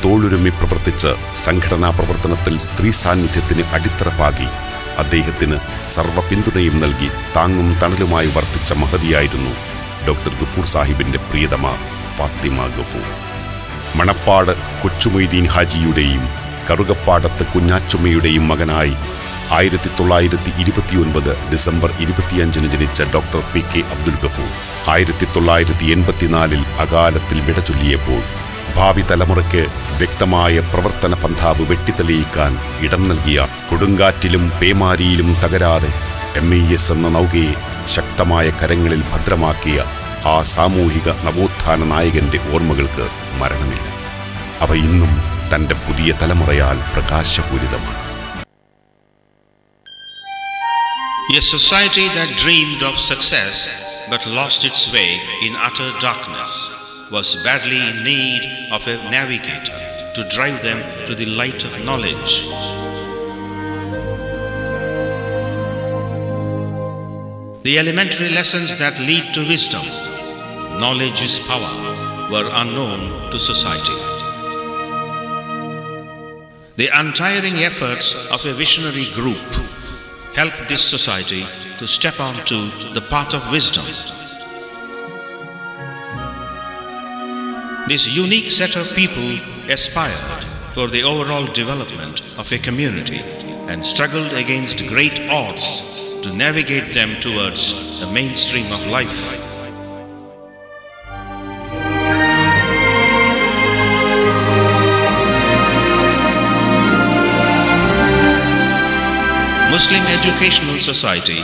തോളുരുമ്മി പ്രവർത്തിച്ച് സംഘടനാ പ്രവർത്തനത്തിൽ സ്ത്രീ സാന്നിധ്യത്തിന് അടിത്തറ പാകി അദ്ദേഹത്തിന് സർവ്വ പിന്തുണയും നൽകി താങ്ങും തണലുമായി വർത്തിച്ച മഹതിയായിരുന്നു ഡോക്ടർ ഗഫൂർ സാഹിബിൻ്റെ പ്രിയതമ ഫാത്തിമ ഗഫൂർ. മണപ്പാട് കൊച്ചുമൊയ്തീൻ ഹാജിയുടെയും കറുകപ്പാടത്ത് കുഞ്ഞാച്ചുമ്മയുടെയും മകനായി 1929 ഡിസംബർ 25 ജനിച്ച ഡോക്ടർ P.K. അബ്ദുൽ ഗഫൂർ 1984 അകാലത്തിൽ വിട ചൊല്ലിയപ്പോൾ ഭാവി തലമുറയ്ക്ക് വ്യക്തമായ പ്രവർത്തന പന്ഥാവ് വെട്ടിത്തെളിയിക്കാൻ ഇടം നൽകിയ, കൊടുങ്കാറ്റിലും പേമാരിയിലും തകരാതെ envious എന്ന നൗകയെ ശക്തമായ കരങ്ങളിൽ ഭദ്രമാക്കിയ ആ സാമൂഹിക നവോത്ഥാന നായകന്റെ ഓർമ്മകൾക്ക് മരണമില്ല. അവ ഇന്നും തൻ്റെ പുതിയ തലമുറയാൽ പ്രകാശപൂരിതമാണ്. A society that dreamed of success but lost its way in utter darkness was badly in need of a navigator to drive them to the light of knowledge. The elementary lessons that lead to wisdom, knowledge is power, were unknown to society. The untiring efforts of a visionary group helped this society to step onto the path of wisdom. This unique set of people aspired for the overall development of a community and struggled against great odds to navigate them towards the mainstream of life. Muslim Educational Society,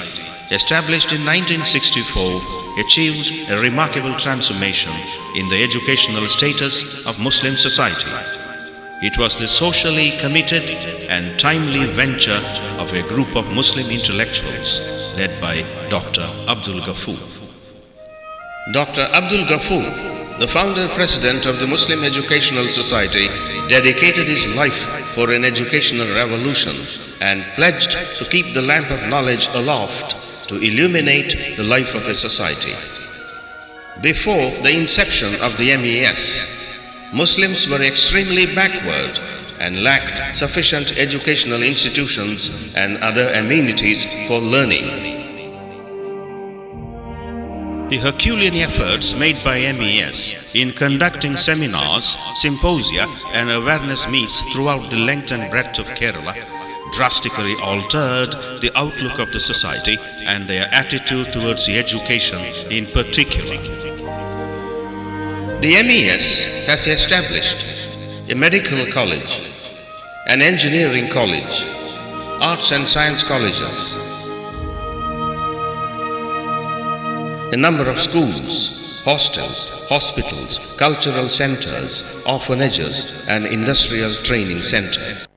established in 1964, achieved a remarkable transformation in the educational status of Muslim society. It was the socially committed and timely venture of a group of Muslim intellectuals led by Dr. Abdul Ghafoor. Dr. Abdul Ghafoor, the founder-president of the Muslim Educational Society, dedicated his life for an educational revolution and pledged to keep the lamp of knowledge aloft to illuminate the life of a society. Before the inception of the MES, Muslims were extremely backward and lacked sufficient educational institutions and other amenities for learning. The Herculean efforts made by MES in conducting seminars, symposia and awareness meets throughout the length and breadth of Kerala drastically altered the outlook of the society and their attitude towards education in particular. The MES has established a medical college, an engineering college, arts and science colleges, a number of schools, hostels, hospitals, cultural centers, orphanages and industrial training centers.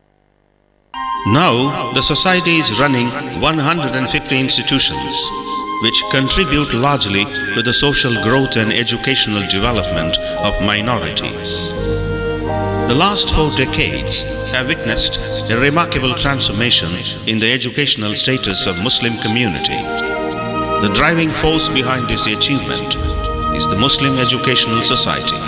Now, the society is running 150 institutions, which contribute largely to the social growth and educational development of minorities. The last 4 decades have witnessed a remarkable transformation in the educational status of Muslim community. The driving force behind this achievement is the Muslim Educational Society.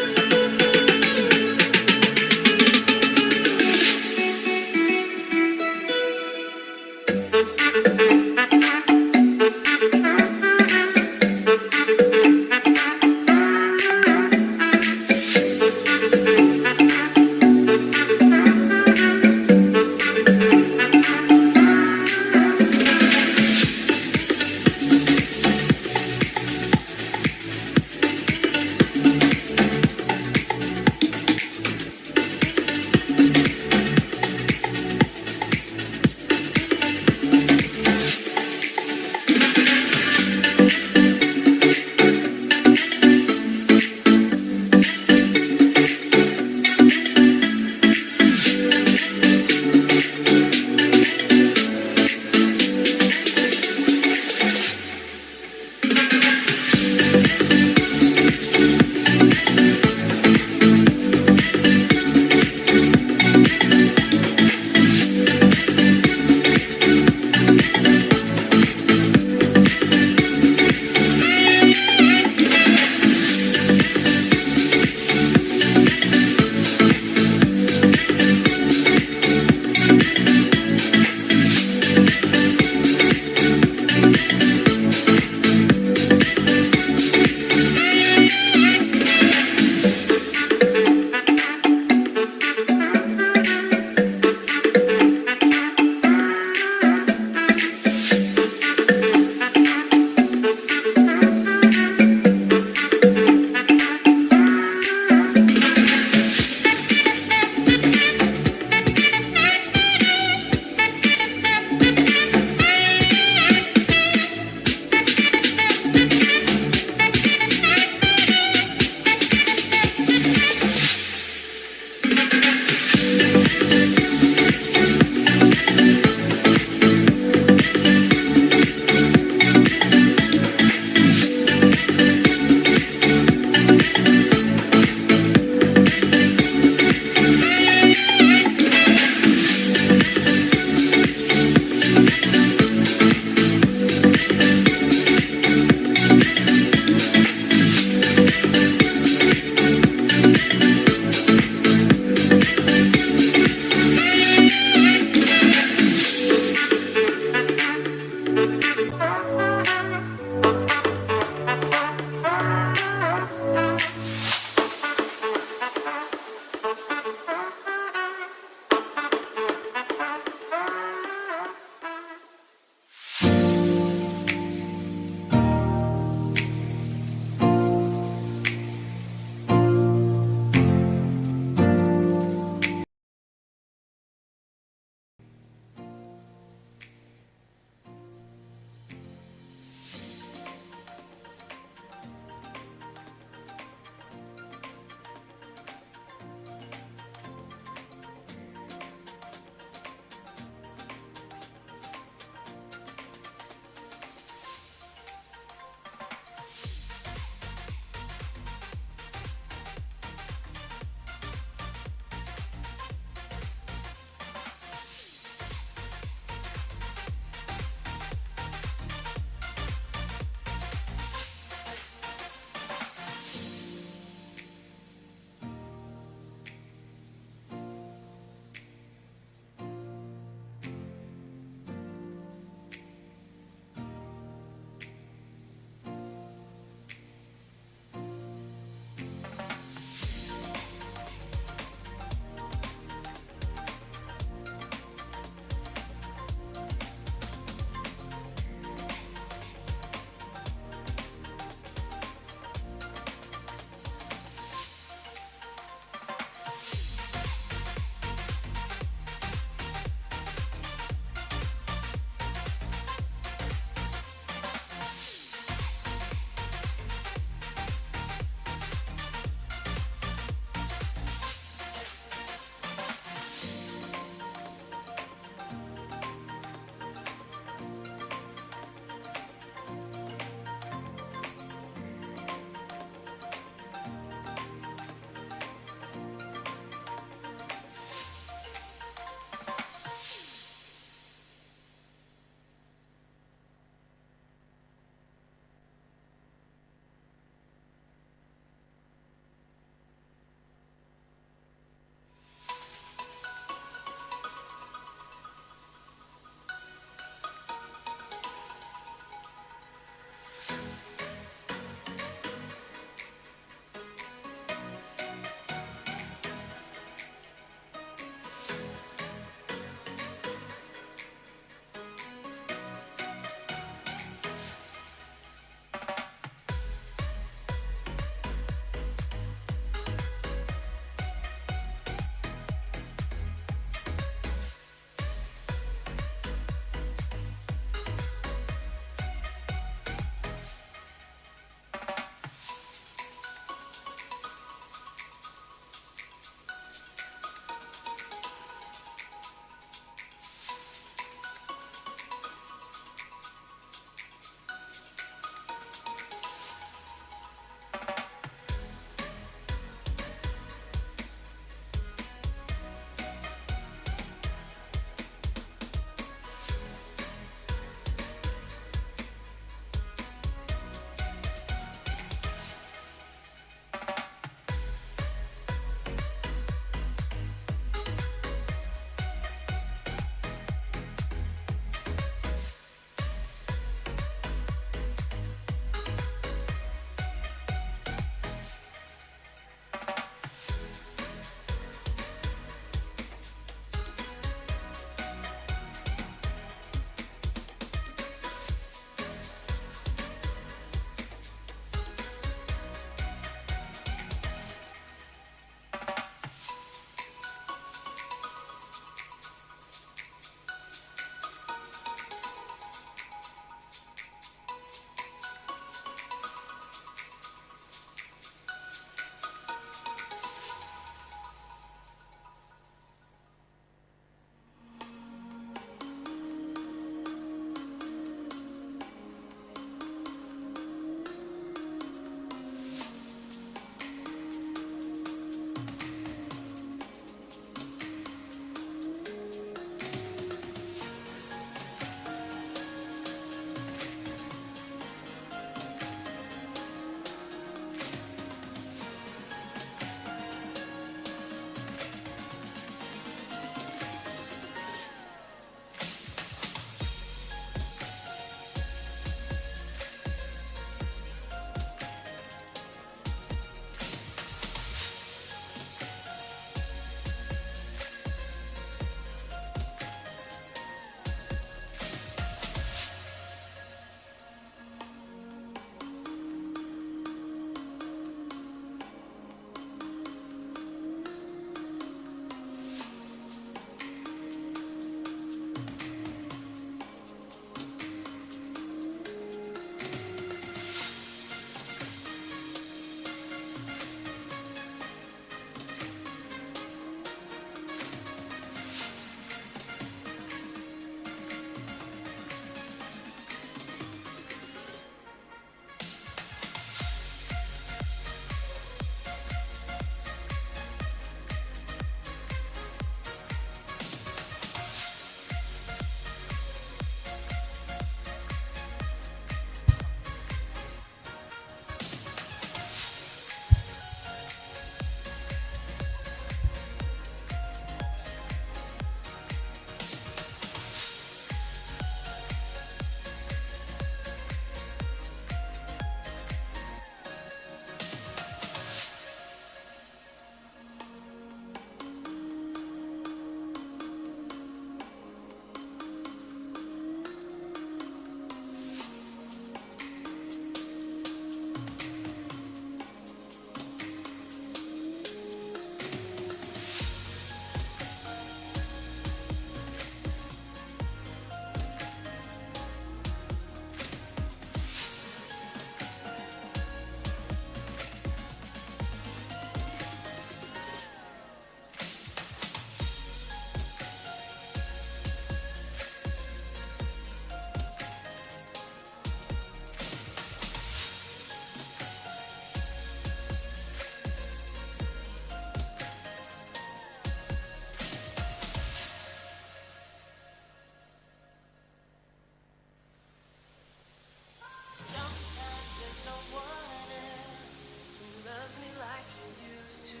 There's no one else who loves me like you used to.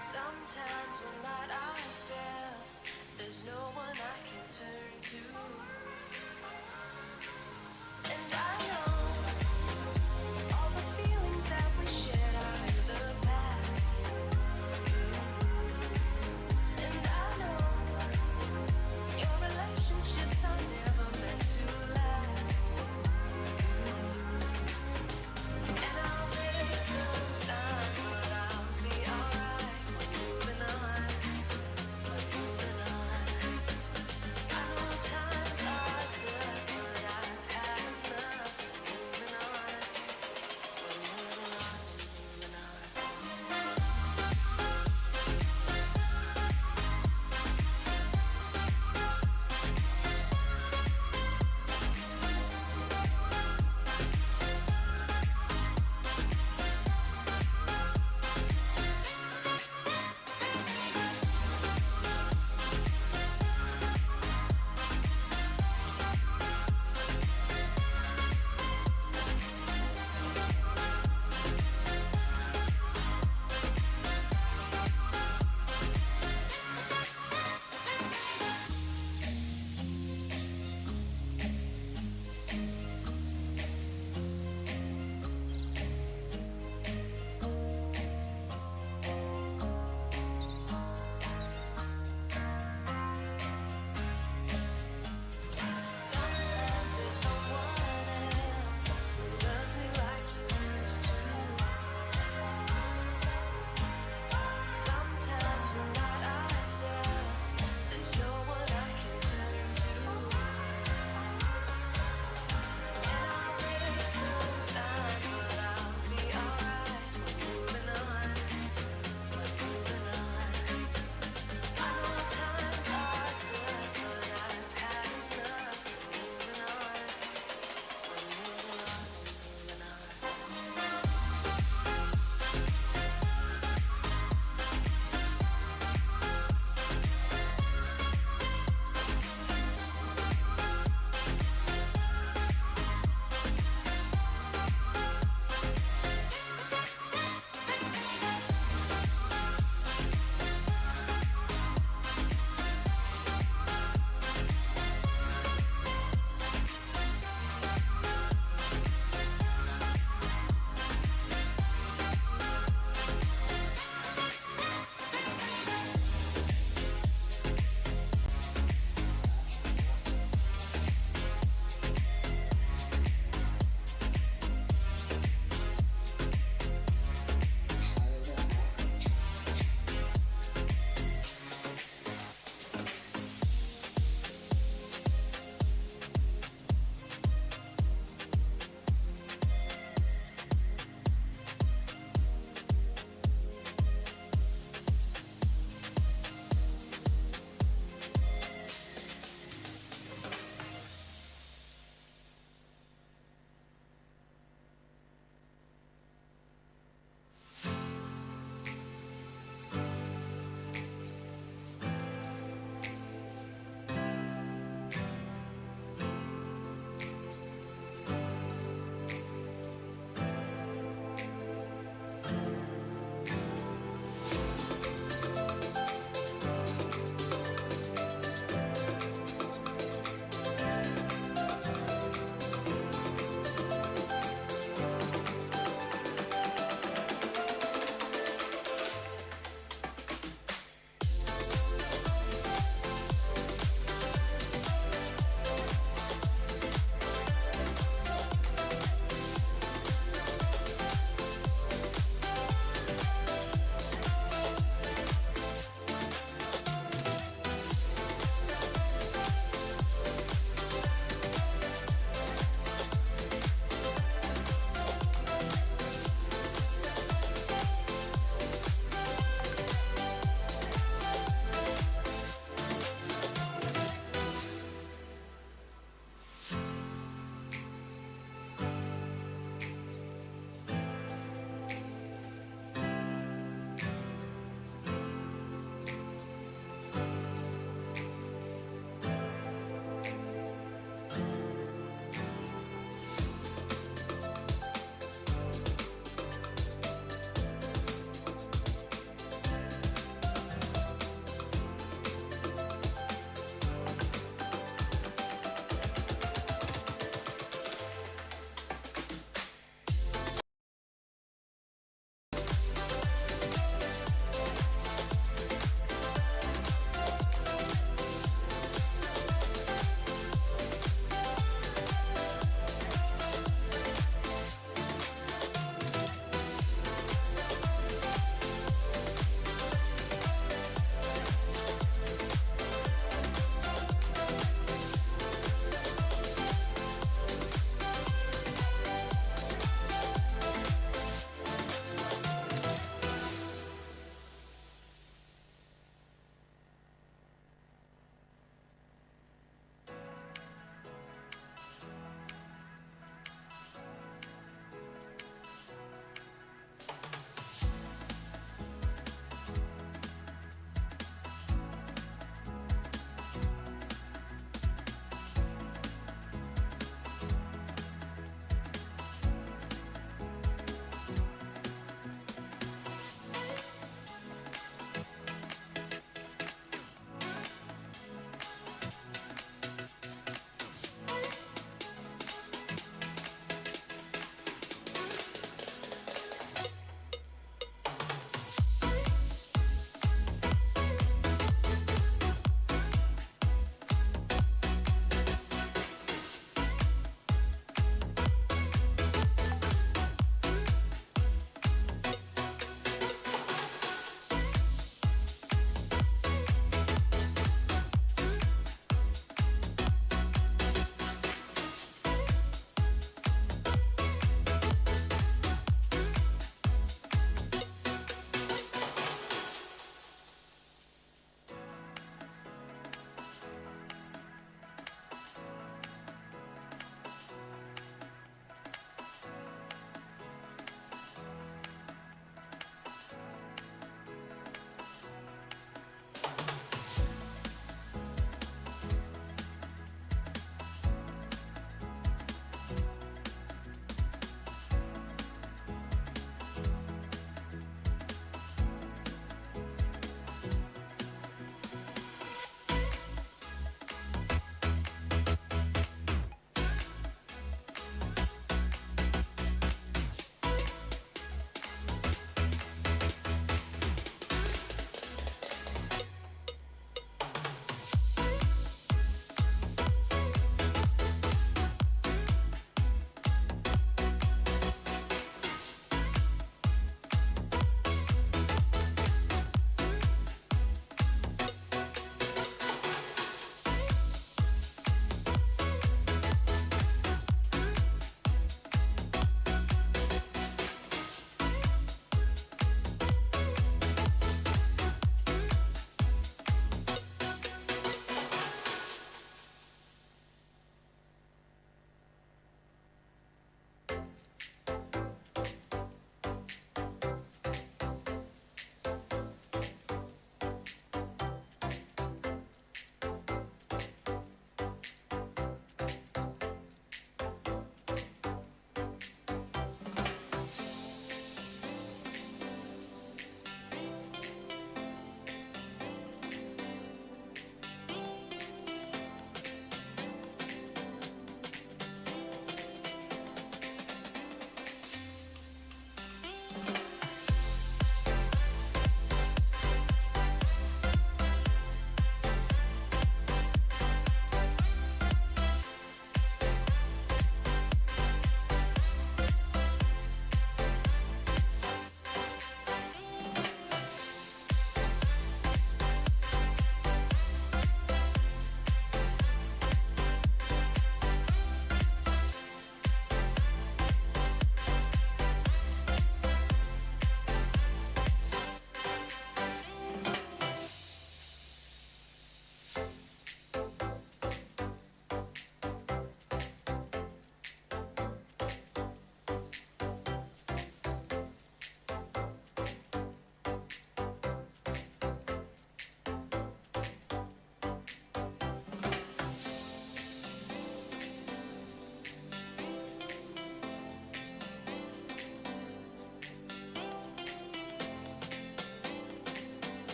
Sometimes we're not ourselves. There's no one I can turn to. And I know all the feelings that we shared are in the past. And I know your relationships are never meant to last. And I'll take some time, but I'll be alright. We're moving on, we're moving on. I know time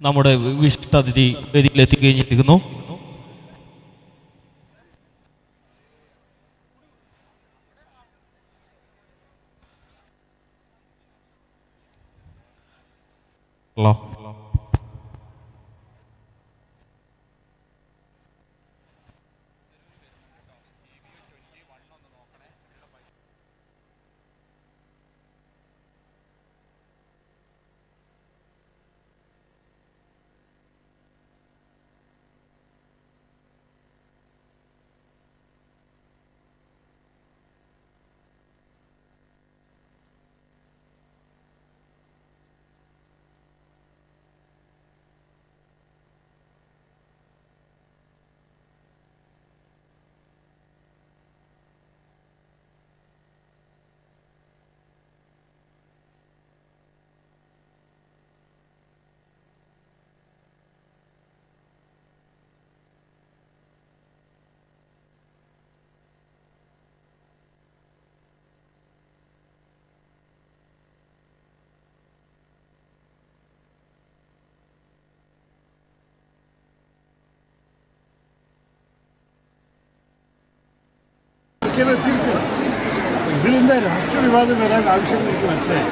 നമ്മുടെ വിശിഷ്ടാതിഥി വേദിയിൽ എത്തിക്കഴിഞ്ഞിരിക്കുന്നു. ഇതിലെന്താ രാഷ്ട്രീയ വിവാദം വരാൻ ആവശ്യം എനിക്ക് മനസ്സിലായി.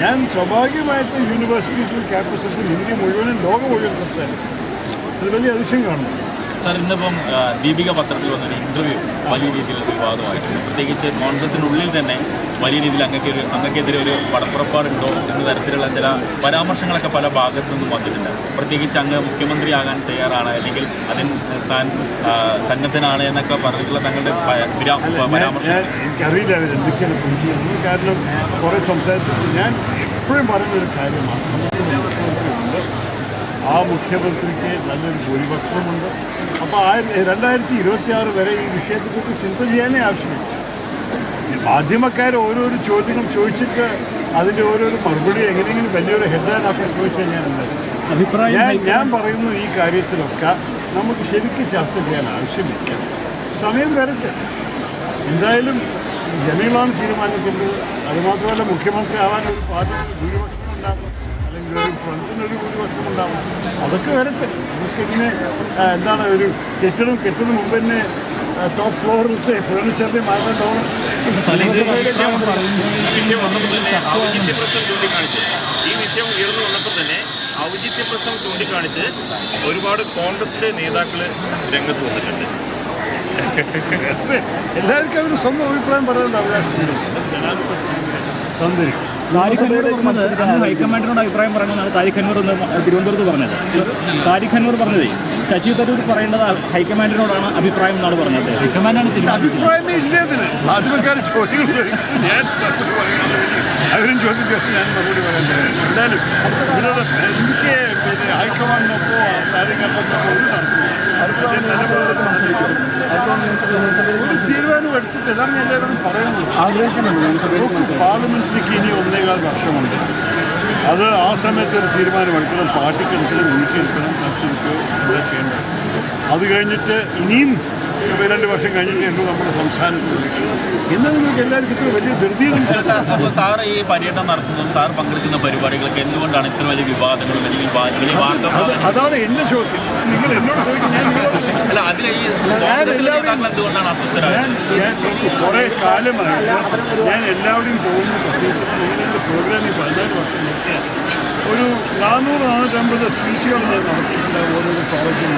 ഞാൻ സ്വാഭാവികമായിട്ട് യൂണിവേഴ്സിറ്റീസിലും ക്യാമ്പസസിലും ഇന്ത്യ മുഴുവനും ലോകം മുഴുവൻ സംസാരിച്ചു. അത് വലിയ അതിശയം കാണുന്നു. സാർ, ഇന്നിപ്പം ദീപിക പത്രത്തിൽ വന്നൊരു ഇൻ്റർവ്യൂ വലിയ രീതിയിൽ വിവാദമായിട്ടുണ്ട്. പ്രത്യേകിച്ച് കോൺഗ്രസിനുള്ളിൽ തന്നെ വലിയ രീതിയിൽ അങ്ങക്കെതിരെ ഒരു പടപ്പുറപ്പാടുണ്ടോ എന്ന തരത്തിലുള്ള ചില പരാമർശങ്ങളൊക്കെ പല ഭാഗത്തു നിന്നും വന്നിട്ടുണ്ട്. പ്രത്യേകിച്ച് അങ്ങ് മുഖ്യമന്ത്രിയാകാൻ തയ്യാറാണ്, അല്ലെങ്കിൽ അതിന് താൻ സന്നദ്ധനാണ് എന്നൊക്കെ പറഞ്ഞിട്ടുള്ള തങ്ങളുടെ പരാമർശം എനിക്കറിയില്ല അവരെന്തൊക്കെയാണ് പുഞ്ചിയെന്ന്. കാരണം കുറേ സംസാരിച്ചിട്ട് ഞാൻ എപ്പോഴും പറയുന്നൊരു കാര്യമാണ്, ആ മുഖ്യമന്ത്രിക്ക് നല്ലൊരു ഭൂരിപക്ഷമുണ്ട്. അപ്പോൾ 2026 വരെ ഈ വിഷയത്തെക്കുറിച്ച് ചിന്ത ചെയ്യാനേ ആവശ്യമില്ല. മാധ്യമക്കാർ ഓരോരോ ചോദ്യങ്ങൾ ചോദിച്ചിട്ട് അതിൻ്റെ ഓരോരോ മറുപടി എങ്ങനെയെങ്കിലും വലിയൊരു ഹെഡ്ലൈനാക്കി ചോദിച്ചാൽ ഞാൻ പറയുന്നു, ഈ കാര്യത്തിലൊക്കെ നമുക്ക് ശരിക്കും ചർച്ച ചെയ്യാൻ ആവശ്യമില്ല. സമയം വരട്ടെ. എന്തായാലും ജനങ്ങളാണ് തീരുമാനിക്കുന്നത്. അതുമാത്രമല്ല, മുഖ്യമന്ത്രി ആവാൻ ഒരു പാർട്ടിക്ക് ഭൂരിപക്ഷം ഉണ്ടാകും, അല്ലെങ്കിൽ ഒരു ഫ്രണ്ടിനൊരു ഭൂരിപക്ഷം ഉണ്ടാകും. അതൊക്കെ വരട്ടെ. നമുക്കിങ്ങനെ എന്താണ്, ഒരു കെട്ടുന്നതിന് മുമ്പ് തന്നെ ടോപ്പ് ഫ്ലോറിലത്തെ ഫേർണിച്ചറിൻ്റെ മാറ്റം ഈ വിഷയം ഉയർന്നു വന്നപ്പോൾ തന്നെ ഔചിത്യ പ്രശ്നം ചൂണ്ടിക്കാണിച്ച് ഒരുപാട് കോൺഗ്രസിന്റെ നേതാക്കൾ രംഗത്ത് വന്നിട്ടുണ്ട്. എല്ലാവർക്കും അവർ സ്വന്തം അഭിപ്രായം പറയാനുള്ള അവകാശമുണ്ട്. സൗന്ദര്യം ഹൈക്കമാൻഡിനോട് അഭിപ്രായം പറഞ്ഞാണ് താരിഖ് അൻവർ എന്ന് തിരുവനന്തപുരത്ത് പറഞ്ഞത്. താരിഖ് അൻവർ പറഞ്ഞത് ശശി തരൂർ പറയേണ്ടത് ഹൈക്കമാൻഡിനോടാണ് അഭിപ്രായം എന്നാണ് പറഞ്ഞത്. ഹൈക്കമാൻഡാണ് അഭിപ്രായമേ ഇല്ലതിന്. മാധ്യമക്കാർ ചോദ്യങ്ങൾ അവരും ചോദിച്ചു, ഞാൻ മറുപടി പറയാൻ തയ്യാറാണ്. എന്തായാലും ഇതിനോട് എനിക്ക് ഹൈക്കമാൻഡിനൊപ്പോ കാര്യങ്ങൾക്കൊക്കെ ഒരു ഒരു തീരുമാനം എടുത്തിട്ട് ഇതാണ് എല്ലാവരും പറയുന്നത്. പാർലമെന്റിലേക്ക് ഇനി 1.25 വർഷമുണ്ട്. അത് ആ സമയത്ത് ഒരു തീരുമാനം എടുക്കണം. പാർട്ടിക്ക് എടുക്കണം, എനിക്ക് എടുക്കണം, കക്ഷിക്ക് ഇവിടെ ചെയ്യണം. അത് കഴിഞ്ഞിട്ട് ഇനിയും 2 വർഷം കഴിഞ്ഞിട്ട് എന്തോ നമ്മുടെ സംസ്ഥാനത്ത് എന്നാൽ നിങ്ങൾക്ക് എല്ലാവർക്കും ഇത്ര വലിയ ധൃതിയും. സാർ ഈ പര്യടനം നടത്തുന്നതും സാർ പങ്കെടുക്കുന്ന പരിപാടികളൊക്കെ എന്തുകൊണ്ടാണ് ഇത്ര വലിയ വിവാദങ്ങളും അല്ലെങ്കിൽ അതാണ് എന്റെ ചോദ്യം. നിങ്ങൾ എന്നോട് ചോദിക്കും. അല്ല, അതിൽ ഈ എന്തുകൊണ്ടാണ് അസ്വസ്ഥരായത്? ഞാൻ കുറേ കാലമായി ഞാൻ എല്ലാവരുടെയും പോകുന്ന പ്രത്യേകിച്ച് പ്രോഗ്രാമിൽ 14 വർഷം നോക്കിയാൽ ഒരു 400-450 സ്പീച്ചുകൾ ഞാൻ നടത്തിയിട്ടുണ്ട് ഓരോരോ കോളേജിൽ.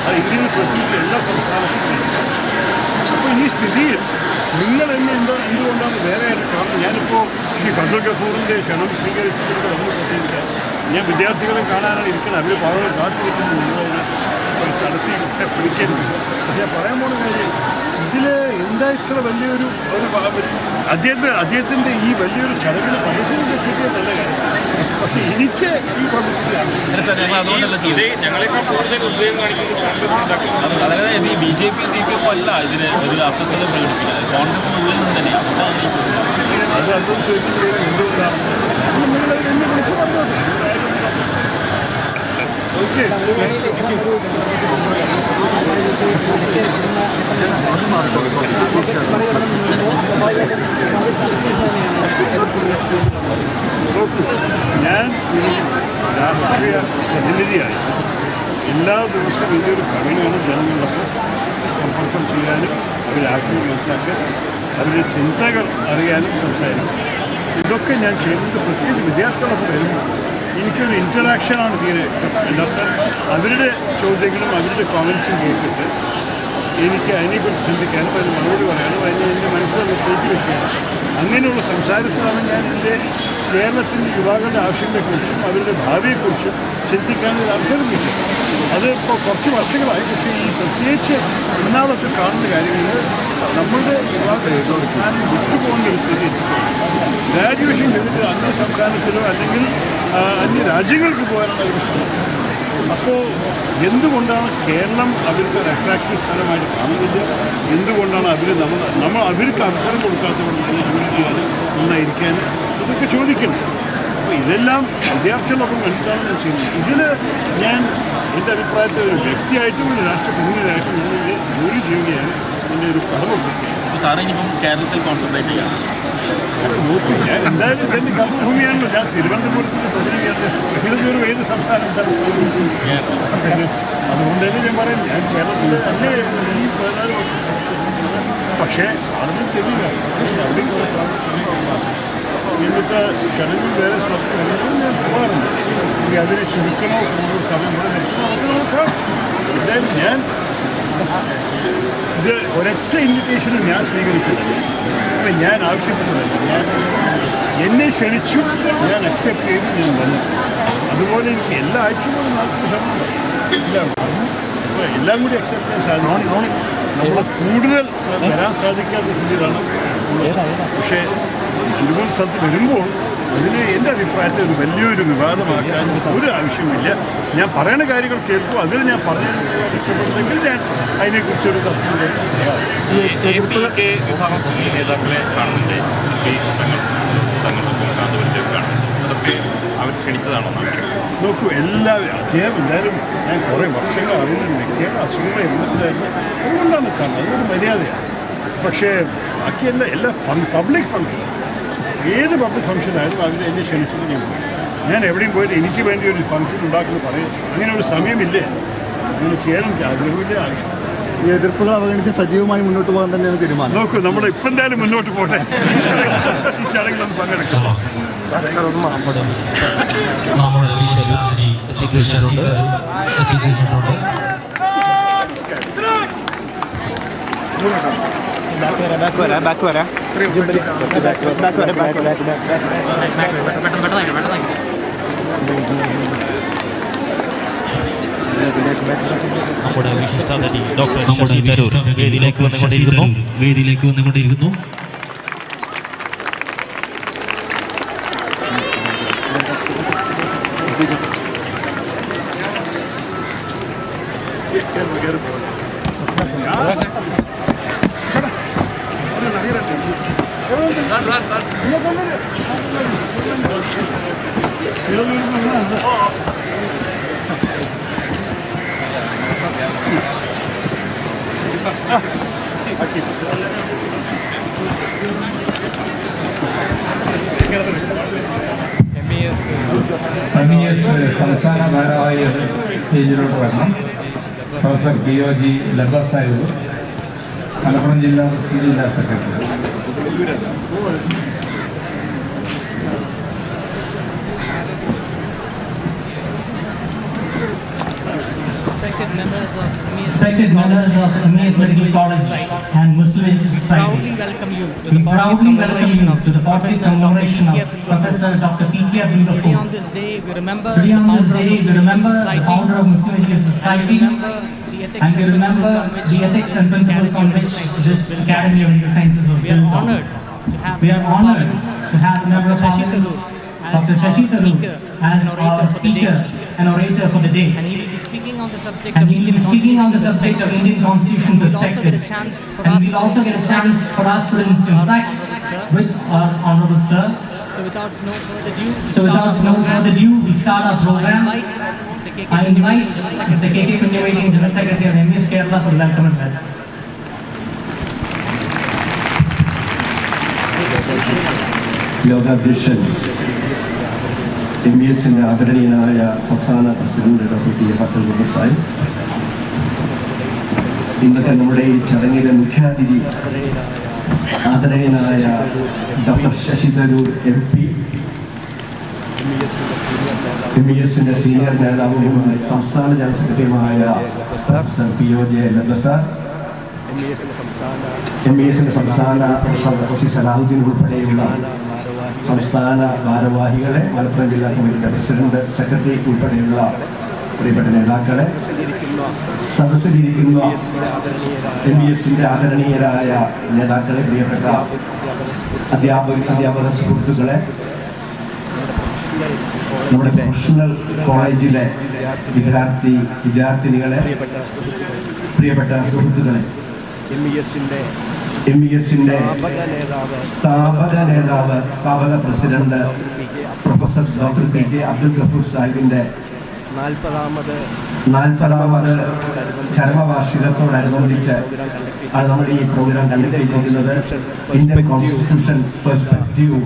അത് ഇന്ത്യയിൽ പ്രത്യേകിച്ച് എല്ലാ സംസ്ഥാനത്തും. അപ്പോൾ ഈ സ്ഥിതിയിൽ നിങ്ങൾ എന്നെ എന്തുകൊണ്ടാണ് വേറെ ആയിട്ട് കാണുന്നത്? ഞാനിപ്പോൾ ഈ ഫസൽ ഗഫൂറിൻ്റെ ക്ഷണം സ്വീകരിച്ചിട്ട് നമ്മൾ പ്രത്യേകിച്ച് ഞാൻ വിദ്യാർത്ഥികളെ കാണാനാണ് ഇരിക്കുന്നത്. അവർ വളരെ കാത്തിരിക്കുന്നു നിങ്ങളെ നടത്തി പിടിക്കരുത്. പക്ഷേ പറയാൻ പോകുന്ന കാര്യം, ഇതിൽ എന്താ ഇത്ര വലിയൊരു അദ്ദേഹത്തിൻ്റെ ഈ വലിയൊരു ചടങ്ങിന് പബ്ലിസിറ്റി കിട്ടിയ നല്ല കാര്യം. പക്ഷേ എനിക്ക് ഈ പബ്ലിസിറ്റി ഞങ്ങളെക്കാൾ കൂടുതൽ ഉദ്യോഗം കാണിക്കുന്നത് അതായത് ഈ BJP CPM അല്ല ഇതിൽ അസ്വസ്ഥത പ്രകടിപ്പിക്കുന്നത്, കോൺഗ്രസിനുള്ളിൽ നിന്ന് തന്നെയാണ്. അത് അതും ചോദിക്കുന്നത് എന്തുകൊണ്ടാണ് എന്നെ വിളിച്ചു പറഞ്ഞത്. ഓക്കെ, എല്ലാ ദിവസവും വലിയൊരു കടമയാണ് ജനങ്ങളൊപ്പം സമ്പർക്കം ചെയ്യാനും അവരെ ആശയം മനസ്സിലാക്കാൻ അവരുടെ ചിന്തകൾ അറിയാനും സംസാരിക്കും. ഇതൊക്കെ ഞാൻ ചെയ്യുന്നത് പ്രത്യേകിച്ച് വിദ്യാർത്ഥികളൊക്കെ വരുമ്പോൾ എനിക്കൊരു ഇൻറ്ററാക്ഷനാണ് തീരെ ഇഷ്ടം. അവരുടെ ചോദ്യങ്ങളും അവരുടെ കോമൻസും കേട്ടിട്ട് എനിക്ക് അതിനെക്കുറിച്ച് ചിന്തിക്കാനും അതിന് മറുപടി പറയാനും അതിനെ എൻ്റെ മനസ്സിലൊന്ന് കൂട്ടി വയ്ക്കാനും അങ്ങനെയുള്ള സംസാരത്തിലാണ് ഞാൻ എൻ്റെ കേരളത്തിൻ്റെ യുവാക്കളുടെ ആവശ്യങ്ങളെക്കുറിച്ചും അവരുടെ ഭാവിയെക്കുറിച്ചും ചിന്തിക്കാനൊരു അവസരം കിട്ടും. അത് ഇപ്പോൾ കുറച്ച് വർഷങ്ങളായി. പക്ഷേ ഈ പ്രത്യേകിച്ച് ഇന്നാളൊക്കെ കാണുന്ന കാര്യങ്ങൾ നമ്മളുടെ യുവാക്കളെ സംസ്ഥാനം വിട്ടുപോകേണ്ട ഒരു സ്ഥിതി. ഗ്രാജുവേഷൻ കഴിഞ്ഞിട്ട് അന്യ സംസ്ഥാനത്തിലോ അല്ലെങ്കിൽ അന്യ രാജ്യങ്ങൾക്ക് പോകാനുള്ള ഒരു ശ്രമം. അപ്പോൾ എന്തുകൊണ്ടാണ് കേരളം അവർക്ക് ഒരു അട്രാക്റ്റീവ് സ്ഥലമായിട്ട് കാണുന്നില്ല? എന്തുകൊണ്ടാണ് നമ്മൾ അവർക്ക് അവസരം കൊടുക്കാത്തതുകൊണ്ട് തന്നെ ജോലി ചെയ്യാനും നന്നായിരിക്കാനും ഇതൊക്കെ ചോദിക്കണം. അപ്പോൾ ഇതെല്ലാം വിദ്യാർത്ഥികളൊപ്പം കണ്ടിട്ടാണ് ഞാൻ ചെയ്യുന്നത്. ഇതിൽ ഞാൻ എൻ്റെ അഭിപ്രായത്തിൽ ഒരു വ്യക്തിയായിട്ടും ഒരു രാഷ്ട്രപ്രതിനിധിയായിട്ടും ഇതിൻ്റെ ജോലി ചെയ്യുകയാണ് എൻ്റെ ഒരു കടമ. അപ്പോൾ സാറേ ഇനിയിപ്പം കേരളത്തിൽ കോൺസെൻട്രേറ്റ് ചെയ്യാം. ഞാൻ എന്തായാലും ഇതെൻ്റെ കർമ്മഭൂമിയാണല്ലോ. ഞാൻ തിരുവനന്തപുരത്തിൻ്റെ പ്രതിനിധിയാണ്. ഏത് സംസ്ഥാനം അതുകൊണ്ട് തന്നെ ഞാൻ പറയും ഞാൻ കേരളത്തിൽ അല്ലേ ഈ 14 വർഷം. പക്ഷേ ആളുകൾ తెలియదు. അവിടെയും കുറേ ഇന്നത്തെ ചടങ്ങിൽ വേറെ സ്ഥലത്ത് ഞാൻ പോകാറുണ്ട്. എനിക്ക് അതിനെ ചുരുക്കണോ കൂടുതൽ സമയം കൂടെ നിർത്തണോ അതൊക്കെ നോക്കാം. എന്തായാലും ഞാൻ ഇത് ഒരൊറ്റ ഇൻവിറ്റേഷനും ഞാൻ സ്വീകരിക്കുന്നില്ല. അപ്പം ഞാൻ ആവശ്യപ്പെടുന്നില്ല. ഞാൻ എന്നെ ക്ഷണിച്ചു, ഞാൻ അക്സെപ്റ്റ് ചെയ്തു, ഞാൻ വന്നു. അതുപോലെ എനിക്ക് എല്ലാ ആഴ്ചകളും 40% എല്ലാം വന്നു. അപ്പോൾ എല്ലാം കൂടി അക്സെപ്റ്റ് ചെയ്യാൻ സാധിക്കും. നമ്മൾ കൂടുതൽ വരാൻ സാധിക്കാത്ത സ്ഥിതിയിലാണ്. പക്ഷേ 20 സ്ഥലത്ത് വരുമ്പോൾ അതിന് എൻ്റെ അഭിപ്രായത്തിൽ ഒരു വലിയൊരു വിവാദമാക്കാൻ ഒരു ആവശ്യമില്ല. ഞാൻ പറയുന്ന കാര്യങ്ങൾ കേൾക്കും. അതിൽ ഞാൻ പറഞ്ഞു ഇഷ്ടപ്പെടുന്നെങ്കിൽ ഞാൻ അതിനെക്കുറിച്ചൊരു തർക്കം നേതാക്കളെ കാണുന്നുണ്ട്. അതൊക്കെ അവർ ക്ഷണിച്ചതാണോ? നോക്കൂ, എല്ലാവരും അദ്ദേഹം എന്തായാലും ഞാൻ കുറേ വർഷങ്ങൾ അറിയുന്ന വ്യക്തിയാണ്. അസുഖങ്ങൾ എണ്ണത്തിലായിരുന്നു. അതുകൊണ്ടാണ് കാണുന്നത്. അതൊരു മര്യാദയാണ്. പക്ഷേ ബാക്കിയല്ല എല്ലാ പബ്ലിക് ഫംഗ്ഷൻ, ഏത് പബ്ലിക് ഫംഗ്ഷനായാലും അവർ എന്നെ ക്ഷണിച്ചിട്ട് ഞാൻ പോയി. ഞാൻ എവിടെയും പോയിട്ട് എനിക്ക് വേണ്ടി ഒരു ഫംഗ്ഷൻ ഉണ്ടാക്കുന്നത് പറയും. അങ്ങനെ ഒരു സമയമില്ലേ. അങ്ങനെ ചെയ്യാനും ആഗ്രഹമില്ല, ആവശ്യം. ഈ എതിർപ്പുകൾ അവഗണിച്ച് സജീവമായി മുന്നോട്ട് പോകാൻ തന്നെയാണ് തീരുമാനം. നോക്കൂ, നമ്മൾ ഇപ്പം എന്തായാലും മുന്നോട്ട് പോട്ടെ. ഈ ചടങ്ങിലൊന്ന് പങ്കെടുക്കാം. നമ്മുടെ വിശേഷാതിഥി എത്തിച്ചിട്ടുണ്ട്. നമ്മുടെ വിശിഷ്ടാതിഥി ഡോക്ടർ ശശി തരൂർ വേദിയിലേക്ക് വന്നുകൊണ്ടിരിക്കുന്നു. സംസ്ഥാന ഭാരവാഹികൾ സ്റ്റേജിലോട്ട് വരണം. Professor P.O.G. സാഹിബ്, മലപ്പുറം ജില്ലാ മുസ്ലിം ജില്ലാ secretary. Respected members of envious Medical College and Muslim Society, we proudly welcome you to the 40th commemoration of Professor Dr. P.K.Abdul Gafoor. Today on this day, we remember the founder of Muslim Education Society, and we remember the ethics and principles on which this Academy of Medical Sciences was built on. We are honored to have the member of Parliament, Dr. Shashi Tharoor, as our speaker and orator for the day. And he will be speaking on the subject And of we will Indian be speaking on the subject of Indian Constitution perspectives. And we will also get a chance for our students to interact with our Honorable Sir. So without no further ado, we start our program. I invite Mr. K.K. General Secretary of envious Kerala for the welcome address. ലോകാധ്യക്ഷൻ envious ആദരണീയനായ സംസ്ഥാന president doctor P.K. Fazal Gafoor Sahib, ഇന്നത്തെ നമ്മുടെ ഈ ചടങ്ങിലെ മുഖ്യാതിഥി ആദരണീയനായ doctor Shashi Tharoor MP, MES-ന്റെ സീനിയർ നേതാവും സംസ്ഥാന ജനറൽ സെക്രട്ടറിയുമായ പ്രൊഫസർ P.O.J. ലബസാർ, MES-ന്റെ സംസ്ഥാന Shashi Tharoor ഉൾപ്പെടെയുള്ള സംസ്ഥാന ഭാരവാഹികളെ, മലപ്പുറം ജില്ലാ കമ്മിറ്റിയുടെ പ്രസിഡന്റ്, സെക്രട്ടറി ഉൾപ്പെടെയുള്ള പ്രിയപ്പെട്ട നേതാക്കളെ, സദസ്സിലിരിക്കുന്ന MES-ന്റെ ആദരണീയരായ നേതാക്കളെ, പ്രിയപ്പെട്ട അധ്യാപക സുഹൃത്തുക്കളെ, നമ്മുടെ പ്രൊഫഷണൽ കോളേജിലെ വിദ്യാർത്ഥിനികളെ, പ്രിയപ്പെട്ട സുഹൃത്തുക്കളെ, MES-ന്റെ സ്ഥാപക president professor doctor P.K.Abdul Gafoor സാഹിബിന്റെ 40ാമത് ചരമവാർഷികത്തോടനുബന്ധിച്ച് നമ്മൾ ഈ പ്രോഗ്രാം കണ്ടക്ട് ചെയ്തിരിക്കുന്നത് ഇന്ത്യൻ കോൺസ്റ്റിറ്റ്യൂഷൻ പെർസ്പെക്റ്റീവ്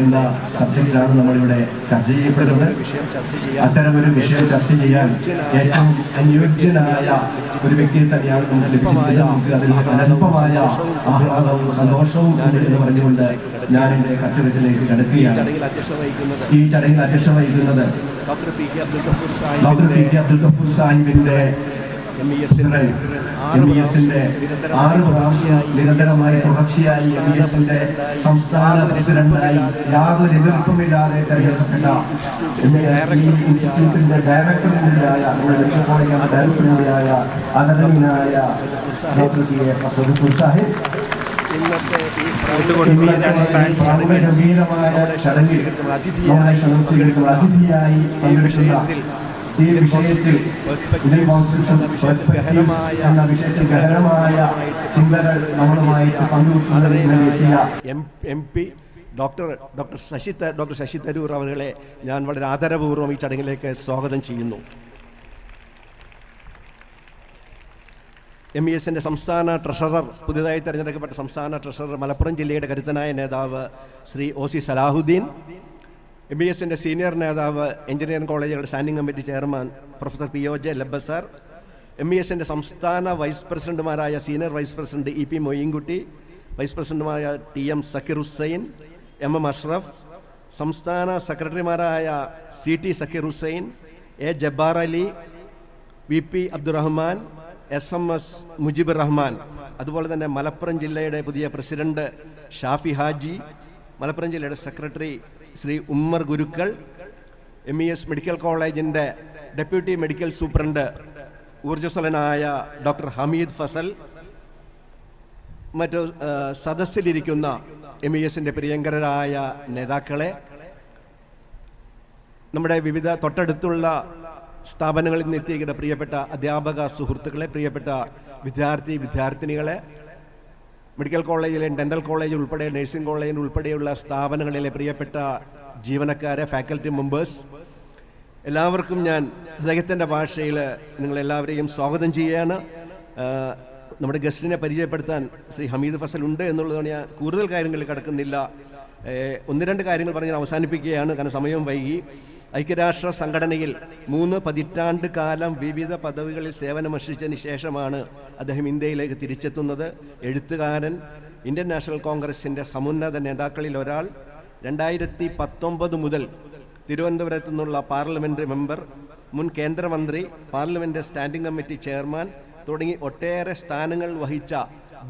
എന്ന സബ്ജക്റ്റാണ് നമ്മളിവിടെ ചർച്ച ചെയ്യപ്പെടുന്നത്. അത്തരമൊരു വിഷയം ചർച്ച ചെയ്യാൻ ഏറ്റവും അനുയോജ്യനായ ഒരു വ്യക്തിയെ തന്നെയാണ് നമുക്ക് ലഭിച്ചിരിക്കുന്നത്. നമുക്ക് അതിൽ അനൽപമായ ആഹ്ലാദവും സന്തോഷവും എന്ന് പറഞ്ഞുകൊണ്ട് ഞാൻ എൻ്റെ കർത്തവ്യത്തിലേക്ക് കടക്കുകയാണ്. ഈ ചടങ്ങിൽ അധ്യക്ഷത വഹിക്കുന്നത് ഡോക്ടർ P.K.Abdul Gafoor സാഹിബിന്റെ MES-ന്റെ 6 പ്രാവശ്യം നിരന്തരമായി തുടർച്ചയായി MES-ന്റെ സംസ്ഥാന പ്രസിഡന്റായി യാതൊരു എതിർപ്പുമില്ലാതെ തെരഞ്ഞെടുക്കപ്പെട്ട ഇൻസ്റ്റിറ്റ്യൂട്ടിന്റെ ഡയറക്ടർ കൂടിയായ മെഡിക്കൽ കോളേജ് ഡയറക്ടർ കൂടിയായ ആദരണീയനായ ഡോക്ടർ Fazal Ghafoor സാഹിബ് ഇന്നത്തെ ഗംഭീരമായ ചടങ്ങിൽ അതിഥിയായി ഈ വിഷയത്തിൽ എന്ന വിഷയത്തിൽ ഗഹനമായ ചിന്തകൾ നമ്മളുമായിട്ട് പങ്കുവെക്കുന്നതിനെത്തിയ MP ഡോക്ടർ ശശി തരൂർ അവരെ ഞാൻ വളരെ ആദരപൂർവ്വം ഈ ചടങ്ങിലേക്ക് സ്വാഗതം ചെയ്യുന്നു. MES-ന്റെ സംസ്ഥാന ട്രഷറർ, പുതിയതായി തിരഞ്ഞെടുക്കപ്പെട്ട സംസ്ഥാന ട്രഷറർ, മലപ്പുറം ജില്ലയുടെ കരുത്തനായ നേതാവ് ശ്രീ O.C. സലാഹുദ്ദീൻ, MES-ന്റെ സീനിയർ നേതാവ് എഞ്ചിനീയറിംഗ് കോളേജുകളുടെ standing committee chairman professor P.O.J. ലബസാർ, MES-ന്റെ സംസ്ഥാന വൈസ് പ്രസിഡന്റുമാരായ senior vice president E.P. Moyinkutty, vice പ്രസിഡന്റുമായ TM സക്കീർ ഹുസൈൻ, MM അഷ്റഫ്, സംസ്ഥാന സെക്രട്ടറിമാരായ CT Zakir Hussain, A. Jabbar Ali, VP Abdurahman, SMS Mujibur Rahman, അതുപോലെ തന്നെ മലപ്പുറം ജില്ലയുടെ പുതിയ പ്രസിഡന്റ് ഷാഫി ഹാജി, മലപ്പുറം ജില്ലയുടെ secretary Shri Ummer Gurukkal, MES medical കോളേജിൻ്റെ ഡെപ്യൂട്ടി മെഡിക്കൽ സൂപ്രണ്ട് ഊർജ്ജസ്വലനായ ഡോക്ടർ ഹമീദ് ഫസൽ, മറ്റു സദസ്സിലിരിക്കുന്ന MES-ന്റെ പ്രിയങ്കരായ നേതാക്കളെ, നമ്മുടെ വിവിധ തൊട്ടടുത്തുള്ള സ്ഥാപനങ്ങളിൽ നിന്ന് എത്തിയിരിക്കുന്ന പ്രിയപ്പെട്ട അധ്യാപക സുഹൃത്തുക്കളെ, പ്രിയപ്പെട്ട വിദ്യാർത്ഥിനികളെ, മെഡിക്കൽ കോളേജിലെ ഡെൻ്റൽ കോളേജ് ഉൾപ്പെടെ നഴ്സിംഗ് കോളേജ് ഉൾപ്പെടെയുള്ള സ്ഥാപനങ്ങളിലെ പ്രിയപ്പെട്ട ജീവനക്കാരെ, ഫാക്കൽറ്റി മെമ്പേഴ്സ്, എല്ലാവർക്കും ഞാൻ ഹൃദയത്തിൻ്റെ ഭാഷയിൽ നിങ്ങളെല്ലാവരെയും സ്വാഗതം ചെയ്യുകയാണ്. നമ്മുടെ ഗസ്റ്റിനെ പരിചയപ്പെടുത്താൻ ശ്രീ ഹമീദ് ഫസൽ ഉണ്ട് എന്നുള്ളതാണ്. ഞാൻ കൂടുതൽ കാര്യങ്ങളിൽ കടക്കുന്നില്ല. 1-2 കാര്യങ്ങൾ പറഞ്ഞ് അവസാനിപ്പിക്കുകയാണ്, കാരണം സമയം വൈകി. ഐക്യരാഷ്ട്ര സംഘടനയിൽ 3 പതിറ്റാണ്ട് കാലം വിവിധ പദവികളിൽ സേവനമനുഷ്ഠിച്ചതിന് ശേഷമാണ് അദ്ദേഹം ഇന്ത്യയിലേക്ക് തിരിച്ചെത്തുന്നത്. എഴുത്തുകാരൻ, ഇന്ത്യൻ നാഷണൽ കോൺഗ്രസിൻ്റെ സമുന്നത നേതാക്കളിൽ ഒരാൾ, 2019 മുതൽ തിരുവനന്തപുരത്തു നിന്നുള്ള പാർലമെൻ്ററി മെമ്പർ, മുൻ കേന്ദ്രമന്ത്രി, പാർലമെൻ്റ് സ്റ്റാൻഡിംഗ് കമ്മിറ്റി ചെയർമാൻ തുടങ്ങി ഒട്ടേറെ സ്ഥാനങ്ങൾ വഹിച്ച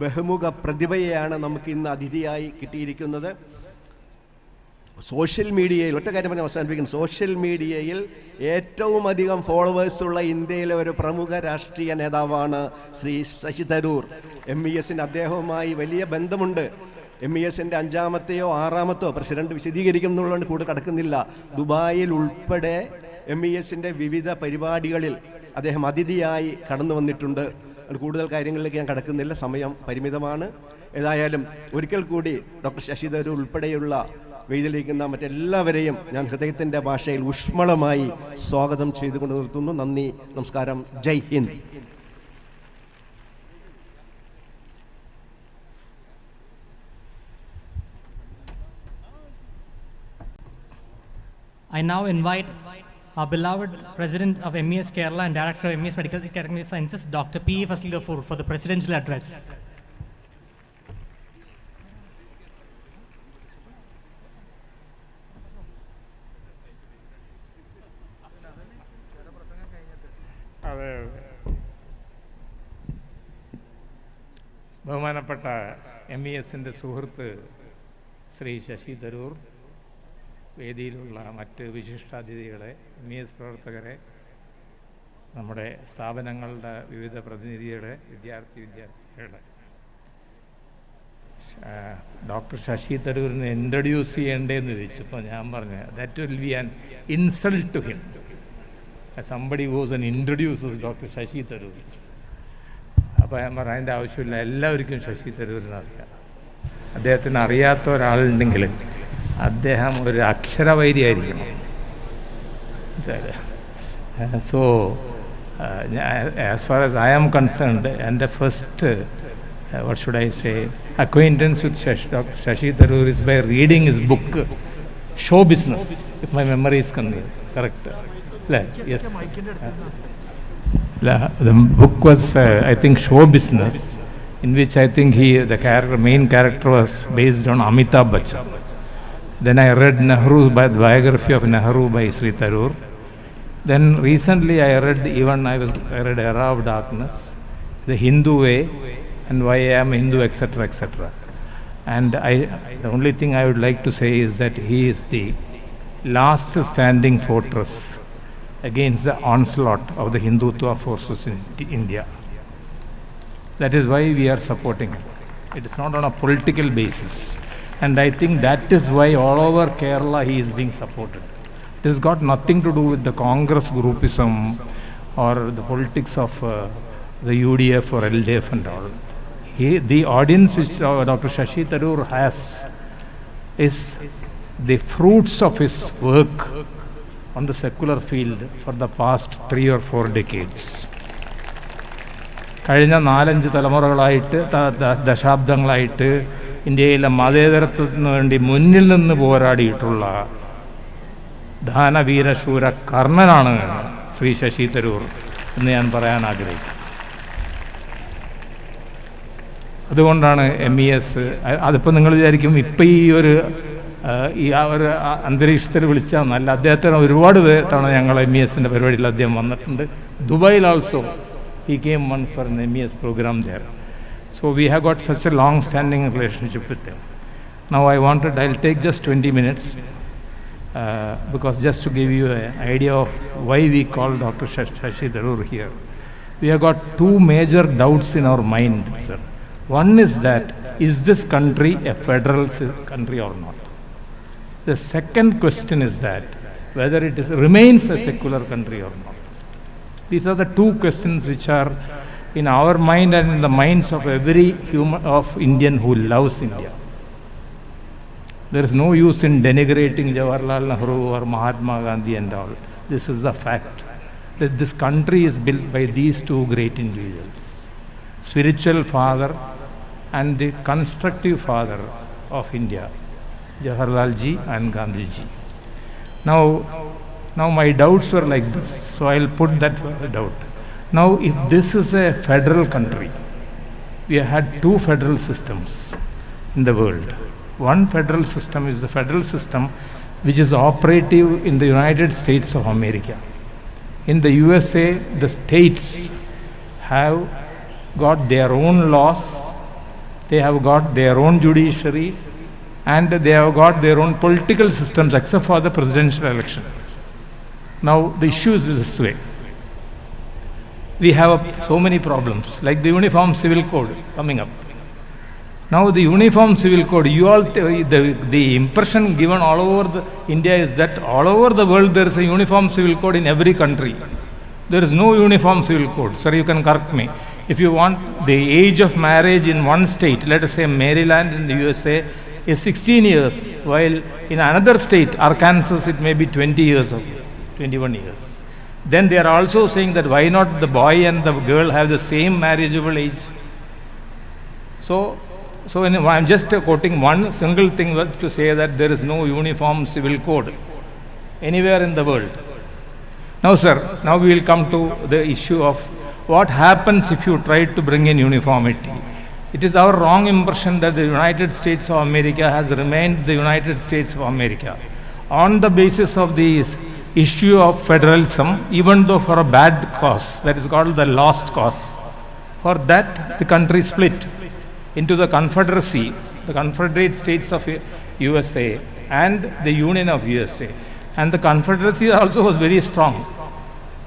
ബഹുമുഖ പ്രതിഭയെയാണ് നമുക്ക് ഇന്ന് അതിഥിയായി കിട്ടിയിരിക്കുന്നത്. സോഷ്യൽ മീഡിയയിൽ, ഒറ്റ കാര്യം പറഞ്ഞ് അവസാനിപ്പിക്കുന്നു, സോഷ്യൽ മീഡിയയിൽ ഏറ്റവും അധികം ഫോളോവേഴ്സുള്ള ഇന്ത്യയിലെ ഒരു പ്രമുഖ രാഷ്ട്രീയ നേതാവാണ് ശ്രീ ശശി തരൂർ. MES-ന് അദ്ദേഹവുമായി വലിയ ബന്ധമുണ്ട്. MES-ന്റെ 5-മത്തെയോ 6-മത്തോ പ്രസിഡന്റ് വിശദീകരിക്കുന്നുള്ളതുകൊണ്ട് കൂടുതൽ കടക്കുന്നില്ല. ദുബായിൽ ഉൾപ്പെടെ MES-ന്റെ വിവിധ പരിപാടികളിൽ അദ്ദേഹം അതിഥിയായി കടന്നു വന്നിട്ടുണ്ട്. കൂടുതൽ കാര്യങ്ങളിലേക്ക് ഞാൻ കടക്കുന്നില്ല, സമയം പരിമിതമാണ്. ഏതായാലും ഒരിക്കൽ കൂടി ഡോക്ടർ ശശി തരൂർ ഉൾപ്പെടെയുള്ള വേദിയിലിരിക്കുന്ന മറ്റെല്ലാവരെയും ഞാൻ ഹൃദയത്തിൻ്റെ ഭാഷയിൽ ഊഷ്മളമായി സ്വാഗതം ചെയ്തുകൊണ്ട് നിർത്തുന്നു. നന്ദി, നമസ്കാരം, ജയ് Hind. I now invite our beloved President of MES Kerala and Director of MES Medical Academy Sciences, Dr. P. Fazal Ghafoor, for the presidential address. അതെ ബഹുമാനപ്പെട്ട MESൻ്റെ സുഹൃത്ത് ശ്രീ ശശി തരൂർ, വേദിയിലുള്ള മറ്റ് വിശിഷ്ടാതിഥികളെ, MES പ്രവർത്തകരെ, നമ്മുടെ സ്ഥാപനങ്ങളുടെ വിവിധ പ്രതിനിധികളെ, വിദ്യാർത്ഥികളെ, ഡോക്ടർ ശശി തരൂരിനെ ഇൻട്രൊഡ്യൂസ് ചെയ്യേണ്ടതെന്ന് ചോദിച്ചപ്പോൾ ഞാൻ പറഞ്ഞു that will be an insult to him. Somebody goes and introduces Dr. Shashi Tharoor. അപ്പോൾ ഞാൻ പറഞ്ഞു അതിൻ്റെ ആവശ്യമില്ല, എല്ലാവർക്കും ശശി തരൂരിനെ അറിയാം. അദ്ദേഹത്തിന് അറിയാത്ത ഒരാളുണ്ടെങ്കിൽ അദ്ദേഹം ഒരു അക്ഷരവൈരിയായിരിക്കണം. So as far as I am concerned, എൻ്റെ first what should I say, acquaintance with Dr. Shashi Tharoor is by reading his book, Show Business, if my memory is correct. Yes. The book was, I think, Show Business, in which I think the main character was based on Amitabh Bachchan. Then I read the biography of Nehru by Sri Tharoor. Then recently I read Era of Darkness, The Hindu Way, and Why I Am Hindu, etc., etc. And the only thing I would like to say is that he is the last standing fortress against the onslaught of the Hindutva forces in India. That is why we are supporting him. It is not on a political basis. And I think that is why all over Kerala he is being supported. It has got nothing to do with the Congress groupism or the politics of the UDF or LDF and all. The audience which Dr. Shashi Tharoor has is the fruits of his work on the secular field for the past 3 or 4 decades. കഴിഞ്ഞ 4-5 തലമുറകളായിട്ട്, ദശാബ്ദങ്ങളായിട്ട് ഇന്ത്യയിലെ മതേതരത്വത്തിന് വേണ്ടി മുന്നിൽ നിന്ന് പോരാടിയിട്ടുള്ള ദാനവീരശൂര കർണനാണ് ശ്രീ ശശി തരൂർ എന്ന് ഞാൻ പറയാൻ ആഗ്രഹിക്കുന്നു. അതുകൊണ്ടാണ് MES, അതിപ്പോൾ നിങ്ങൾ വിചാരിക്കും ഇപ്പം ഈ ഒരു അന്തരീക്ഷത്തിൽ വിളിച്ചാൽ നല്ല. അദ്ദേഹത്തിന് ഒരുപാട് തവണ ഞങ്ങൾ MESൻ്റെ പരിപാടിയിൽ അദ്ദേഹം വന്നിട്ടുണ്ട്. ദുബായിൽ also he came once for an MES program there. So we have got such a long standing relationship with him. Now I'll take just 20 minutes because just to give you an idea of why we call Dr. Shashi Tharoor here. We have got 2 major doubts in our mind, sir. One is that, is this country a federal country or not? The second question is that whether it remains a secular country or not. These are the 2 questions which are in our mind and in the minds of every Indian who loves India. There is no use in denigrating Jawaharlal Nehru or Mahatma Gandhi and all. This is the fact that this country is built by these 2 great individuals, spiritual father and the constructive father of India, Jawaharlal ji and Gandhi ji. Now my doubts were like this, so I'll put that doubt. Now if this is a federal country, we have had 2 federal systems in the world. One federal system is the federal system which is operative in the United States of America. In the USA, the states have got their own laws, they have got their own judiciary, and they have got their own political systems except for the presidential election. Now the issue is this way. We have so many problems, like the Uniform Civil Code coming up. Now the Uniform Civil Code, the impression given all over India is that all over the world there is a Uniform Civil Code in every country. There is no Uniform Civil Code. Sir, you can correct me. If you want the age of marriage in one state, let us say Maryland in the USA, is 16 years, while in another state, Arkansas, it may be 20 years or 21 years. Then they are also saying that why not the boy and the girl have the same marriageable age? So I'm just quoting one single thing to say that there is no Uniform Civil Code. anywhere in the world. Now, sir, now we will come to the issue of what happens if you try to bring in uniformity. It is our wrong impression that the United States of America has remained the United States of America on the basis of this issue of federalism, even though for a bad cause, that is called the lost cause. For that, the country split into the Confederacy, the Confederate States of USA and the Union of USA. And the Confederacy also was very strong,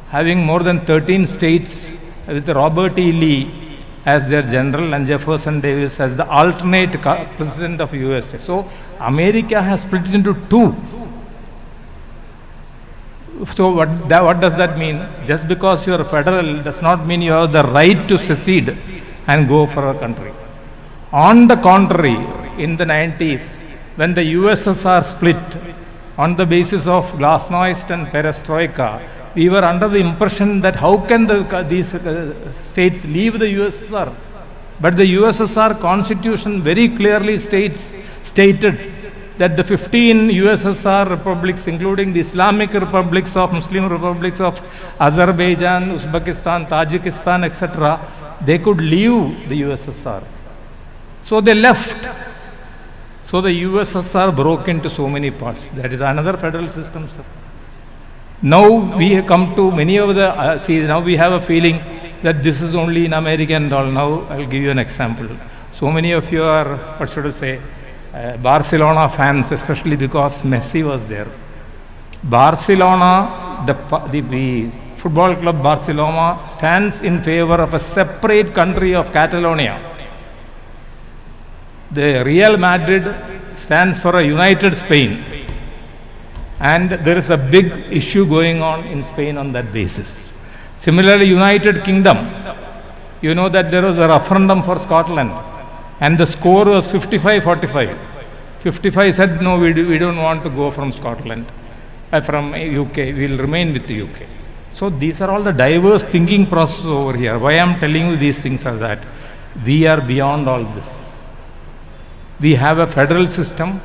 having more than 13 states with Robert E. Lee as their general and Jefferson Davis as the alternate president of USA. So America has split into two. So what does that mean? Just because you are federal does not mean you have the right to secede and go for a country. On the contrary, in the 90s, when the USSR split on the basis of glasnost and perestroika, we were under the impression that how can these states leave the USSR? But the USSR constitution very clearly stated that the 15 USSR republics, including the Islamic republics of Muslim republics of Azerbaijan, Uzbekistan, Tajikistan, etc., they could leave the USSR. So they left. So the USSR broke into so many parts. That is another federal system, sir. Now we have come to many of the, now we have a feeling that this is only in America and all. Now I'll give you an example. So many of you are, what should I say, Barcelona fans, especially because Messi was there. Barcelona, the football club Barcelona stands in favor of a separate country of Catalonia. The Real Madrid stands for a united Spain. And there is a big issue going on in Spain on that basis. Similarly, United Kingdom, you know that there was a referendum for Scotland and the score was 55-45. 55 said, no, we don't want to go from Scotland, from UK, we will remain with the UK. So these are all the diverse thinking processes over here. Why I am telling you these things are that we are beyond all this. We have a federal system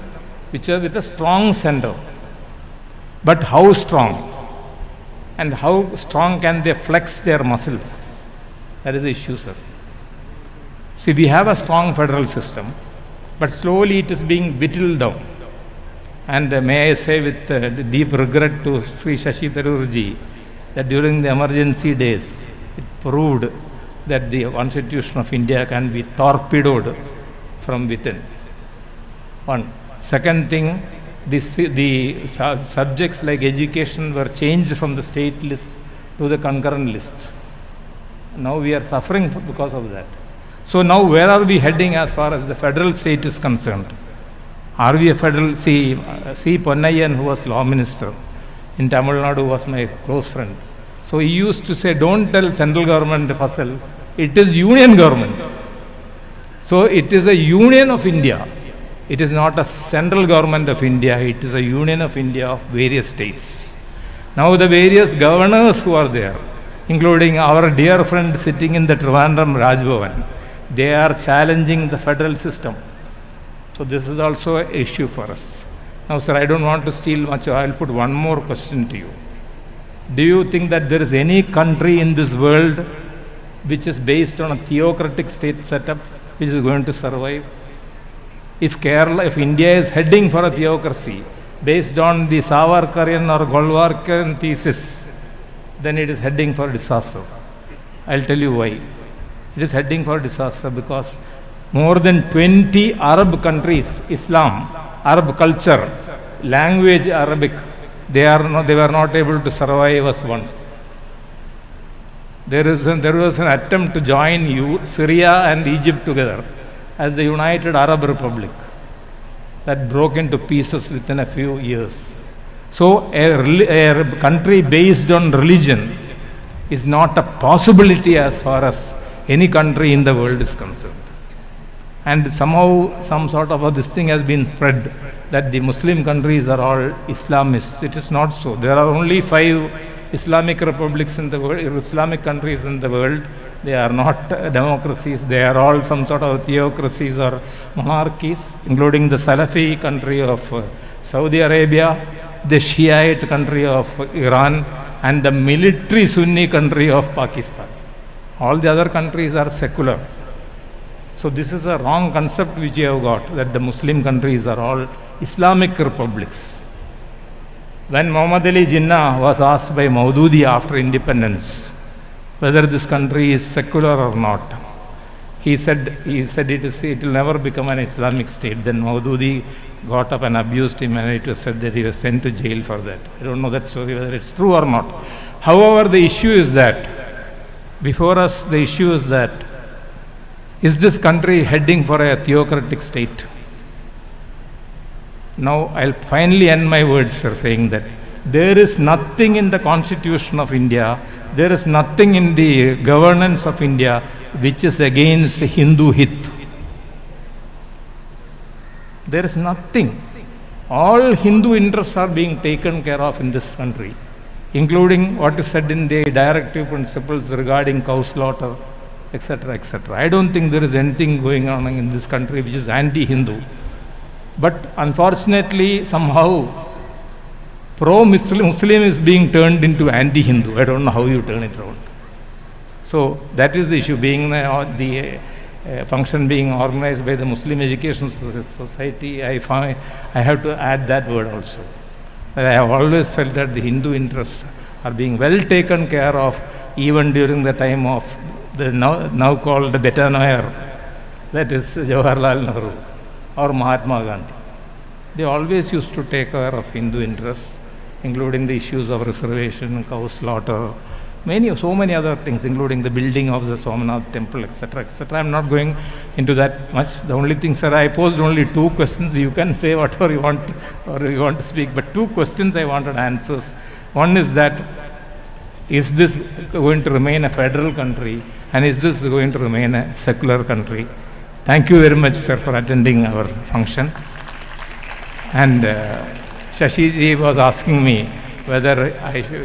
which is with a strong center. But how strong? And how strong can they flex their muscles? That is the issue, sir. See, we have a strong federal system, but slowly it is being whittled down. And may I say with deep regret to Sri Shashi Tharoor ji, that during the emergency days, it proved that the Constitution of India can be torpedoed from within. One. Second thing, the subjects like education were changed from the state list to the concurrent list. Now we are suffering because of that. So now where are we heading as far as the federal state is concerned? Are we a federal? See Ponnaiyan, who was law minister in Tamil Nadu, was my close friend. So he used to say, don't tell central government Fazal, it is union government. So it is a union of India. It is not a central government of India, it is a union of India of various states. Now the various governors who are there, including our dear friend sitting in the Trivandrum Rajbhavan, they are challenging the federal system. So this is also an issue for us. Now sir, I don't want to steal much, I will put one more question to you. Do you think that there is any country in this world which is based on a theocratic state setup which is going to survive? If India is heading for a theocracy based on the Savarkarian or Golwarkarian thesis, then it is heading for disaster. I'll tell you why. It is heading for disaster because more than 20 Arab countries, Islam, Arab culture, language Arabic, they were not able to survive as one. There was an attempt to join Syria and Egypt together as the United Arab Republic that broke into pieces within a few years. So a country based on religion is not a possibility as far as any country in the world is concerned. And somehow some sort of this thing has been spread that the Muslim countries are all Islamists. It is not so. There are only 5 Islamic republics in the world, Islamic countries in the world. They are not democracies, they are all some sort of theocracies or monarchies, including the Salafi country of Saudi Arabia the Shiite country of Iran and the military Sunni country of Pakistan. All the other countries are secular. So this is a wrong concept which you have got, that the Muslim countries are all Islamic republics. When Muhammad Ali Jinnah was asked by Maududi after independence whether this country is secular or not, he said it will never become an Islamic state. Then Maududi got up and abused him, and it was said that he was sent to jail for that. I don't know that story, whether it's true or not. However, the issue is that, before us, the issue is that, is this country heading for a theocratic state? Now, I'll finally end my words, sir, saying that there is nothing in the Constitution of India, there is nothing in the governance of India which is against Hindu hit. There is nothing. All Hindu interests are being taken care of in this country, including what is said in the directive principles regarding cow slaughter, etc., etc. I don't think there is anything going on in this country which is anti-Hindu. But unfortunately, somehow, pro-Muslim is being turned into anti-Hindu. I don't know how you turn it around. So that is the issue, being the function being organized by the Muslim Education Society. I have to add that word also. But I have always felt that the Hindu interests are being well taken care of, even during the time of the now called the Beta Noir, that is Jawaharlal Nehru or Mahatma Gandhi. They always used to take care of Hindu interests, including the issues of reservation, cow slaughter, so many other things, including the building of the Somnath temple, etc., etc. I am not going into that much. The only thing, sir, I posed only 2 questions. You can say whatever you want or you want to speak, but 2 questions I wanted answers. One is that, is this going to remain a federal country, and is this going to remain a secular country? Thank you very much, sir, for attending our function. And Shashi ji was asking me whether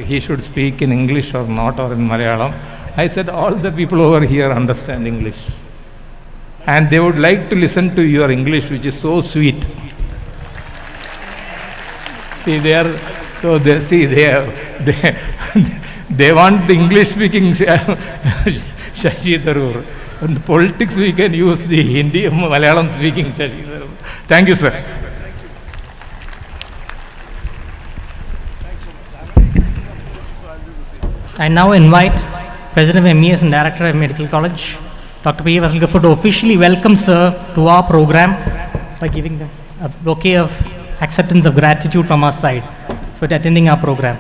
he should speak in English or not, or in Malayalam. I said all the people over here understand English, and they would like to listen to your English, which is so sweet. See, they want the English-speaking Shashi Tharoor. In the politics, we can use the Hindi, Malayalam-speaking Shashi Tharoor. Thank you, sir. I now invite President of MES and Director of Medical College, Dr. P.K. Fazal Ghafoor, to officially welcome Sir to our program by giving them a bouquet of acceptance of gratitude from our side for attending our program.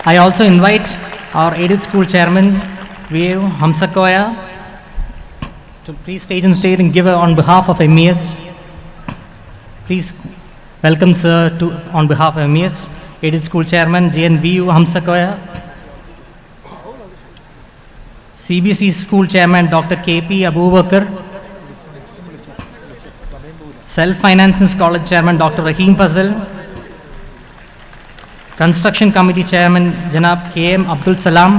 I also invite our aided school chairman, V.A. Hamsakoya, to please stage and state and give on behalf of MES. Please welcome, sir, on behalf of MES, aided school chairman, JNVU Hamsakoya. CBC school chairman, Dr. P.K.Abdul Gafoor. Self-Financing College chairman, Dr. Rahim Fazal. Construction committee chairman, Janab K.M. Abdul Salam.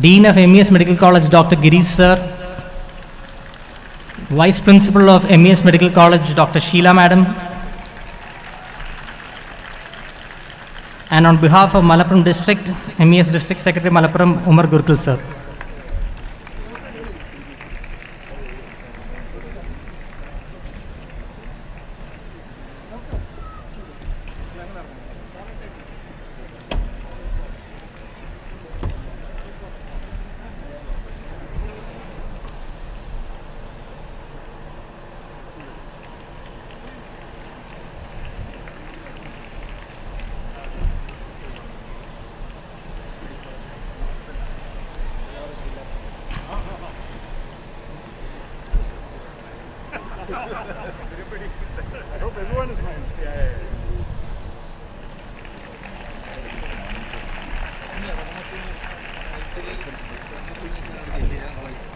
Dean of MES Medical College, Dr. Girish sir. Vice Principal of MES Medical College, Dr. Sheila Madam. And on behalf of Malappuram District, MES District Secretary Malappuram, Umar Gurkul sir.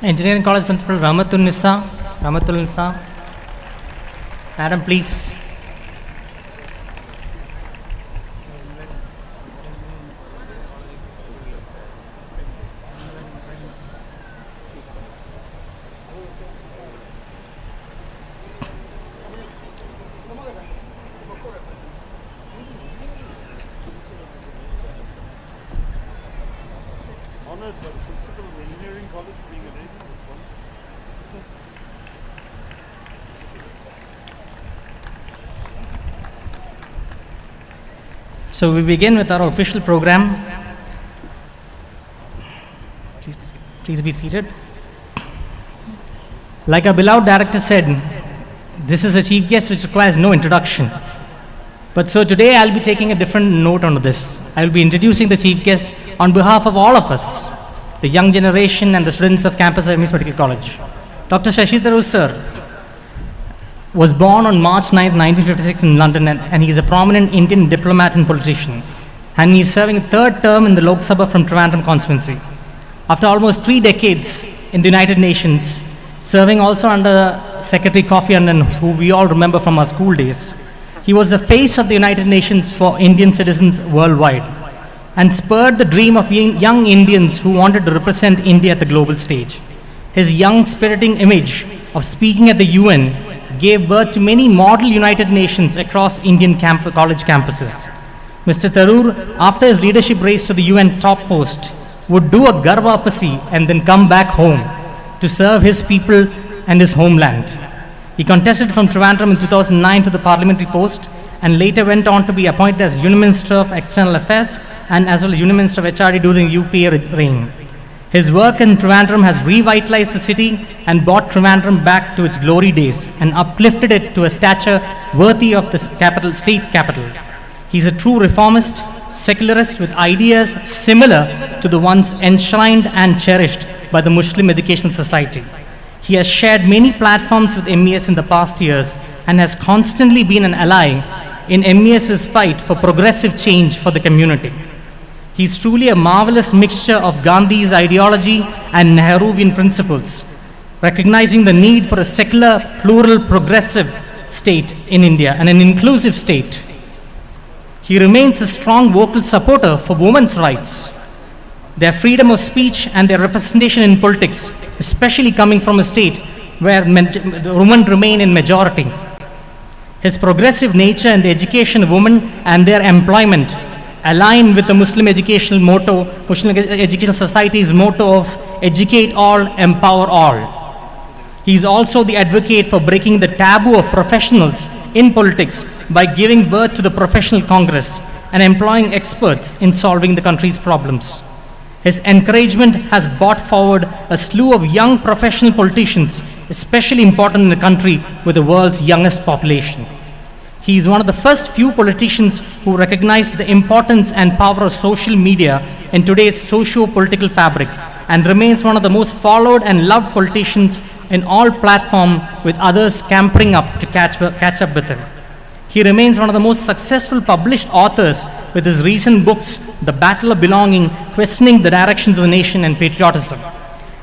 Engineering College Principal Rahmatul Nisa. Madam, please. honored by the principal of the engineering college being a neighbor of this one. So we begin with our official program. Please be seated. Like our beloved director said, this is a chief guest which requires no introduction. But so today I'll be taking a different note on this. I'll be introducing the chief guest on behalf of all of us, the young generation and the students of campus of MES Medical College. Dr. Shashi Tharoor sir was born on March 9, 1956 in London, and he is a prominent Indian diplomat and politician. And he is serving a third term in the Lok Sabha from Trivandrum constituency. After almost 3 decades in the United Nations, serving also under Secretary Kofi Annan, who we all remember from our school days, he was the face of the United Nations for Indian citizens worldwide and spurred the dream of young Indians who wanted to represent India at the global stage. His young, spiriting image of speaking at the UN gave birth to many model United Nations across Indian college campuses. Mr. Tharoor, after his leadership race to the UN top post, would do a Garvapasi and then come back home to serve his people and his homeland. He contested from Trivandrum in 2009 to the parliamentary post and later went on to be appointed as Union Minister of External Affairs and as well as Union Minister of HRD during the UPA reign. His work in Trivandrum has revitalized the city and brought Trivandrum back to its glory days and uplifted it to a stature worthy of the state capital. He is a true reformist, secularist with ideas similar to the ones enshrined and cherished by the Muslim Educational Society. He has shared many platforms with MES in the past years and has constantly been an ally in MES's fight for progressive change for the community. He is truly a marvelous mixture of Gandhi's ideology and Nehruvian principles, recognizing the need for a secular, plural, progressive state in India and an inclusive state. He remains a strong vocal supporter for women's rights, their freedom of speech and their representation in politics, especially coming from a state where women remain in majority. His progressive nature and the education of women and their employment align with the Muslim educational motto, Muslim Educational Society's motto of educate all, empower all. He is also the advocate for breaking the taboo of professionals in politics by giving birth to the Professional Congress and employing experts in solving the country's problems. His encouragement has brought forward a slew of young professional politicians, especially important in a country with the world's youngest population. He is one of the first few politicians who recognize the importance and power of social media in today's socio-political fabric and remains one of the most followed and loved politicians in all platforms, with others scampering up to catch up with him. He remains one of the most successful published authors with his recent books, The Battle of Belonging, Questioning the Directions of the Nation and Patriotism.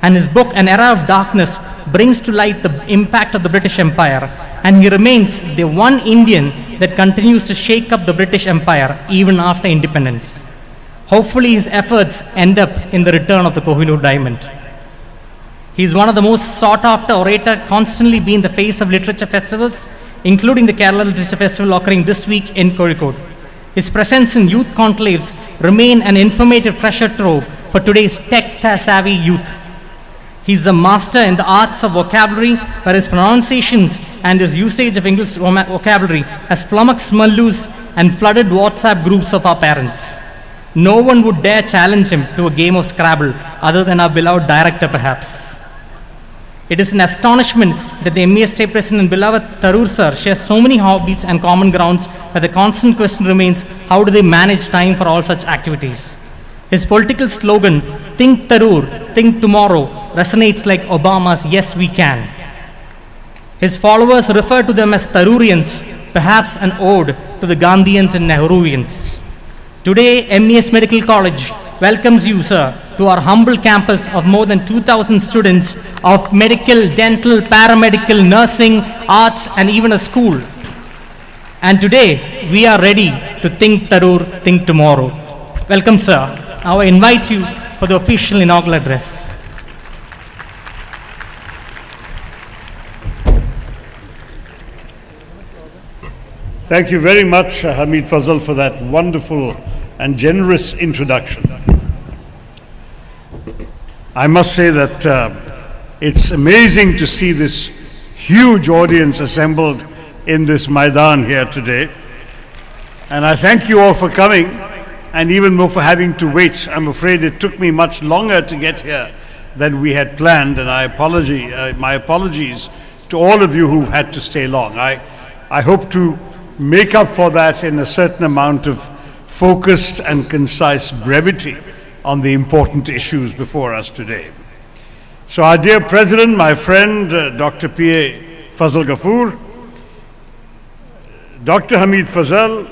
And his book, An Era of Darkness, brings to light the impact of the British Empire, and he remains the one Indian that continues to shake up the British Empire even after independence. Hopefully his efforts end up in the return of the Kohinoor Diamond. He is one of the most sought after orator, constantly being the face of literature festivals, including the Kerala Literature Festival occurring this week in Calicut. His presence in youth conclaves remain an informative treasure trove for today's tech-savvy youth. He is a master in the arts of vocabulary, where his pronunciations and his usage of English vocabulary has flummoxed Mallus and flooded WhatsApp groups of our parents. No one would dare challenge him to a game of Scrabble other than our beloved director perhaps. It is an astonishment that the MES State President and beloved Tharoor sir shares so many hobbies and common grounds, but the constant question remains, how do they manage time for all such activities? His political slogan, Think Tharoor, Think Tomorrow, resonates like Obama's Yes We Can. His followers refer to them as Tharoorians, perhaps an ode to the Gandhians and Nehruvians. Today, MES Medical College welcomes you, sir, to our humble campus of more than 2,000 students of medical, dental, paramedical, nursing, arts, and even a school. And today, we are ready to think Tharoor, think tomorrow. Welcome, sir. Now I invite you for the official inaugural address. Thank you very much, Hamid Fazal, for that wonderful and generous introduction. I must say that it's amazing to see this huge audience assembled in this Maidan here today. And I thank you all for coming, and even more for having to wait. I'm afraid it took me much longer to get here than we had planned, and my apologies to all of you who've had to stay long. I hope to make up for that in a certain amount of focused and concise brevity on the important issues before us today. So our dear President, my friend, Dr. P.A. Fazal Ghafoor, Dr. Hamid Fazal,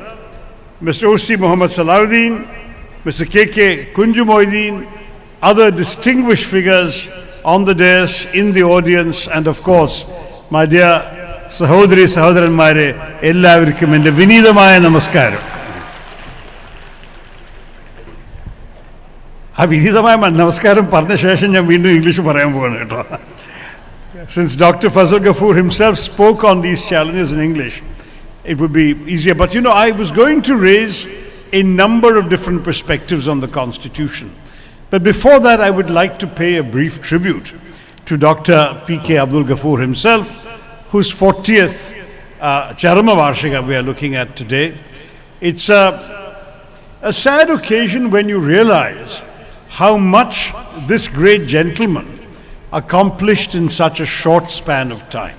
Mr. O.C. Muhammad Salahuddin, Mr. K.K. Kunju Moideen, other distinguished figures on the dais, in the audience, and of course, my dear Sahodri Sahodaranmare, എല്ലാവർക്കും എൻ്റെ വിനീതമായ നമസ്കാരം. ആ വിനീതമായ നമസ്കാരം പറഞ്ഞ ശേഷം ഞാൻ വീണ്ടും ഇംഗ്ലീഷ് പറയാൻ പോവാണ് കേട്ടോ. Since Dr. Fazal Ghafoor himself spoke on these challenges in English, it would be easier. But you know, I was going to raise a number of different perspectives on the Constitution. But before that, I would like to pay a brief tribute to Dr. P.K.Abdul Gafoor himself, whose 40th Charama Varshika we are looking at today. It's a sad occasion when you realize how much this great gentleman accomplished in such a short span of time.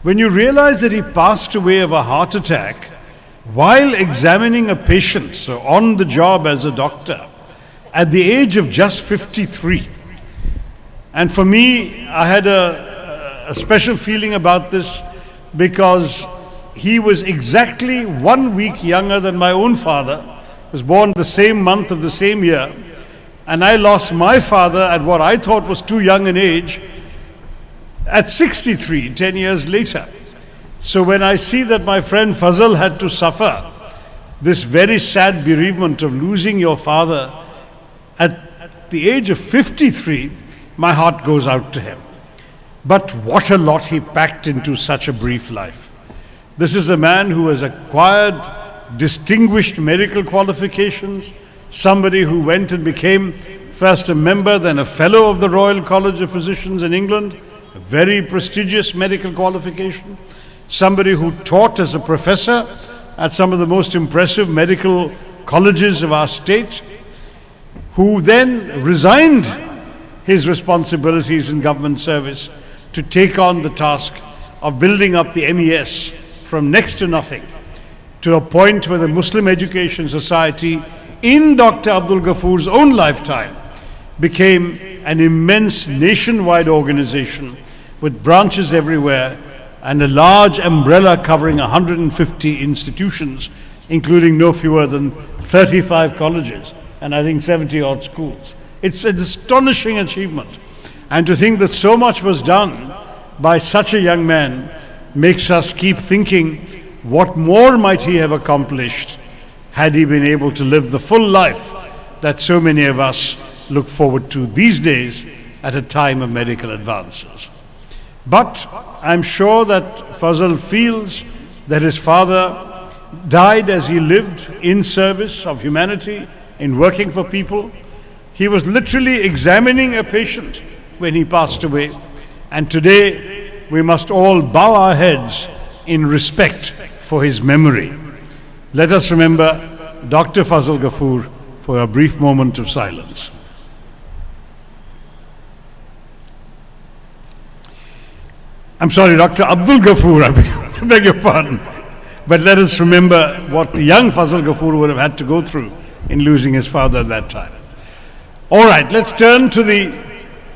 When you realize that he passed away of a heart attack while examining a patient, so on the job as a doctor, at the age of just 53. And for me, I had a special feeling about this because he was exactly 1 week younger than my own father. He was born the same month of the same year. And I lost my father at what I thought was too young an age at 63, 10 years later. So when I see that my friend Fazal had to suffer this very sad bereavement of losing your father at the age of 53, my heart goes out to him. But what a lot he packed into such a brief life. This is a man who has acquired distinguished medical qualifications, somebody who went and became first a member, then a fellow of the Royal College of Physicians in England, a very prestigious medical qualification, somebody who taught as a professor at some of the most impressive medical colleges of our state, who then resigned his responsibilities in government service to take on the task of building up the MES from next to nothing to a point where the Muslim Education Society in Dr. Abdul Ghafoor's own lifetime became an immense nationwide organization with branches everywhere and a large umbrella covering 150 institutions, including no fewer than 35 colleges and I think 70 odd schools. It's an astonishing achievement. And to think that so much was done by such a young man makes us keep thinking, what more might he have accomplished had he been able to live the full life that so many of us look forward to these days at a time of medical advances. But I'm sure that Fazal feels that his father died as he lived in service of humanity, in working for people. He was literally examining a patient when he passed away. And today we must all bow our heads in respect for his memory. Let us remember Dr. Fazal Ghafoor for a brief moment of silence. I'm sorry, Dr. Abdul Ghafoor, I beg your pardon. But let us remember what the young Fazal Ghafoor would have had to go through in losing his father at that time. All right, let's turn to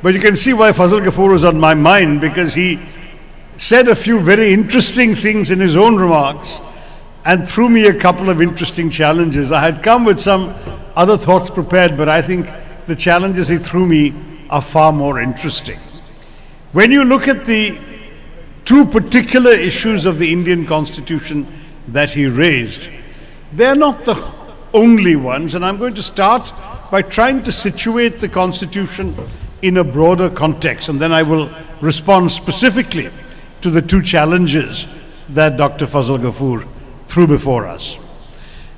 but you can see why Fazal Ghafoor was on my mind, because he said a few very interesting things in his own remarks and threw me a couple of interesting challenges. I had come with some other thoughts prepared, but I think the challenges he threw me are far more interesting. When you look at the two particular issues of the Indian Constitution that he raised, they're not the only ones, and I'm going to start by trying to situate the Constitution in a broader context, and then I will respond specifically to the two challenges that Dr. Fazal Ghafoor threw before us.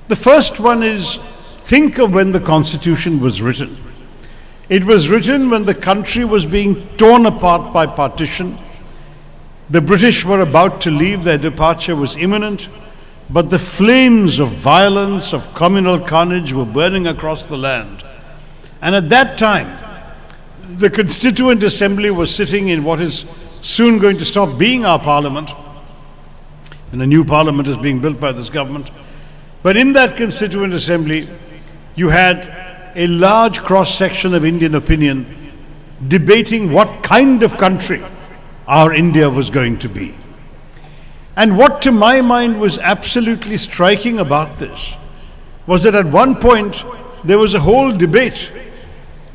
The first one is, think of when the Constitution was written. It was written when the country was being torn apart by partition. The British were about to leave, their departure was imminent, but the flames of violence, of communal carnage were burning across the land. And at that time, the Constituent Assembly was sitting in what is soon going to stop being our parliament, and a new parliament is being built by this government. But in that Constituent Assembly, you had a large cross-section of Indian opinion debating what kind of country our India was going to be. And what to my mind was absolutely striking about this was that at one point there was a whole debate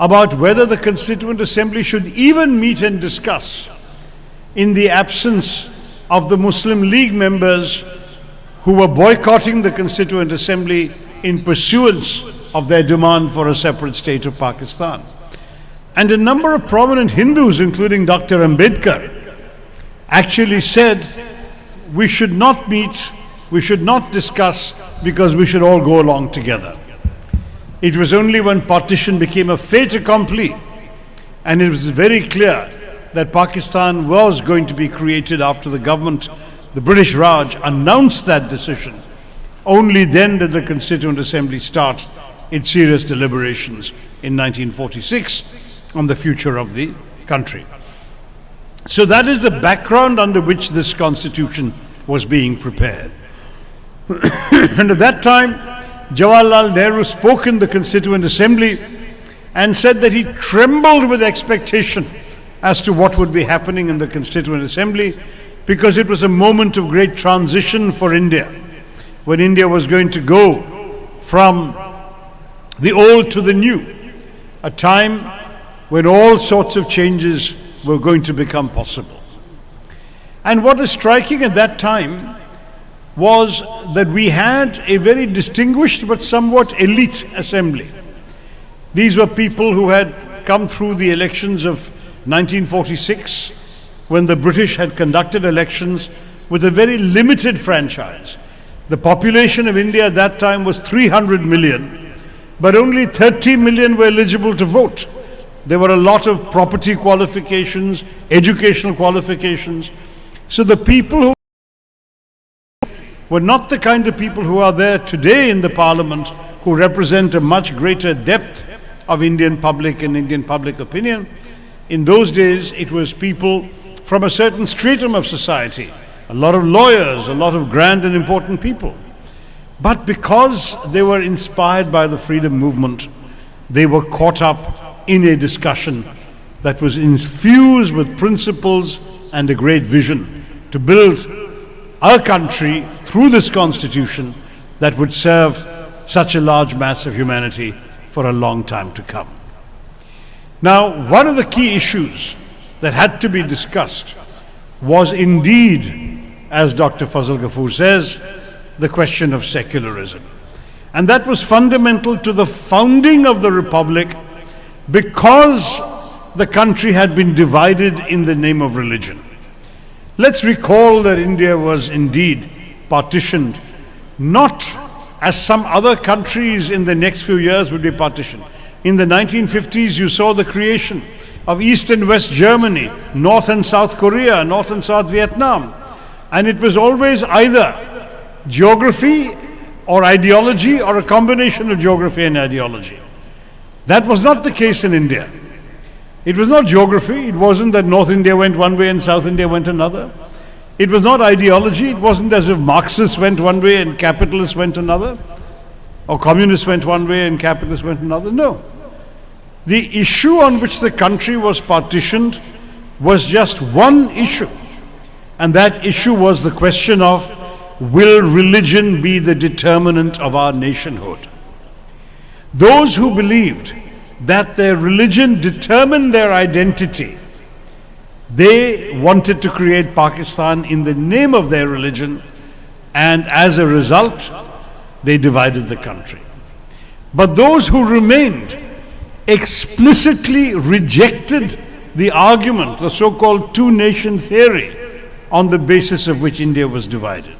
about whether the Constituent Assembly should even meet and discuss in the absence of the Muslim League members who were boycotting the Constituent Assembly in pursuance of their demand for a separate state of Pakistan. And a number of prominent Hindus, including Dr. Ambedkar, actually said we should not meet, we should not discuss, because we should all go along together. It was only when partition became a fait accompli and it was very clear that Pakistan was going to be created after the government, the British Raj, announced that decision. Only then did the Constituent Assembly start its serious deliberations in 1946 on the future of the country. So that is the background under which this constitution was being prepared. And at that time, Jawaharlal Nehru spoke in the Constituent Assembly and said that he trembled with expectation as to what would be happening in the Constituent Assembly, because it was a moment of great transition for India, when India was going to go from the old to the new, a time when all sorts of changes were going to become possible. And what is striking at that time was that we had a very distinguished but somewhat elite assembly. These were people who had come through the elections of 1946, when the British had conducted elections with a very limited franchise. The population of India at that time was 300 million, but only 30 million were eligible to vote. There were a lot of property qualifications, educational qualifications. So the people who were not the kind of people who are there today in the parliament, who represent a much greater depth of Indian public and Indian public opinion. In those days, it was people from a certain stratum of society, a lot of lawyers, a lot of grand and important people. But because they were inspired by the freedom movement, they were caught up in a discussion that was infused with principles and a great vision to build a country through this constitution that would serve such a large mass of humanity for a long time to come. Now, one of the key issues that had to be discussed was indeed, as Dr. Fazal Ghafoor says, the question of secularism. And that was fundamental to the founding of the Republic, because the country had been divided in the name of religion. Let's recall that India was indeed partitioned, not as some other countries in the next few years would be partitioned. In the 1950s, you saw the creation of East and West Germany, North and South Korea, North and South Vietnam. And it was always either geography or ideology, or a combination of geography and ideology. That was not the case in India. It was not geography. It wasn't that North India went one way and South India went another. It was not ideology. It wasn't as if Marxists went one way and capitalists went another, or communists went one way and capitalists went another. No. The issue on which the country was partitioned was just one issue, and that issue was the question of, will religion be the determinant of our nationhood? Those who believed that their religion determined their identity, they wanted to create Pakistan in the name of their religion, and as a result, they divided the country. But those who remained explicitly rejected the argument, the so-called two-nation theory, on the basis of which India was divided.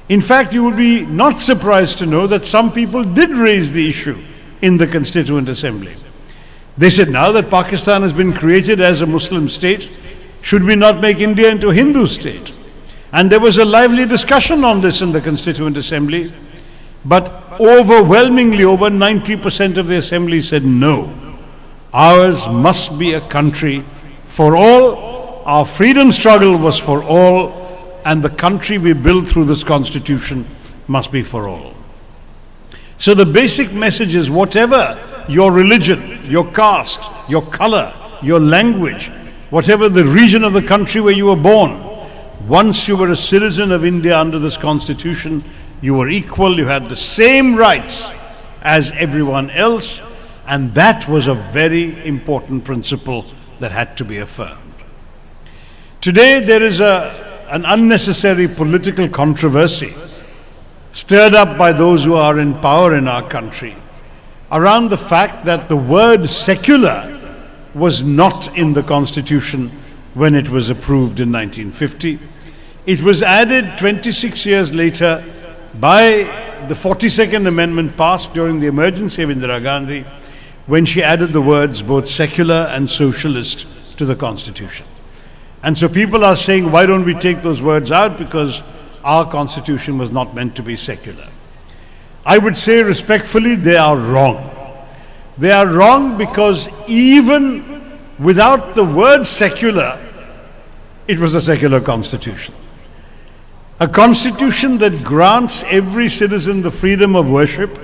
In fact, you would be not surprised to know that some people did raise the issue in the Constituent Assembly. They said, now that Pakistan has been created as a Muslim state, should we not make India into a Hindu state? And there was a lively discussion on this in the Constituent Assembly, but overwhelmingly, over 90% of the Assembly said no. Ours must be a country for all. Our freedom struggle was for all, and the country we build through this Constitution must be for all. So the basic message is, whatever your religion, your caste, your color, your language, whatever the region of the country where you were born, once you were a citizen of India under this Constitution, you were equal, you had the same rights as everyone else, and that was a very important principle that had to be affirmed. Today there is an unnecessary political controversy stirred up by those who are in power in our country around the fact that the word secular was not in the Constitution when it was approved in 1950. It was added 26 years later by the 42nd Amendment passed during the emergency of Indira Gandhi, when she added the words both secular and socialist to the Constitution. And so people are saying, why don't we take those words out, because our Constitution was not meant to be secular. I would say respectfully, they are wrong. They are wrong because even without the word secular, it was a secular constitution. A constitution that grants every citizen the freedom of worship,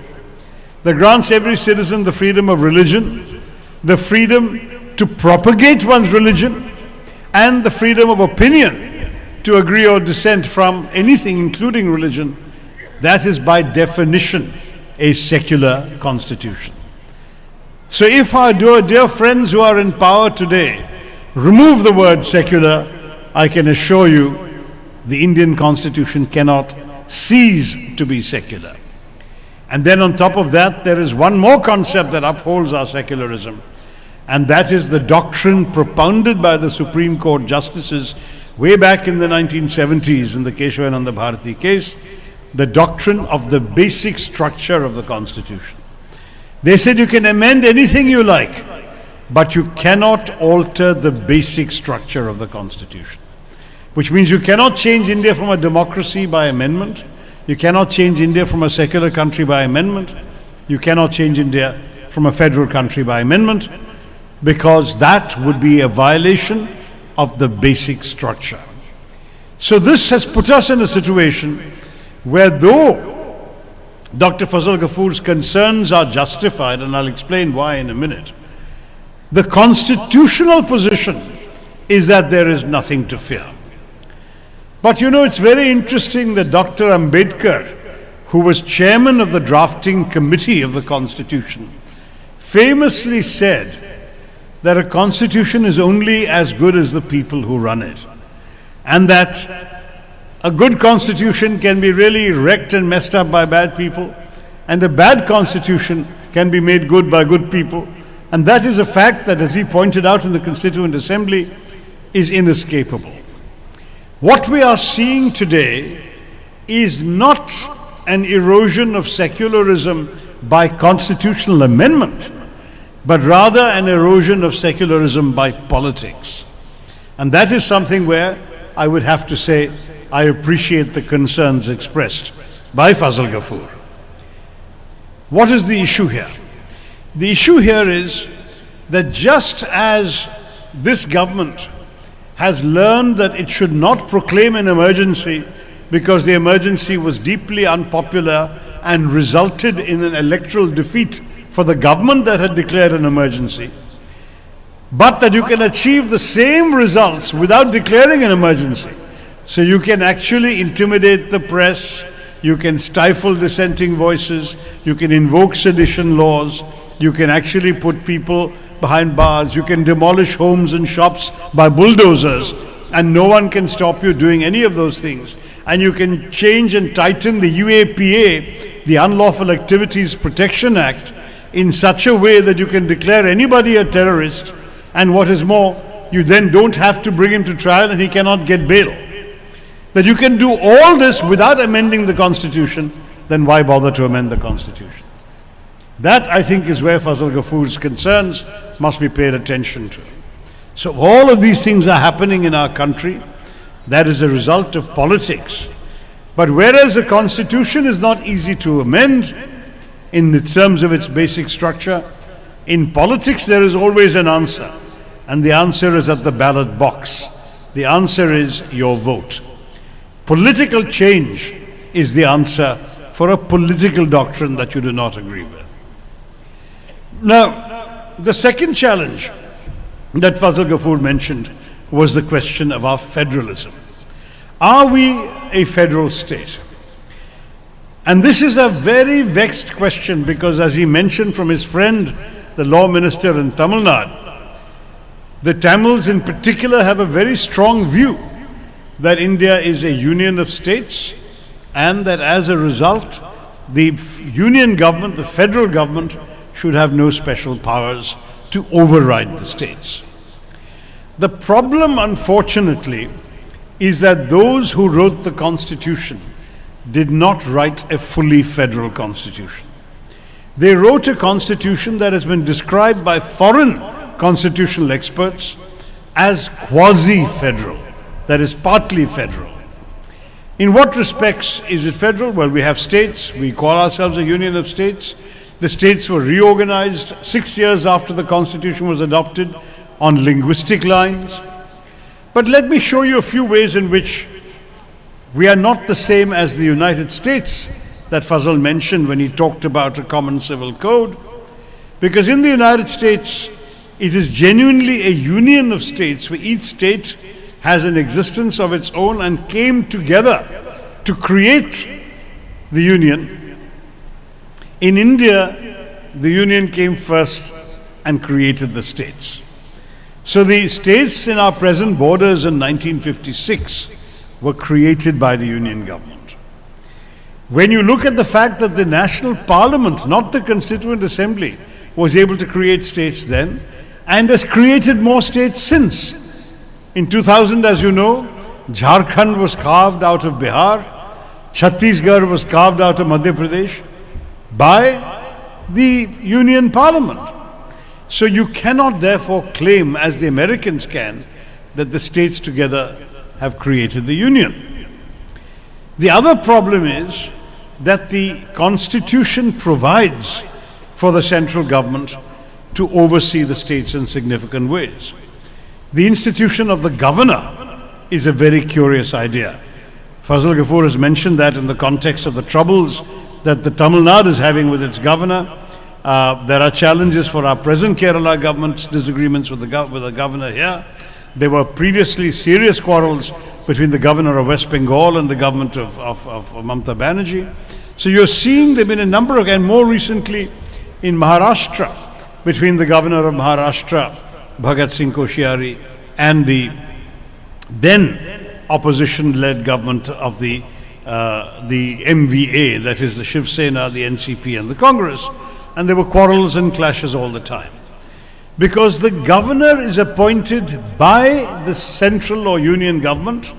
that grants every citizen the freedom of religion, the freedom to propagate one's religion, and the freedom of opinion to agree or dissent from anything, including religion. That is by definition a secular constitution. So if our dear friends who are in power today remove the word secular, I can assure you the Indian Constitution cannot cease to be secular. And then on top of that, there is one more concept that upholds our secularism, and that is the doctrine propounded by the Supreme Court justices way back in the 1970s in the Keshavananda Bharati case, the doctrine of the basic structure of the Constitution. They said you can amend anything you like, but you cannot alter the basic structure of the Constitution. Which means you cannot change India from a democracy by amendment. You cannot change India from a secular country by amendment. You cannot change India from a federal country by amendment, because that would be a violation of the basic structure. So this has put us in a situation where, though Dr. Fazal Ghafoor's concerns are justified, and I'll explain why in a minute, the constitutional position is that there is nothing to fear. But you know, it's very interesting that Dr. Ambedkar, who was chairman of the drafting committee of the Constitution, famously said that a constitution is only as good as the people who run it, and that a good constitution can be really wrecked and messed up by bad people, and a bad constitution can be made good by good people. And that is a fact that, as he pointed out in the Constituent Assembly, is inescapable. What we are seeing today is not an erosion of secularism by constitutional amendment, but rather an erosion of secularism by politics. And that is something where I would have to say I appreciate the concerns expressed by Fazal Ghafoor. What is the issue here? The issue here is that just as this government has learned that it should not proclaim an emergency because the emergency was deeply unpopular and resulted in an electoral defeat for the government that had declared an emergency, but that you can achieve the same results without declaring an emergency. So you can actually intimidate the press, you can stifle dissenting voices, you can invoke sedition laws, you can actually put people behind bars, you can demolish homes and shops by bulldozers, and no one can stop you doing any of those things. And you can change and tighten the UAPA, the Unlawful Activities Protection Act, in such a way that you can declare anybody a terrorist, and what is more, you then don't have to bring him to trial and he cannot get bail. That you can do all this without amending the Constitution, then why bother to amend the Constitution? That, I think, is where Fazal Ghafoor's concerns must be paid attention to. So all of these things are happening in our country. That is a result of politics. But whereas the Constitution is not easy to amend in the terms of its basic structure, in politics there is always an answer. And the answer is at the ballot box. The answer is your vote. Political change is the answer for a political doctrine that you do not agree with. Now, the second challenge that Fazal Ghafoor mentioned was the question of our federalism. Are we a federal state? And this is a very vexed question because, as he mentioned from his friend, the law minister in Tamil Nadu, the Tamils in particular have a very strong view that India is a union of states and that as a result, the union government, the federal government, should have no special powers to override the states. The problem, unfortunately, is that those who wrote the Constitution did not write a fully federal Constitution. They wrote a Constitution that has been described by foreign constitutional experts as quasi-federal, that is partly federal. In what respects is it federal? Well, we have states, we call ourselves a union of states. The states were reorganized 6 years after the Constitution was adopted on linguistic lines. But let me show you a few ways in which we are not the same as the United States that Fazal mentioned when he talked about a common civil code. Because in the United States, it is genuinely a union of states where each state has an existence of its own and came together to create the union. In India, the union came first and created the states. So the states in our present borders in 1956 were created by the union government. When you look at the fact that the national parliament, not the constituent assembly, was able to create states then and has created more states since. In 2000, as you know, Jharkhand was carved out of Bihar, Chhattisgarh was carved out of Madhya Pradesh by the union parliament. So you cannot therefore claim, as the Americans can, that the states together have created the union. The other problem is that the Constitution provides for the central government to oversee the states in significant ways. The institution of the governor is a very curious idea. Fazal Ghafoor has mentioned that in the context of the troubles that the Tamil Nadu is having with its governor. There are challenges for our present Kerala government, disagreements with the governor here. There were previously serious quarrels between the governor of West Bengal and the government of Mamata Banerjee. So you're seeing there have been a number of, and more recently in Maharashtra, between the governor of Maharashtra, Bhagat Singh Koshyari, and the then opposition-led government of the MVA, that is the Shiv Sena, the NCP and the Congress. And there were quarrels and clashes all the time. Because the governor is appointed by the central or union government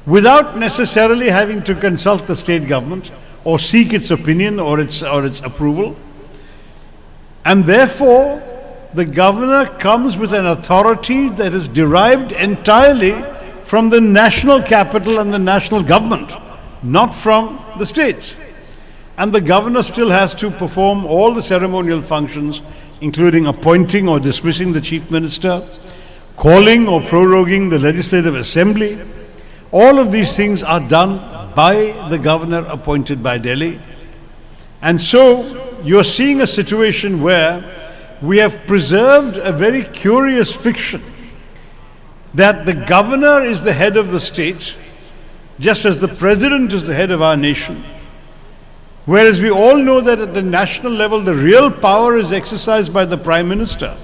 without necessarily having to consult the state government or seek its opinion or its approval. And therefore, the governor comes with an authority that is derived entirely from the national capital and the national government, not from the states. And the governor still has to perform all the ceremonial functions, including appointing or dismissing the chief minister, calling or proroguing the legislative assembly. All of these things are done by the governor appointed by Delhi. And so you're seeing a situation where we have preserved a very curious fiction that the governor is the head of the state, just as the president is the head of our nation. Whereas we all know that at the national level, the real power is exercised by the Prime Minister.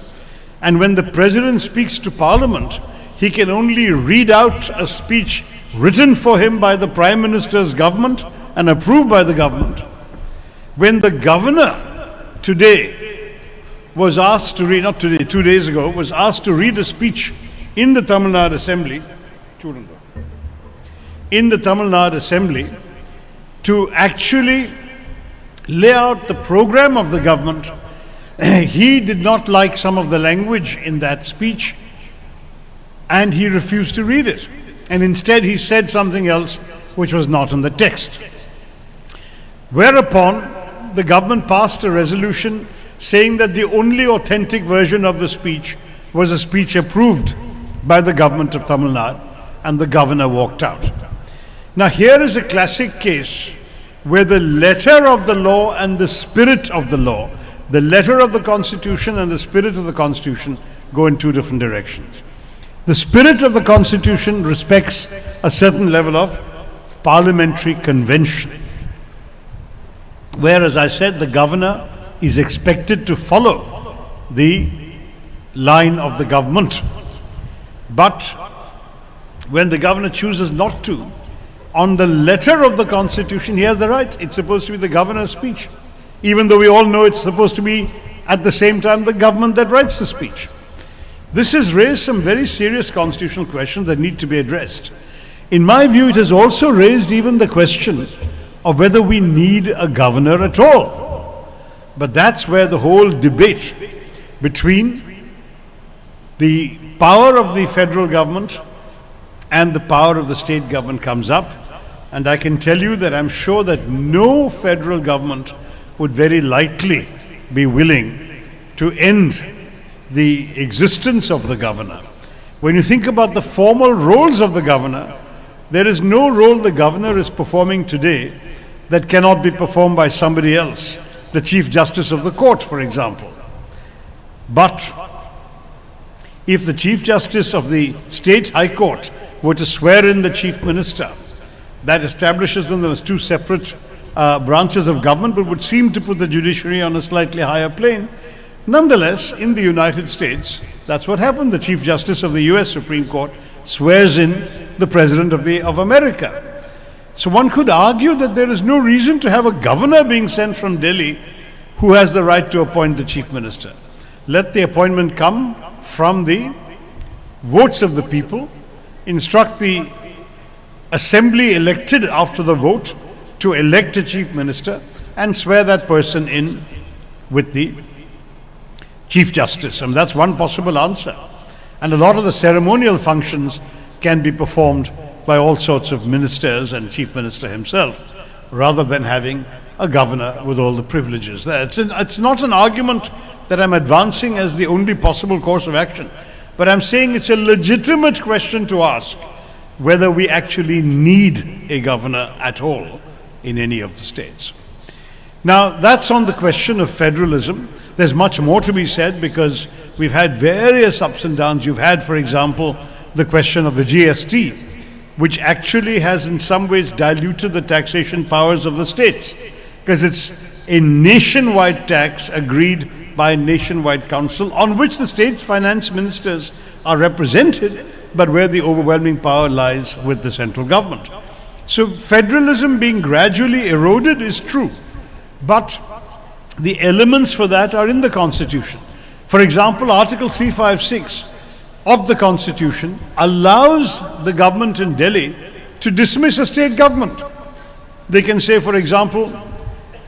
And when the President speaks to Parliament, he can only read out a speech written for him by the Prime Minister's government and approved by the government. When the Governor today was asked to read, not today, 2 days ago, was asked to read a speech in the Tamil Nadu Assembly, to actually lay out the program of the government, he did not like some of the language in that speech and he refused to read it. And instead he said something else which was not in the text. Whereupon the government passed a resolution saying that the only authentic version of the speech was a speech approved by the government of Tamil Nadu, and the governor walked out. Now here is a classic case where the letter of the law and the spirit of the law, the letter of the Constitution and the spirit of the Constitution, go in two different directions. The spirit of the Constitution respects a certain level of parliamentary convention, whereas I said the governor is expected to follow the line of the government. But when the governor chooses not to, on the letter of the Constitution, he has the right. It's supposed to be the governor's speech, even though we all know it's supposed to be at the same time the government that writes the speech. This has raised some very serious constitutional questions that need to be addressed. In my view, it has also raised even the question of whether we need a governor at all. But that's where the whole debate between the power of the federal government and the power of the state government comes up. And I can tell you that I'm sure that no federal government would very likely be willing to end the existence of the governor. When you think about the formal roles of the governor, there is no role the governor is performing today that cannot be performed by somebody else, the Chief Justice of the court, for example. But if the Chief Justice of the State High Court were to swear in the Chief Minister, that establishes them as two separate branches of government, but would seem to put the judiciary on a slightly higher plane. Nonetheless, in the United States, that's what happened. The Chief Justice of the US Supreme Court swears in the President of America. So one could argue that there is no reason to have a governor being sent from Delhi who has the right to appoint the Chief Minister. Let the appointment come from the votes of the people, instruct the assembly elected after the vote to elect a Chief Minister and swear that person in with the Chief Justice. And that's one possible answer. And a lot of the ceremonial functions can be performed by all sorts of ministers and Chief Minister himself, rather than having a governor with all the privileges there. It's not an argument that I'm advancing as the only possible course of action, but I'm saying it's a legitimate question to ask whether we actually need a governor at all in any of the states. Now, that's on the question of federalism. There's much more to be said because we've had various ups and downs. You've had, for example, the question of the GST, which actually has in some ways diluted the taxation powers of the states, because it's a nationwide tax agreed by a nationwide council on which the state's finance ministers are represented, but where the overwhelming power lies with the central government. So federalism being gradually eroded is true, but the elements for that are in the Constitution. For example, Article 356 of the Constitution allows the government in Delhi to dismiss a state government. They can say, for example,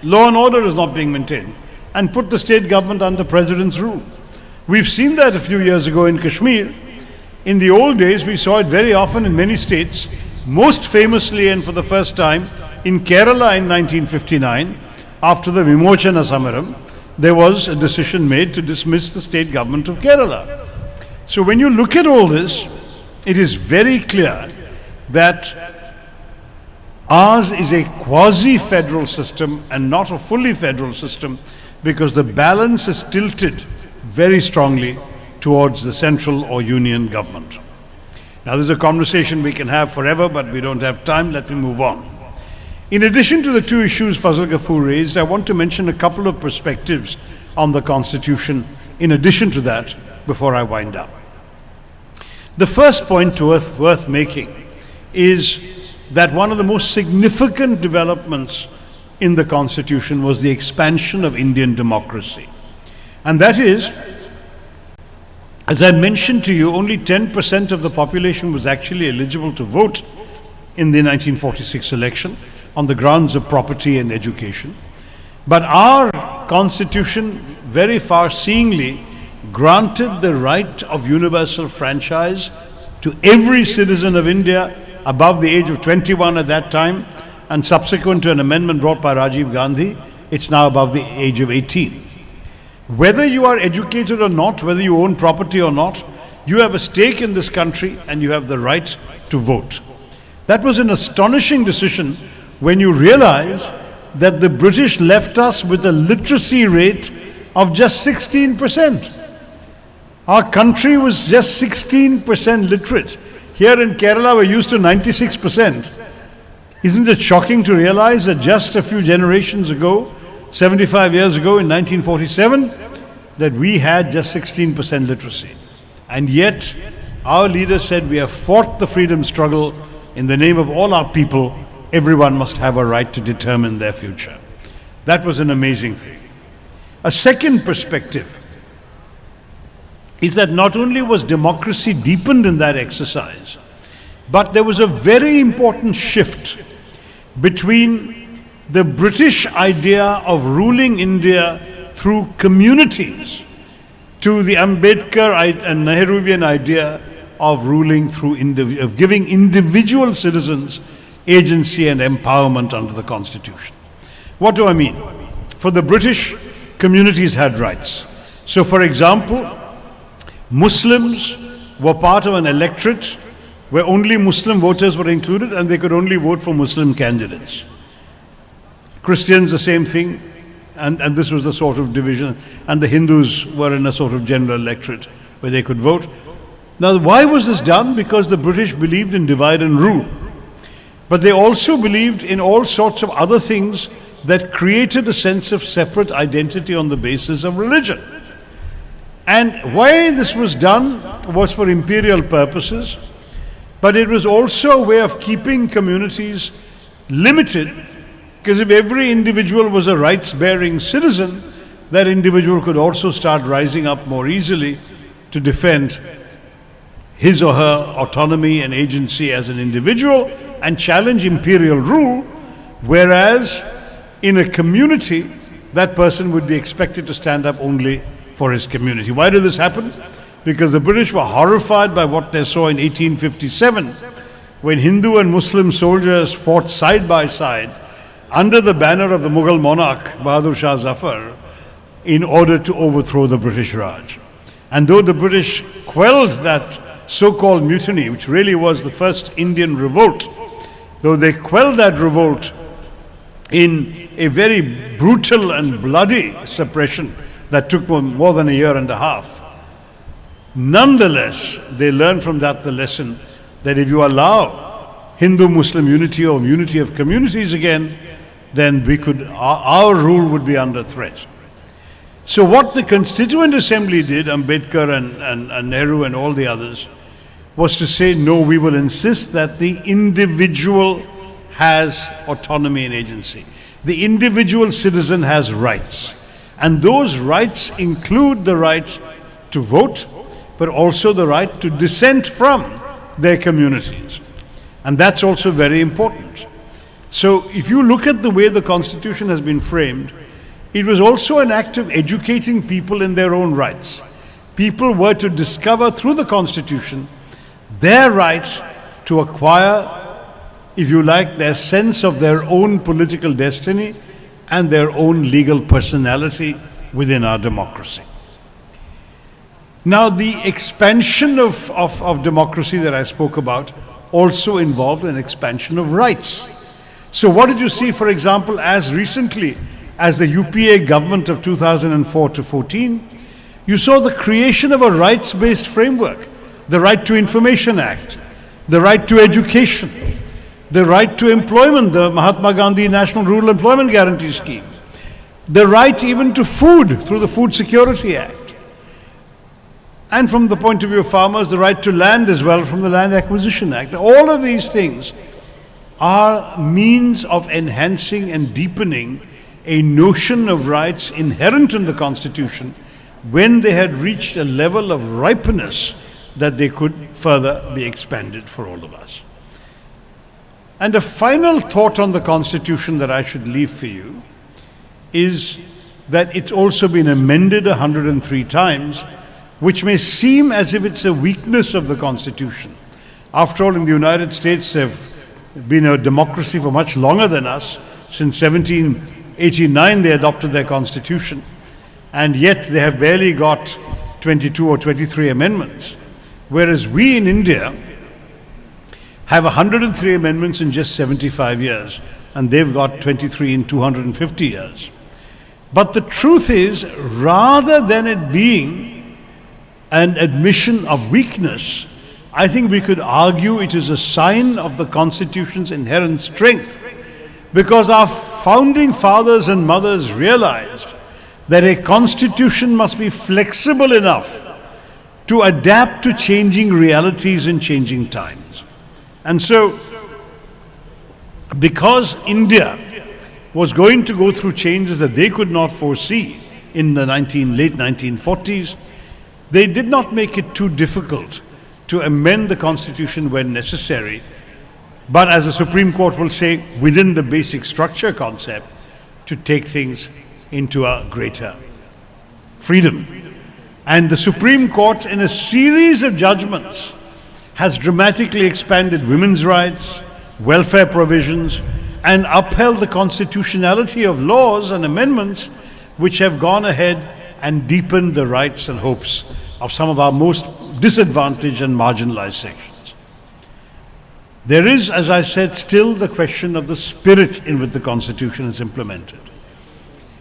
law and order is not being maintained, and put the state government under president's rule. We've seen that a few years ago in Kashmir. In the old days, we saw it very often in many states, most famously and for the first time in Kerala in 1959, after the Vimochana Samaram, there was a decision made to dismiss the state government of Kerala. So when you look at all this, it is very clear that ours is a quasi-federal system and not a fully federal system, because the balance is tilted very strongly towards the central or union government. Now, there's a conversation we can have forever, but we don't have time. Let me move on. In addition to the two issues Fazal Ghafoor raised, I want to mention a couple of perspectives on the Constitution in addition to that before I wind up. The first point worth making is that one of the most significant developments in the Constitution was the expansion of Indian democracy. And that is, as I mentioned to you, only 10% of the population was actually eligible to vote in the 1946 election on the grounds of property and education. But our constitution very far-seeingly granted the right of universal franchise to every citizen of India above the age of 21 at that time, and subsequent to an amendment brought by Rajiv Gandhi, it's now above the age of 18. Whether you are educated or not, whether you own property or not, you have a stake in this country and you have the right to vote. That was an astonishing decision when you realize that the British left us with a literacy rate of just 16%. Our country was just 16% literate. Here in Kerala, we're used to 96%. Isn't it shocking to realize that just a few generations ago, 75 years ago in 1947, that we had just 16% literacy? And yet, our leaders said we have fought the freedom struggle in the name of all our people. Everyone must have a right to determine their future. That was an amazing thing. A second perspective is that not only was democracy deepened in that exercise, but there was a very important shift between the British idea of ruling India through communities to the Ambedkar and Nehruvian idea of ruling through of giving individual citizens agency and empowerment under the Constitution. What do I mean? For the British, communities had rights. So, for example, Muslims were part of an electorate where only Muslim voters were included and they could only vote for Muslim candidates. Christians, the same thing, and this was the sort of division, and the Hindus were in a sort of general electorate where they could vote. Now, why was this done? Because the British believed in divide and rule. But they also believed in all sorts of other things that created a sense of separate identity on the basis of religion. And why this was done was for imperial purposes, but it was also a way of keeping communities limited, because if every individual was a rights-bearing citizen, that individual could also start rising up more easily to defend his or her autonomy and agency as an individual and challenge imperial rule, whereas in a community, that person would be expected to stand up only for his community. Why did this happen? Because the British were horrified by what they saw in 1857, when Hindu and Muslim soldiers fought side by side under the banner of the Mughal monarch, Bahadur Shah Zafar, in order to overthrow the British Raj. And though the British quelled that so-called mutiny, which really was the first Indian revolt, though they quelled that revolt in a very brutal and bloody suppression that took more than a year and a half, nonetheless, they learned from that the lesson that if you allow Hindu-Muslim unity or unity of communities again, then our rule would be under threat. So what the Constituent Assembly did, Ambedkar and Nehru and all the others, was to say, no, we will insist that the individual has autonomy and agency. The individual citizen has rights. And those rights include the right to vote, but also the right to dissent from their communities. And that's also very important. So if you look at the way the Constitution has been framed, it was also an act of educating people in their own rights. People were to discover through the Constitution their right to acquire, if you like, their sense of their own political destiny and their own legal personality within our democracy. Now, the expansion of democracy that I spoke about also involved an expansion of rights. So what did you see, for example, as recently as the UPA government of 2004 to 14? You saw the creation of a rights-based framework, the Right to Information Act, the right to education, the right to employment, the Mahatma Gandhi National Rural Employment Guarantee Scheme, the right even to food through the Food Security Act, and from the point of view of farmers, the right to land as well from the Land Acquisition Act. All of these things are means of enhancing and deepening a notion of rights inherent in the Constitution when they had reached a level of ripeness that they could further be expanded for all of us. And a final thought on the Constitution that I should leave for you is that it's also been amended 103 times, which may seem as if it's a weakness of the Constitution. After all, in the United States, they've been a democracy for much longer than us. Since 1789, they adopted their Constitution, and yet they have barely got 22 or 23 amendments. Whereas we in India have 103 amendments in just 75 years, and they've got 23 in 250 years. But the truth is, rather than it being an admission of weakness, I think we could argue it is a sign of the Constitution's inherent strength, because our founding fathers and mothers realized that a Constitution must be flexible enough to adapt to changing realities and changing times. And so, because India was going to go through changes that they could not foresee in the late 1940s, they did not make it too difficult to amend the Constitution when necessary, but as the Supreme Court will say, within the basic structure concept, to take things into a greater freedom. And the Supreme Court, in a series of judgments, has dramatically expanded women's rights, welfare provisions, and upheld the constitutionality of laws and amendments which have gone ahead and deepened the rights and hopes of some of our most disadvantaged and marginalized sections. There is, as I said, still the question of the spirit in which the Constitution is implemented.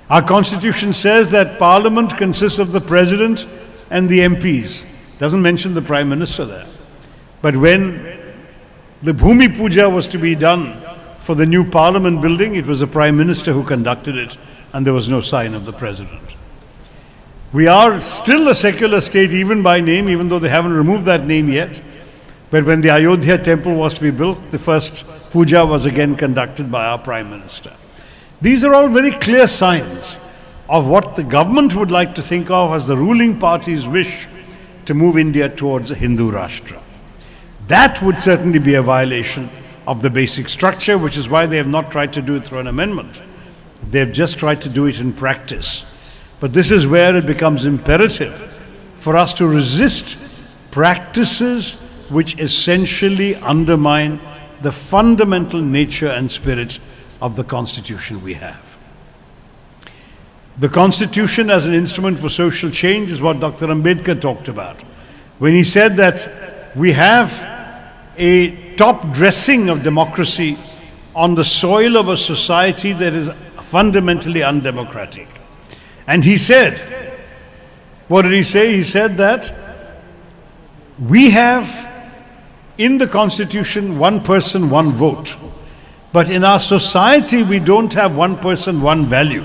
Our Constitution says that Parliament consists of the President and the MPs. Doesn't mention the Prime Minister there. But when the Bhumi Puja was to be done for the new Parliament building, it was the Prime Minister who conducted it, and there was no sign of the President. We are still a secular state, even by name, even though they haven't removed that name yet. But when the Ayodhya temple was to be built, the first puja was again conducted by our Prime Minister. These are all very clear signs of what the government would like to think of as the ruling party's wish to move India towards a Hindu Rashtra. That would certainly be a violation of the basic structure, which is why they have not tried to do it through an amendment. They have just tried to do it in practice. But this is where it becomes imperative for us to resist practices which essentially undermine the fundamental nature and spirit of the Constitution we have. The Constitution as an instrument for social change is what Dr. Ambedkar talked about when he said that we have a top dressing of democracy on the soil of a society that is fundamentally undemocratic. And he said, what did he say? He said that we have in the Constitution one person, one vote. But in our society, we don't have one person, one value.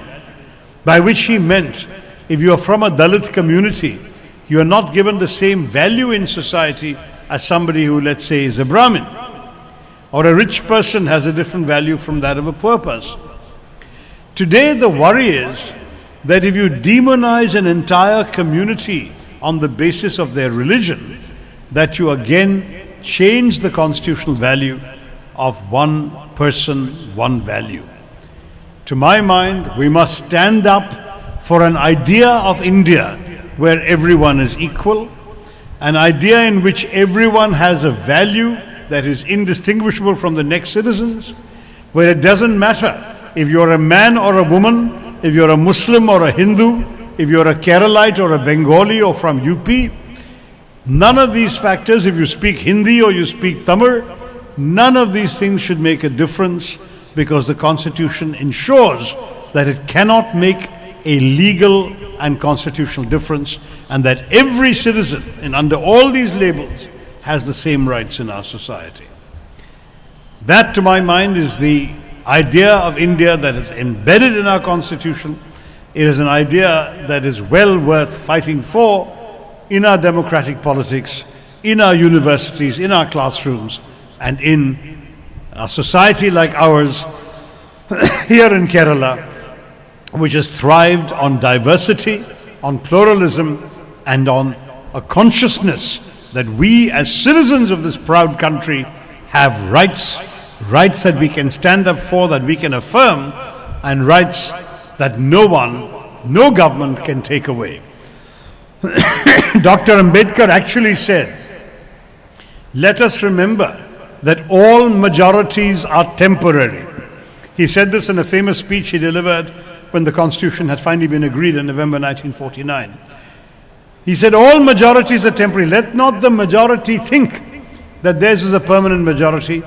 By which he meant, if you are from a Dalit community, you are not given the same value in society as somebody who, let's say, is a Brahmin. Or a rich person has a different value from that of a poor person. Today, the worry is that if you demonize an entire community on the basis of their religion, that you again change the constitutional value of one person, one value. To my mind, we must stand up for an idea of India where everyone is equal, an idea in which everyone has a value that is indistinguishable from the next citizens, where it doesn't matter if you're a man or a woman, if you're a Muslim or a Hindu, if you're a Keralite or a Bengali or from UP, none of these factors, if you speak Hindi or you speak Tamil, none of these things should make a difference, because the Constitution ensures that it cannot make a legal and constitutional difference, and that every citizen, and under all these labels, has the same rights in our society. That, to my mind, is the idea of India that is embedded in our Constitution. It is an idea that is well worth fighting for in our democratic politics, in our universities, in our classrooms, and in a society like ours here in Kerala, which has thrived on diversity, on pluralism, and on a consciousness that we as citizens of this proud country have rights that we can stand up for, that we can affirm, and rights that no one, no government can take away. Dr. Ambedkar actually said, let us remember that all majorities are temporary. He said this in a famous speech he delivered when the Constitution had finally been agreed in November 1949. He said, all majorities are temporary. Let not the majority think that theirs is a permanent majority.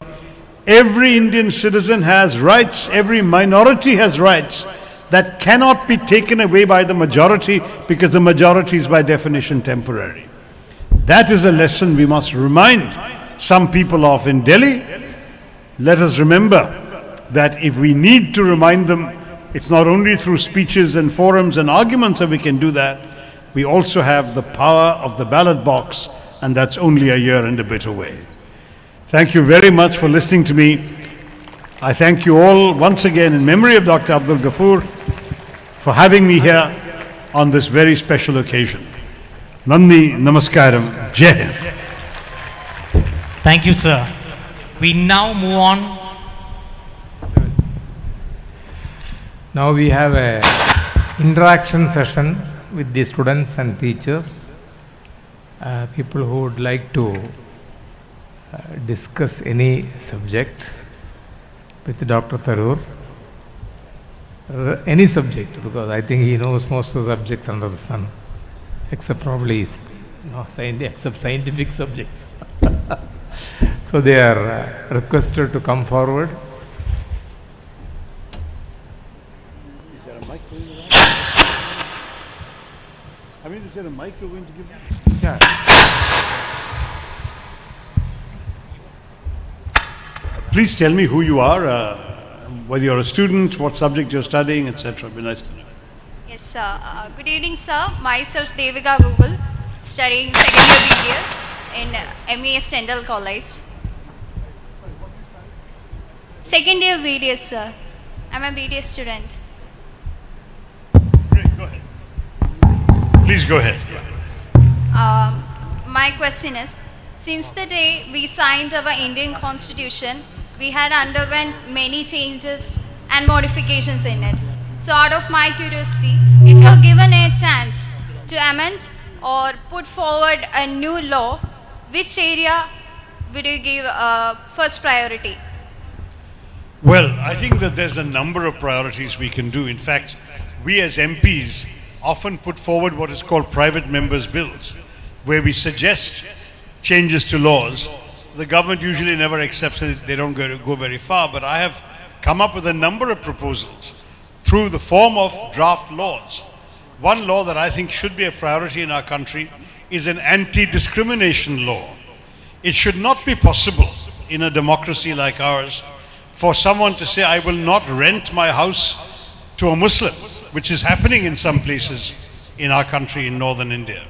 Every Indian citizen has rights, every minority has rights that cannot be taken away by the majority, because the majority is by definition temporary. That is a lesson we must remind some people of in Delhi. Let us remember that if we need to remind them, it's not only through speeches and forums and arguments that we can do that. We also have the power of the ballot box, and that's only a year and a bit away. Thank you very much for listening to me. I thank you all once again in memory of Dr. Abdul Ghafoor for having me here on this very special occasion. Nandi Namaskaram. Jai Hind. Thank you, sir. We now move on. Now we have a interaction session with the students and teachers. People who would like to discuss any subject with Dr. Tharoor. Any subject, because I think he knows most of the subjects under the sun, except probably except scientific subjects. So they are requested to come forward. Is there a mic going around? I mean, is there a mic you're going to give me? Yeah. Please tell me who you are, whether you're a student, what subject you're studying, etc. It'd be nice to know. Yes, sir. Good evening, sir. Myself, Devika Google, studying second year BDS in MES Tendal College. Second year BDS, sir. I'm a BDS student. Great, go ahead. Please go ahead. My question is, since the day we signed our Indian Constitution, we had underwent many changes and modifications in it. So out of my curiosity, if you're given a chance to amend or put forward a new law, which area would you give first priority? Well, I think that there's a number of priorities we can do. In fact, we as MPs often put forward what is called private members' bills, where we suggest changes to laws. The government usually never accepts it, they don't go very far, but I have come up with a number of proposals through the form of draft laws. One law that I think should be a priority in our country is an anti-discrimination law. It should not be possible in a democracy like ours for someone to say, I will not rent my house to a Muslim, which is happening in some places in our country in northern India.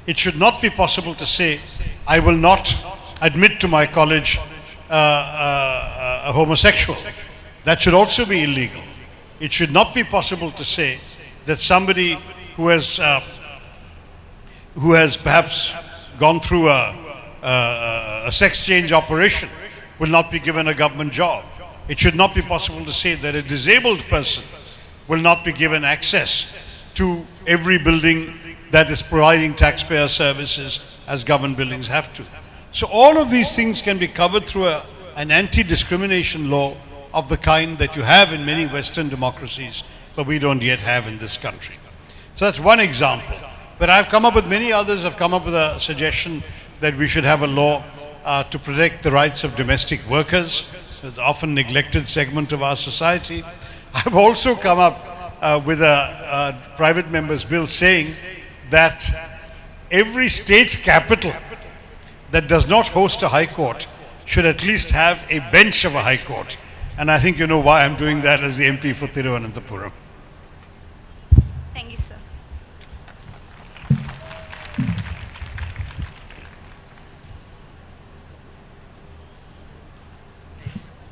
It should not be possible to say, I will not admit to my college a homosexual. That should also be illegal. It should not be possible to say that somebody who has perhaps gone through a sex change operation will not be given a government job. It should not be possible to say that a disabled person will not be given access to every building that is providing taxpayer services as government buildings have to. So all of these things can be covered through an anti-discrimination law of the kind that you have in many Western democracies, but we don't yet have in this country. So that's one example. But I've come up with many others. I've come up with a suggestion that we should have a law to protect the rights of domestic workers, the often neglected segment of our society. I've also come up with a private member's bill saying that every state's capital that does not host a high court should at least have a bench of a high court. And I think you know why I'm doing that as the MP for Thiruvananthapuram. Thank you, sir.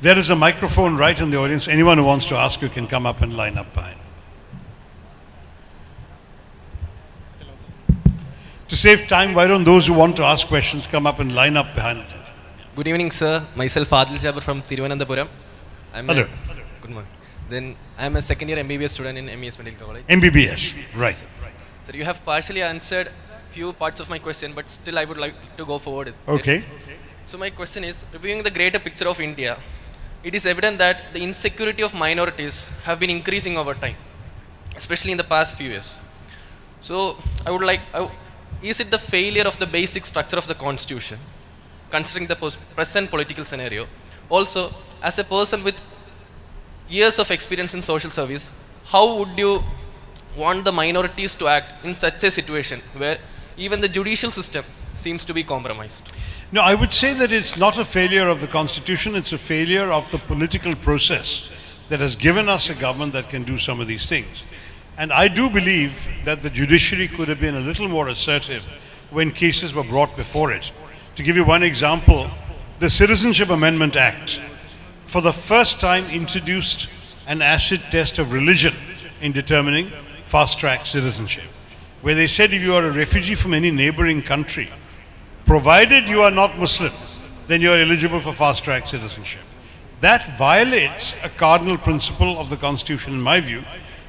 There is a microphone right in the audience. Anyone who wants to ask, you can come up and line up behind. To save time, why don't those who want to ask questions come up and line up behind the judge? Good evening, sir. Myself, Fazal Ghafoor from Thiruvananthapuram. Hello. Good morning. Then I am a second year MBBS student in MES Medical College. MBBS, right. Sir, you have partially answered few parts of my question, but still I would like to go forward. Okay. So my question is, reviewing the greater picture of India, it is evident that the insecurity of minorities have been increasing over time, especially in the past few years. So I would like, is it the failure of the basic structure of the constitution, considering the present political scenario? Also, as a person with years of experience in social service, how would you want the minorities to act in such a situation where even the judicial system seems to be compromised? No, I would say that it's not a failure of the constitution, it's a failure of the political process that has given us a government that can do some of these things. And I do believe that the judiciary could have been a little more assertive when cases were brought before it. To give you one example, the Citizenship Amendment Act, for the first time introduced an acid test of religion in determining fast-track citizenship, where they said if you are a refugee from any neighbouring country, provided you are not Muslim, then you are eligible for fast-track citizenship. That violates a cardinal principle of the Constitution in my view,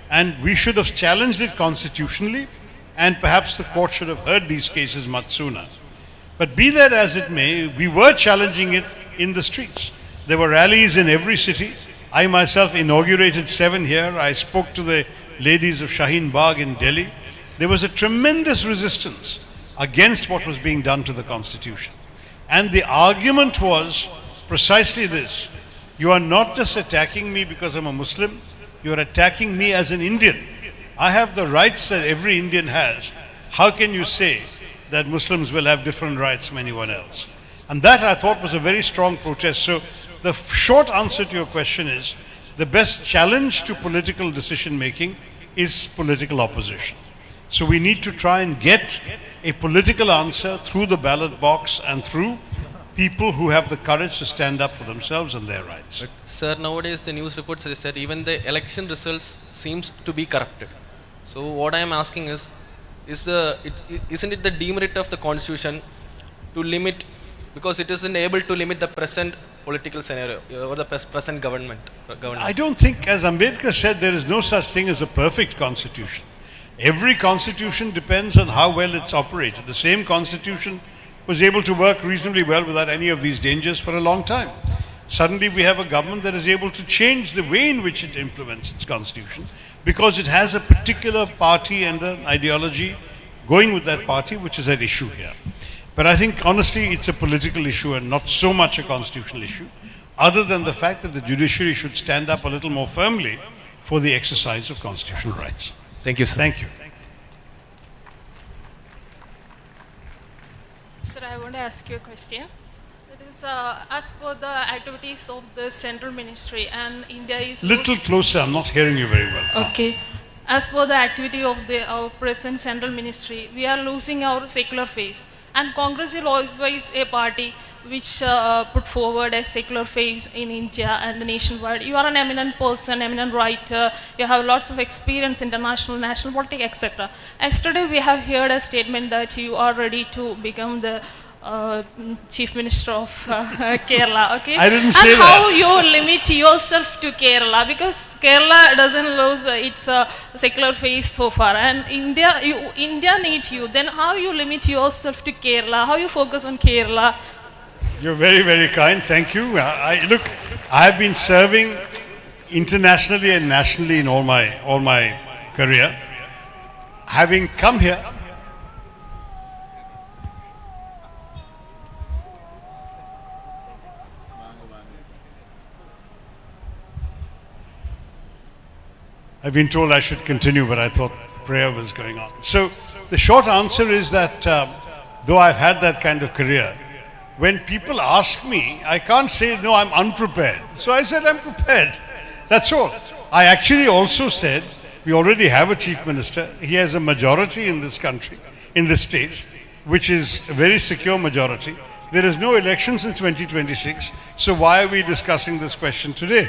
and we should have challenged it constitutionally, and perhaps the court should have heard these cases much sooner. But be that as it may, we were challenging it in the streets. There were rallies in every city. I myself inaugurated 7 here. I spoke to the ladies of Shaheen Bagh in Delhi. There was a tremendous resistance against what was being done to the Constitution. And the argument was precisely this: you are not just attacking me because I'm a Muslim, you are attacking me as an Indian. I have the rights that every Indian has. How can you say that Muslims will have different rights from anyone else? And that I thought was a very strong protest. So the short answer to your question is, the best challenge to political decision making is political opposition. So we need to try and get a political answer through the ballot box and through people who have the courage to stand up for themselves and their rights. But, sir, nowadays the news reports said even the election results seems to be corrupted. So what I am asking is isn't it the demerit of the Constitution to limit, because it isn't able to limit the present political scenario or the present government? I don't think, as Ambedkar said, there is no such thing as a perfect constitution. Every constitution depends on how well it's operated. The same constitution was able to work reasonably well without any of these dangers for a long time. Suddenly we have a government that is able to change the way in which it implements its constitution because it has a particular party and an ideology going with that party, which is at issue here. But I think honestly it's a political issue and not so much a constitutional issue, other than the fact that the judiciary should stand up a little more firmly for the exercise of constitutional rights. Thank you, sir. Thank you. Sir, I want to ask you a question. It is as per the activities of the central ministry, and India is... Little closer, I'm not hearing you very well. Okay. As per the activity of our present central ministry, we are losing our secular face. And Congress is always a party which put forward a secular face in India and nationwide. You are an eminent person, eminent writer. You have lots of experience, international, national politics, etc. Yesterday we have heard a statement that you are ready to become the Chief Minister of Kerala, okay? I didn't say and that. how you limit yourself to Kerala, because Kerala doesn't lose its secular face so far, and India needs you. Then how you limit yourself to Kerala? How you focus on Kerala? You're very, very kind. Thank you. Look, I have been serving internationally and nationally in all my career. Having come here, I've been told I should continue, but I thought prayer was going on. So the short answer is that though I've had that kind of career, when people ask me, I can't say, no, I'm unprepared. So I said, I'm prepared. That's all. I actually also said, we already have a chief minister. He has a majority in this country, in this state, which is a very secure majority. There is no elections in 2026. So why are we discussing this question today?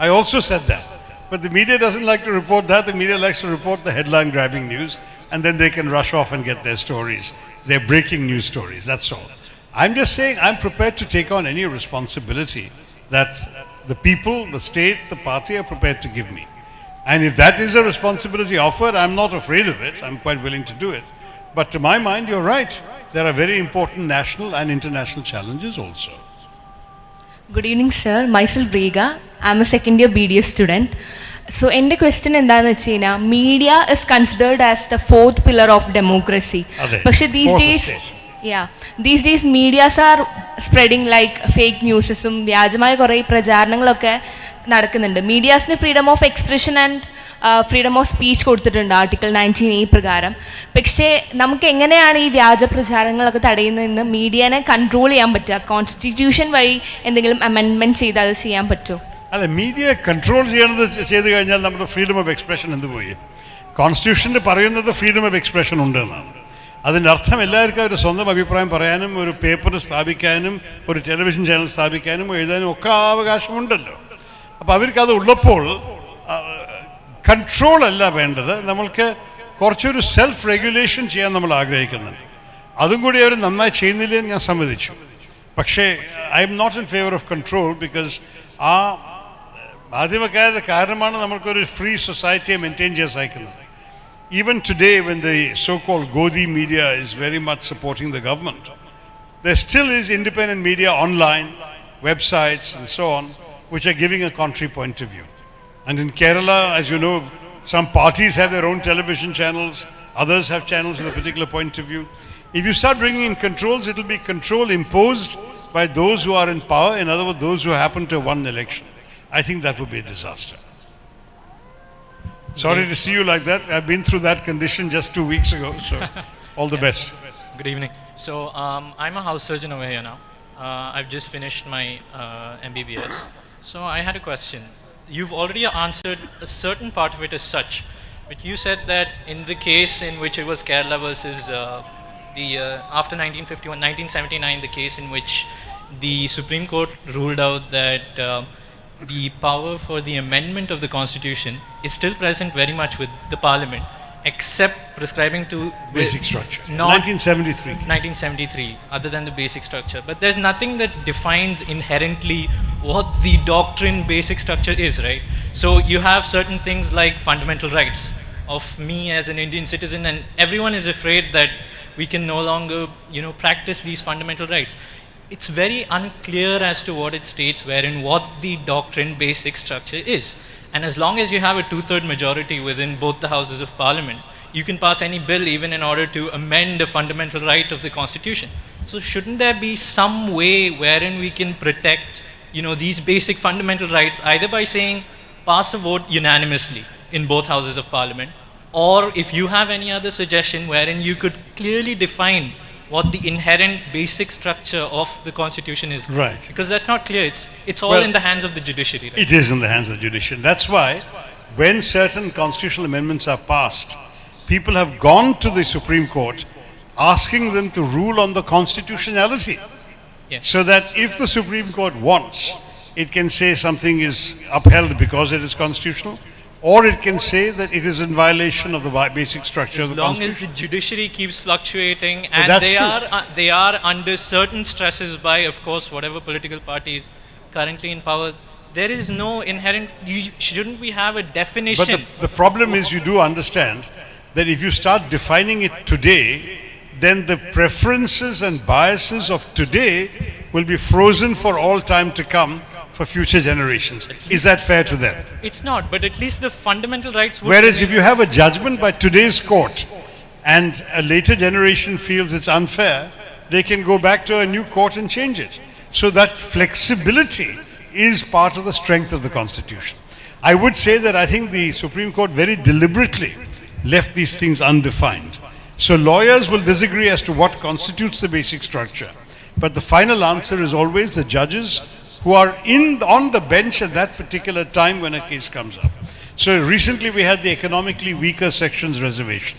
I also said that. But the media doesn't like to report that. The media likes to report the headline-grabbing news, and then they can rush off and get their stories, their breaking news stories. That's all. I'm just saying I'm prepared to take on any responsibility that the people, the state, the party are prepared to give me. And if that is a responsibility offered, I'm not afraid of it. I'm quite willing to do it. But to my mind, you're right. There are very important national and international challenges also. Good evening, sir. Myself Rega. I'm a second year BDS student. So, my question is, media is considered as the fourth pillar of democracy. But these days medias are spreading like fake news. വ്യാജമായ കുറേ പ്രചാരണങ്ങളൊക്കെ നടക്കുന്നുണ്ട്. മീഡിയാസിന് freedom of expression and freedom of speech കൊടുത്തിട്ടുണ്ട് article 19A പ്രകാരം. പക്ഷേ നമുക്ക് എങ്ങനെയാണ് ഈ വ്യാജ പ്രചാരണങ്ങളൊക്കെ തടയുന്നതെന്ന് മീഡിയനെ കൺട്രോൾ ചെയ്യാൻ പറ്റുക? കോൺസ്റ്റിറ്റ്യൂഷൻ വഴി എന്തെങ്കിലും അമെൻഡ്മെൻറ്റ് ചെയ്ത് അത് ചെയ്യാൻ പറ്റുമോ? അല്ല, മീഡിയ കൺട്രോൾ ചെയ്ത് കഴിഞ്ഞാൽ നമ്മുടെ ഫ്രീഡം ഓഫ് എക്സ്പ്രഷൻ എന്ത് പോയി? കോൺസ്റ്റിറ്റ്യൂഷനിൽ പറയുന്നത് ഫ്രീഡം ഓഫ് എക്സ്പ്രഷൻ ഉണ്ടെന്നാണ്. അതിൻ്റെ അർത്ഥം എല്ലാവർക്കും ഒരു സ്വന്തം അഭിപ്രായം പറയാനും ഒരു പേപ്പർ സ്ഥാപിക്കാനും ഒരു ടെലിവിഷൻ ചാനൽ സ്ഥാപിക്കാനും എഴുതാനും ഒക്കെ അവകാശമുണ്ടല്ലോ. അപ്പോൾ അവർക്കത് ഉള്ളപ്പോൾ കൺട്രോൾ അല്ല വേണ്ടത്, നമ്മൾക്ക് കുറച്ചൊരു സെൽഫ് റെഗുലേഷൻ ചെയ്യാൻ നമ്മൾ ആഗ്രഹിക്കുന്നുണ്ട്. അതും കൂടി അവർ നന്നായി ചെയ്യുന്നില്ലേ ഞാൻ സമ്മതിച്ചു. പക്ഷേ I'm not in favour of control, because ആ മാധ്യമക്കാരുടെ കാരണമാണ് നമ്മൾക്കൊരു ഫ്രീ സൊസൈറ്റിയെ മെയിൻറ്റെയിൻ ചെയ്യാൻ സാധിക്കുന്നത്. Even today, when the so-called Godi media is very much supporting the government, there still is independent media online, websites and so on, which are giving a contrary point of view. And in Kerala, as you know, some parties have their own television channels, others have channels with a particular point of view. If you start bringing in controls, it will be control imposed by those who are in power, in other words, those who happen to have won an election. I think that would be a disaster. Sorry to see you like that. I've been through that condition just 2 weeks ago, so all the best. Good evening. So I'm a house surgeon over here now. I've just finished my MBBS. So I had a question. You've already answered a certain part of it as such, but you said that in the case in which it was Kerala versus after 1979, the case in which the Supreme Court ruled out that the power for the amendment of the constitution is still present very much with the parliament, except prescribing to basic structure. 1973. Other than the basic structure. But there's nothing that defines inherently what the doctrine basic structure is, right? So you have certain things like fundamental rights of me as an Indian citizen, and everyone is afraid that we can no longer, practice these fundamental rights. It's very unclear as to what it states wherein what the doctrine basic structure is. And as long as you have a 2/3 majority within both the houses of parliament, you can pass any bill even in order to amend a fundamental right of the constitution. So shouldn't there be some way wherein we can protect, these basic fundamental rights, either by saying pass a vote unanimously in both houses of parliament, or if you have any other suggestion wherein you could clearly define what the inherent basic structure of the constitution is. Right. Because that's not clear. It's all in the hands of the judiciary. Right? It is in the hands of the judiciary. That's why when certain constitutional amendments are passed, people have gone to the Supreme Court asking them to rule on the constitutionality. Yes. So that if the Supreme Court wants, it can say something is upheld because it is constitutional, or it can say that it is in violation of the basic structure of the constitution. As long as the judiciary keeps fluctuating and they are under certain stresses by, of course, whatever political party is currently in power, there is no inherent, shouldn't we have a definition? But the problem is, you do understand that if you start defining it today, then the preferences and biases of today will be frozen for all time to come for future generations. Is that fair to them? It's not, but at least the fundamental rights would. Whereas if you have a judgment by today's court and a later generation feels it's unfair, they can go back to a new court and change it. So that flexibility is part of the strength of the Constitution. I would say that I think the Supreme Court very deliberately left these things undefined. So lawyers will disagree as to what constitutes the basic structure. But the final answer is always the judges who are on the bench at that particular time when a case comes up. So recently we had the economically weaker sections reservation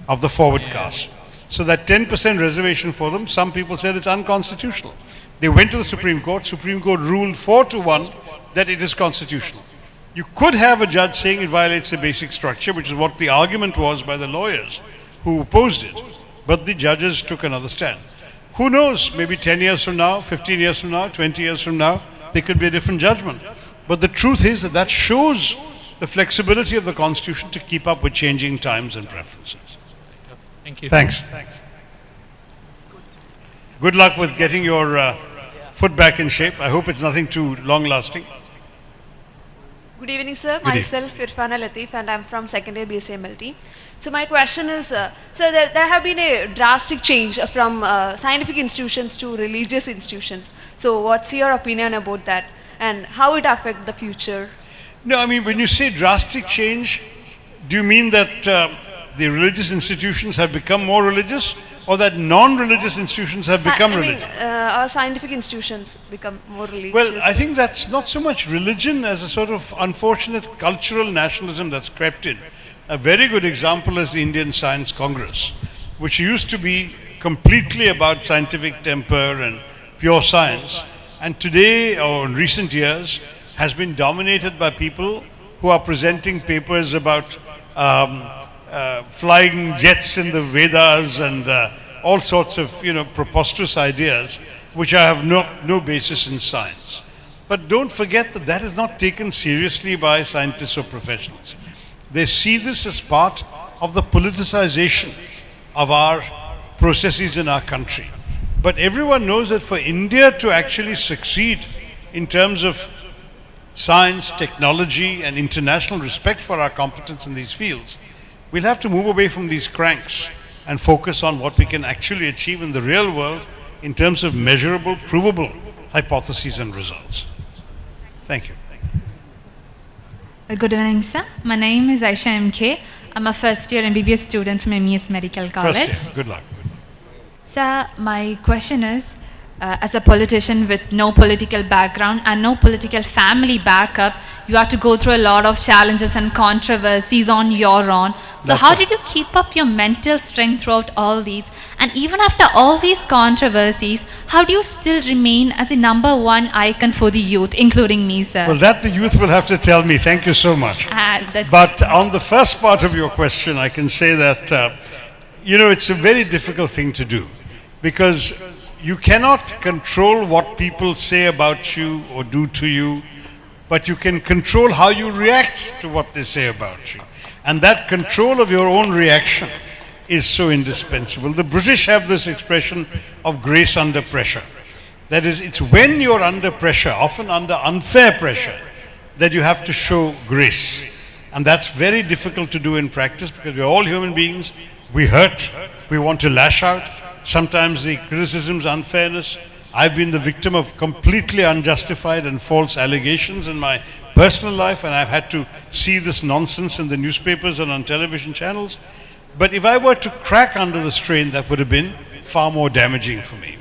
of the forward caste. So that 10% reservation for them, some people said it's unconstitutional. They went to the Supreme Court ruled 4-1 that it is constitutional. You could have a judge saying it violates the basic structure, which is what the argument was by the lawyers who opposed it. But the judges took another stand. Who knows, maybe 10 years from now, 15 years from now, 20 years from now, there could be a different judgment. But the truth is that shows the flexibility of the Constitution to keep up with changing times and preferences. Thank you. Thanks. Good luck with getting your foot back in shape. I hope it's nothing too long-lasting. Good evening, sir. Good Myself, Irfana Latif, and I'm from second year BSMLT. So my question is, sir, there have been a drastic change from scientific institutions to religious institutions. So what's your opinion about that, and how it affect the future? No, I mean, when you say drastic change, do you mean that the religious institutions have become more religious, or that non-religious institutions have become religious? Our scientific institutions become more religious. Well, I think that's not so much religion as a sort of unfortunate cultural nationalism that's crept in. A very good example is the Indian Science Congress, which used to be completely about scientific temper and pure science, and today, or in recent years, has been dominated by people who are presenting papers about flying jets in the Vedas and all sorts of, preposterous ideas which have no basis in science. But don't forget that that is not taken seriously by scientists or professionals. They see this as part of the politicization of our processes in our country. But everyone knows that for India to actually succeed in terms of science, technology, and international respect for our competence in these fields, we'll have to move away from these cranks and focus on what we can actually achieve in the real world in terms of measurable, provable hypotheses and results. Thank you. Good evening, sir. My name is Aisha M.K. I'm a first year MBBS student from MES Medical College. First year. Good luck. Sir, my question is, as a politician with no political background and no political family backup, you have to go through a lot of challenges and controversies on your own. So how did you keep up your mental strength throughout all these? And even after all these controversies, how do you still remain as a #1 icon for the youth, including me, sir? Well, that the youth will have to tell me. Thank you so much. But on the first part of your question, I can say that, it's a very difficult thing to do, because you cannot control what people say about you or do to you, but you can control how you react to what they say about you. And that control of your own reaction is so indispensable. The British have this expression of grace under pressure. That is, it's when you're under pressure, often under unfair pressure, that you have to show grace. And that's very difficult to do in practice, because we're all human beings. We hurt. We want to lash out. Sometimes the criticisms, unfairness. I've been the victim of completely unjustified and false allegations in my personal life, and I've had to see this nonsense in the newspapers and on television channels. But if I were to crack under the strain, that would have been far more damaging for me.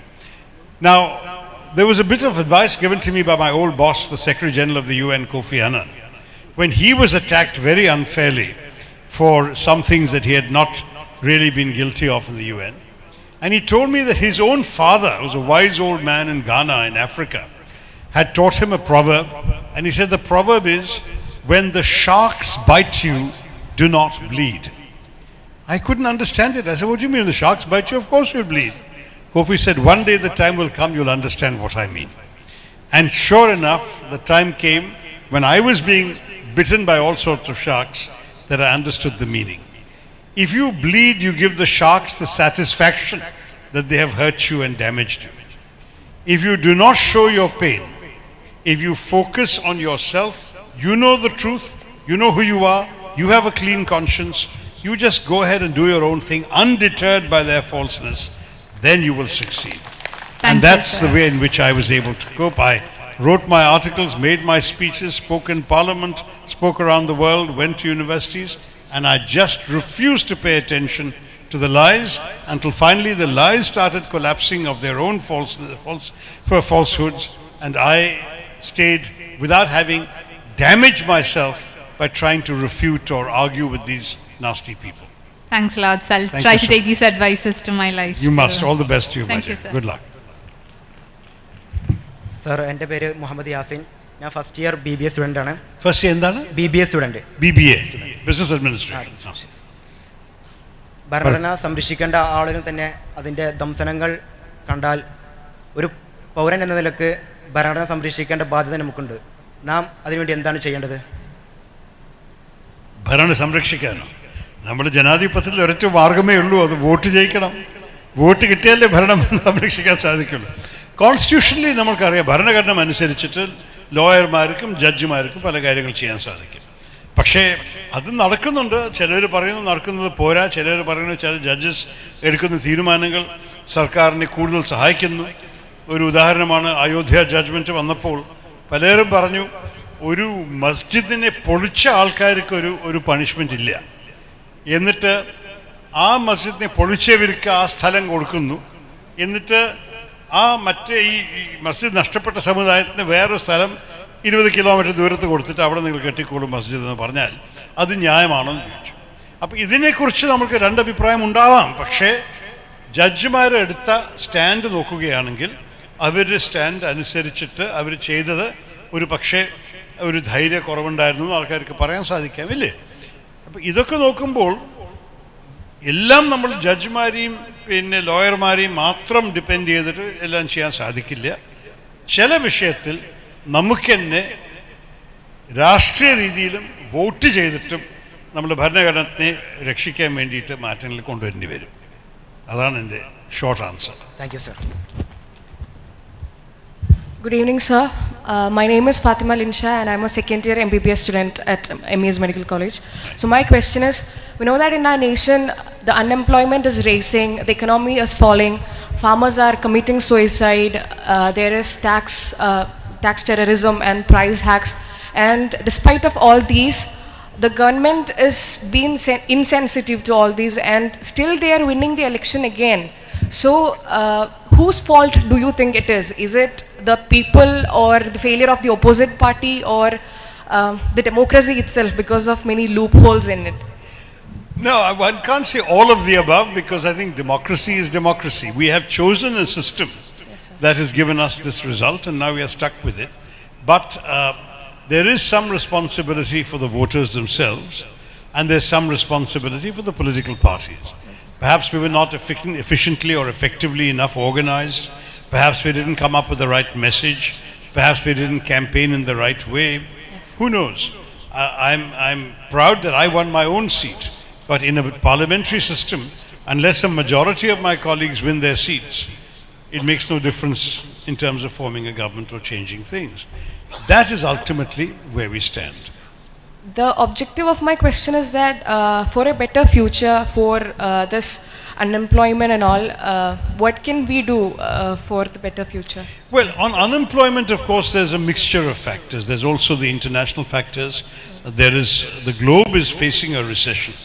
Now, there was a bit of advice given to me by my old boss, the Secretary General of the UN, Kofi Annan, when he was attacked very unfairly for some things that he had not really been guilty of in the UN. And he told me that his own father, who was a wise old man in Ghana, in Africa, had taught him a proverb. And he said the proverb is, when the sharks bite you, do not bleed. I couldn't understand it. I said, what do you mean, the sharks bite you? Of course you'll bleed. Kofi said, one day the time will come, you'll understand what I mean. And sure enough, the time came when I was being bitten by all sorts of sharks that I understood the meaning. If you bleed, you give the sharks the satisfaction that they have hurt you and damaged you. If you do not show your pain, if you focus on yourself, you know the truth, you know who you are, you have a clean conscience, you just go ahead and do your own thing, undeterred by their falseness, then you will succeed. And that's the way in which I was able to cope. I wrote my articles, made my speeches, spoke in parliament, spoke around the world, went to universities, and I just refused to pay attention to the lies until finally the lies started collapsing of their own falsehoods, and I stayed without having damaged myself by trying to refute or argue with these nasty people. Thanks a lot, sir. I'll try to take these advices to my life. You must. All the best to you, my dear. Thank you, sir. Good luck. Sir, എൻ്റെ പേര് മുഹമ്മദ് യാസിൻ. ഞാൻ first year BBA student ആണ്. First year എന്താണ്? BBA student. BBA, business administration. ഭരണഘടന സംരക്ഷിക്കേണ്ട ആളിനും തന്നെ അതിൻ്റെ ദംശനങ്ങൾ കണ്ടാൽ ഒരു പൗരൻ എന്ന നിലക്ക് ഭരണഘടന സംരക്ഷിക്കേണ്ട ബാധ്യത നമുക്കുണ്ട്. നാം അതിനുവേണ്ടി എന്താണ് ചെയ്യേണ്ടത്? ഭരണം സംരക്ഷിക്കാനോ? നമ്മൾ ജനാധിപത്യത്തിൽ ഒരൊറ്റ മാർഗമേ ഉള്ളൂ, അത് വോട്ട് ജയിക്കണം. വോട്ട് കിട്ടിയാലേ ഭരണം സംരക്ഷിക്കാൻ സാധിക്കുള്ളൂ. കോൺസ്റ്റിറ്റ്യൂഷനലി നമുക്കറിയാം, ഭരണഘടന അനുസരിച്ചിട്ട് ലോയർമാർക്കും ജഡ്ജിമാർക്കും പല കാര്യങ്ങൾ ചെയ്യാൻ സാധിക്കും. പക്ഷേ അത് നടക്കുന്നുണ്ട്. ചിലർ പറയുന്നു നടക്കുന്നത് പോരാ, ചിലർ പറയുന്നു ചില ജഡ്ജസ് എടുക്കുന്ന തീരുമാനങ്ങൾ സർക്കാരിനെ കൂടുതൽ സഹായിക്കുന്നു. ഒരു ഉദാഹരണമാണ് അയോധ്യ ജഡ്ജ്മെൻറ്റ് വന്നപ്പോൾ പലരും പറഞ്ഞു ഒരു മസ്ജിദിനെ പൊളിച്ച ആൾക്കാർക്ക് ഒരു പണിഷ്മെൻ്റ് ഇല്ല, എന്നിട്ട് ആ മസ്ജിദിനെ പൊളിച്ചവർക്ക് ആ സ്ഥലം കൊടുക്കുന്നു, എന്നിട്ട് ആ മറ്റേ ഈ മസ്ജിദ് നഷ്ടപ്പെട്ട സമുദായത്തിന് വേറൊരു സ്ഥലം 20 കിലോമീറ്റർ ദൂരത്ത് കൊടുത്തിട്ട് അവിടെ നിങ്ങൾ കെട്ടിക്കോളും മസ്ജിദ് എന്ന് പറഞ്ഞാൽ അത് ന്യായമാണോ എന്ന് ചോദിച്ചു. അപ്പോൾ ഇതിനെക്കുറിച്ച് നമുക്ക് രണ്ടഭിപ്രായം ഉണ്ടാവാം. പക്ഷേ ജഡ്ജിമാരെടുത്ത സ്റ്റാൻഡ് നോക്കുകയാണെങ്കിൽ അവരുടെ സ്റ്റാൻഡ് അനുസരിച്ചിട്ട് അവർ ചെയ്തത് ഒരു പക്ഷേ ഒരു ധൈര്യക്കുറവുണ്ടായിരുന്നു എന്ന് ആൾക്കാർക്ക് പറയാൻ സാധിക്കാമില്ലേ? അപ്പോൾ ഇതൊക്കെ നോക്കുമ്പോൾ എല്ലാം നമ്മൾ ജഡ്ജിമാരെയും പിന്നെ ലോയർമാരെയും മാത്രം ഡിപ്പെൻഡ് ചെയ്തിട്ട് എല്ലാം ചെയ്യാൻ സാധിക്കില്ല. ചില വിഷയത്തിൽ നമുക്ക് തന്നെ രാഷ്ട്രീയ രീതിയിലും വോട്ട് ചെയ്തിട്ടും നമ്മൾ ഭരണഘടനയെ രക്ഷിക്കാൻ വേണ്ടിയിട്ട് മാറ്റങ്ങൾ കൊണ്ടുവരേണ്ടി വരും. അതാണ് എൻ്റെ short answer. Thank you sir. Good evening, sir. My name is Fatima Linsha and I'm a second year MBBS student at MES Medical College. So my question is, we know that in our nation, the unemployment is rising, the economy is falling, farmers are committing suicide, there is tax terrorism and price hacks. And despite of all these, the government is being insensitive to all these and still they are winning the election again. So whose fault do you think it is? Is it the people or the failure of the opposite party or the democracy itself because of many loopholes in it? No, one can't say all of the above because I think democracy is democracy. We have chosen a system that has given us this result and now we are stuck with it. But there is some responsibility for the voters themselves and there's some responsibility for the political parties. Perhaps we were not efficiently or effectively enough organized. Perhaps we didn't come up with the right message. Perhaps we didn't campaign in the right way. Who knows? I'm proud that I won my own seat. But in a parliamentary system, unless a majority of my colleagues win their seats, it makes no difference in terms of forming a government or changing things. That is ultimately where we stand. The objective of my question is that for a better future, for this unemployment and all, what can we do for the better future? Well, on unemployment, of course, there's a mixture of factors. There's also the international factors. The globe is facing a recession.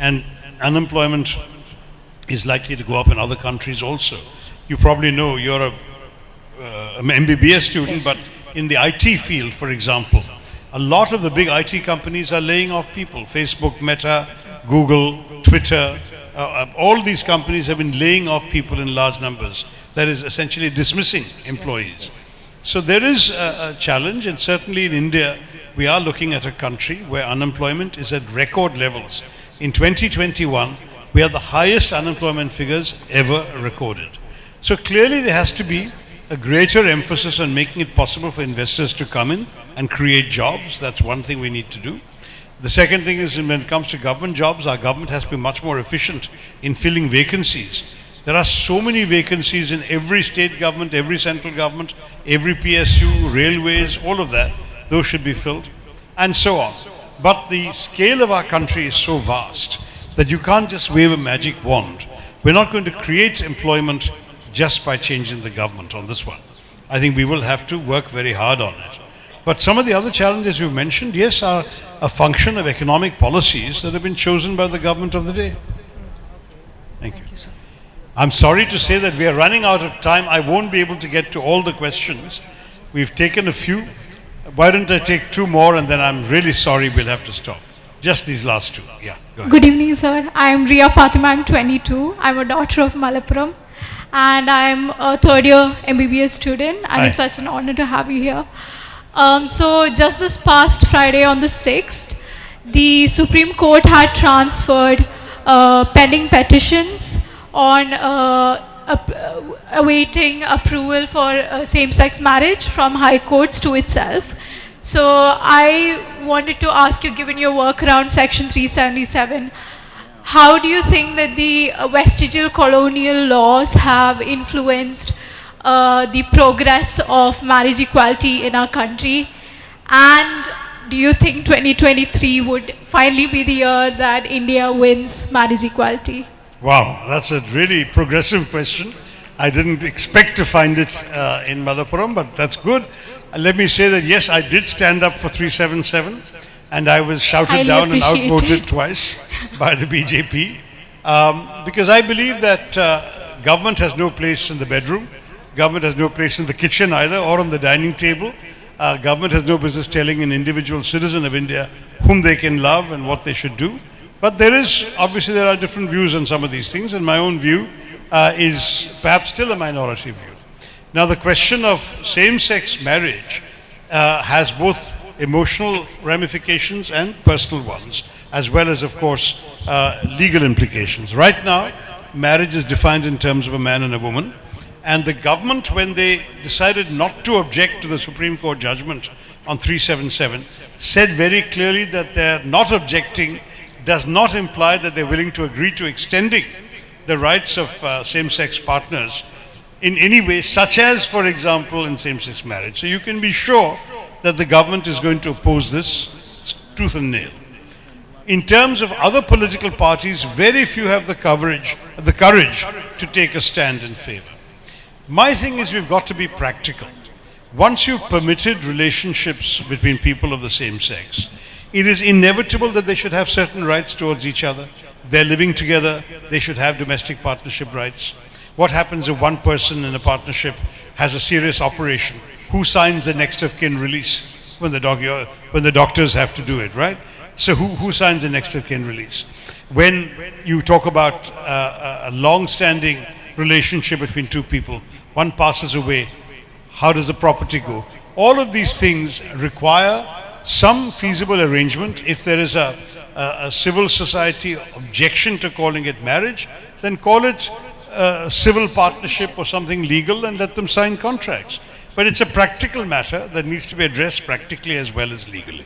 And unemployment is likely to go up in other countries also. You probably know, you're an MBBS student, but in the IT field, for example, a lot of the big IT companies are laying off people. Facebook, Meta, Google, Twitter, all these companies have been laying off people in large numbers. That is essentially dismissing employees. So there is a challenge, and certainly in India, we are looking at a country where unemployment is at record levels. In 2021, we have the highest unemployment figures ever recorded. So clearly there has to be a greater emphasis on making it possible for investors to come in and create jobs. That's one thing we need to do. The second thing is when it comes to government jobs, our government has to be much more efficient in filling vacancies. There are so many vacancies in every state government, every central government, every PSU, railways, all of that. Those should be filled, and so on. But the scale of our country is so vast that you can't just wave a magic wand. We're not going to create employment just by changing the government on this one. I think we will have to work very hard on it. But some of the other challenges you mentioned, yes, are a function of economic policies that have been chosen by the government of the day. Thank you. Sir. I'm sorry to say that we are running out of time. I won't be able to get to all the questions. We've taken a few. Why don't I take two more and then I'm really sorry we'll have to stop. Just these last two. Yeah, go ahead. Good evening, sir. I'm Ria Fatima. I'm 22. I'm a daughter of Malappuram. And I'm a third year MBBS student. And Hi. it's such an honor to have you here. So just this past Friday on the 6th, the Supreme Court had transferred pending petitions on awaiting approval for same-sex marriage from high courts to itself. So I wanted to ask you, given your work around Section 377, how do you think that the vestigial colonial laws have influenced the progress of marriage equality in our country? And do you think 2023 would finally be the year that India wins marriage equality? Wow, that's a really progressive question. I didn't expect to find it in Malappuram, but that's good. Let me say that yes, I did stand up for 377, and I was shouted Highly down and appreciated. outvoted twice by the BJP, because I believe that government has no place in the bedroom, government has no place in the kitchen either, or on the dining table. Government has no business telling an individual citizen of India whom they can love and what they should do. But obviously there are different views on some of these things, and my own view is perhaps still a minority view. Now the question of same-sex marriage has both emotional ramifications and personal ones, as well as, of course, legal implications. Right now, marriage is defined in terms of a man and a woman, and the government, when they decided not to object to the Supreme Court judgment on 377, said very clearly that they're not objecting does not imply that they're willing to agree to extending the rights of same-sex partners in any way, such as, for example, in same-sex marriage. So you can be sure that the government is going to oppose this tooth and nail. In terms of other political parties, very few have the courage to take a stand in favor. My thing is, we've got to be practical. Once you've permitted relationships between people of the same sex, it is inevitable that they should have certain rights towards each other. They're living together, they should have domestic partnership rights. What happens if one person in a partnership has a serious operation? Who signs the next of kin release when the doctors have to do it, right? So who signs the next of kin release? When you talk about a long-standing relationship between two people, one passes away, how does the property go? All of these things require some feasible arrangement. If there is a civil society objection to calling it marriage, then call it civil partnership or something legal and let them sign contracts. But it's a practical matter that needs to be addressed practically as well as legally.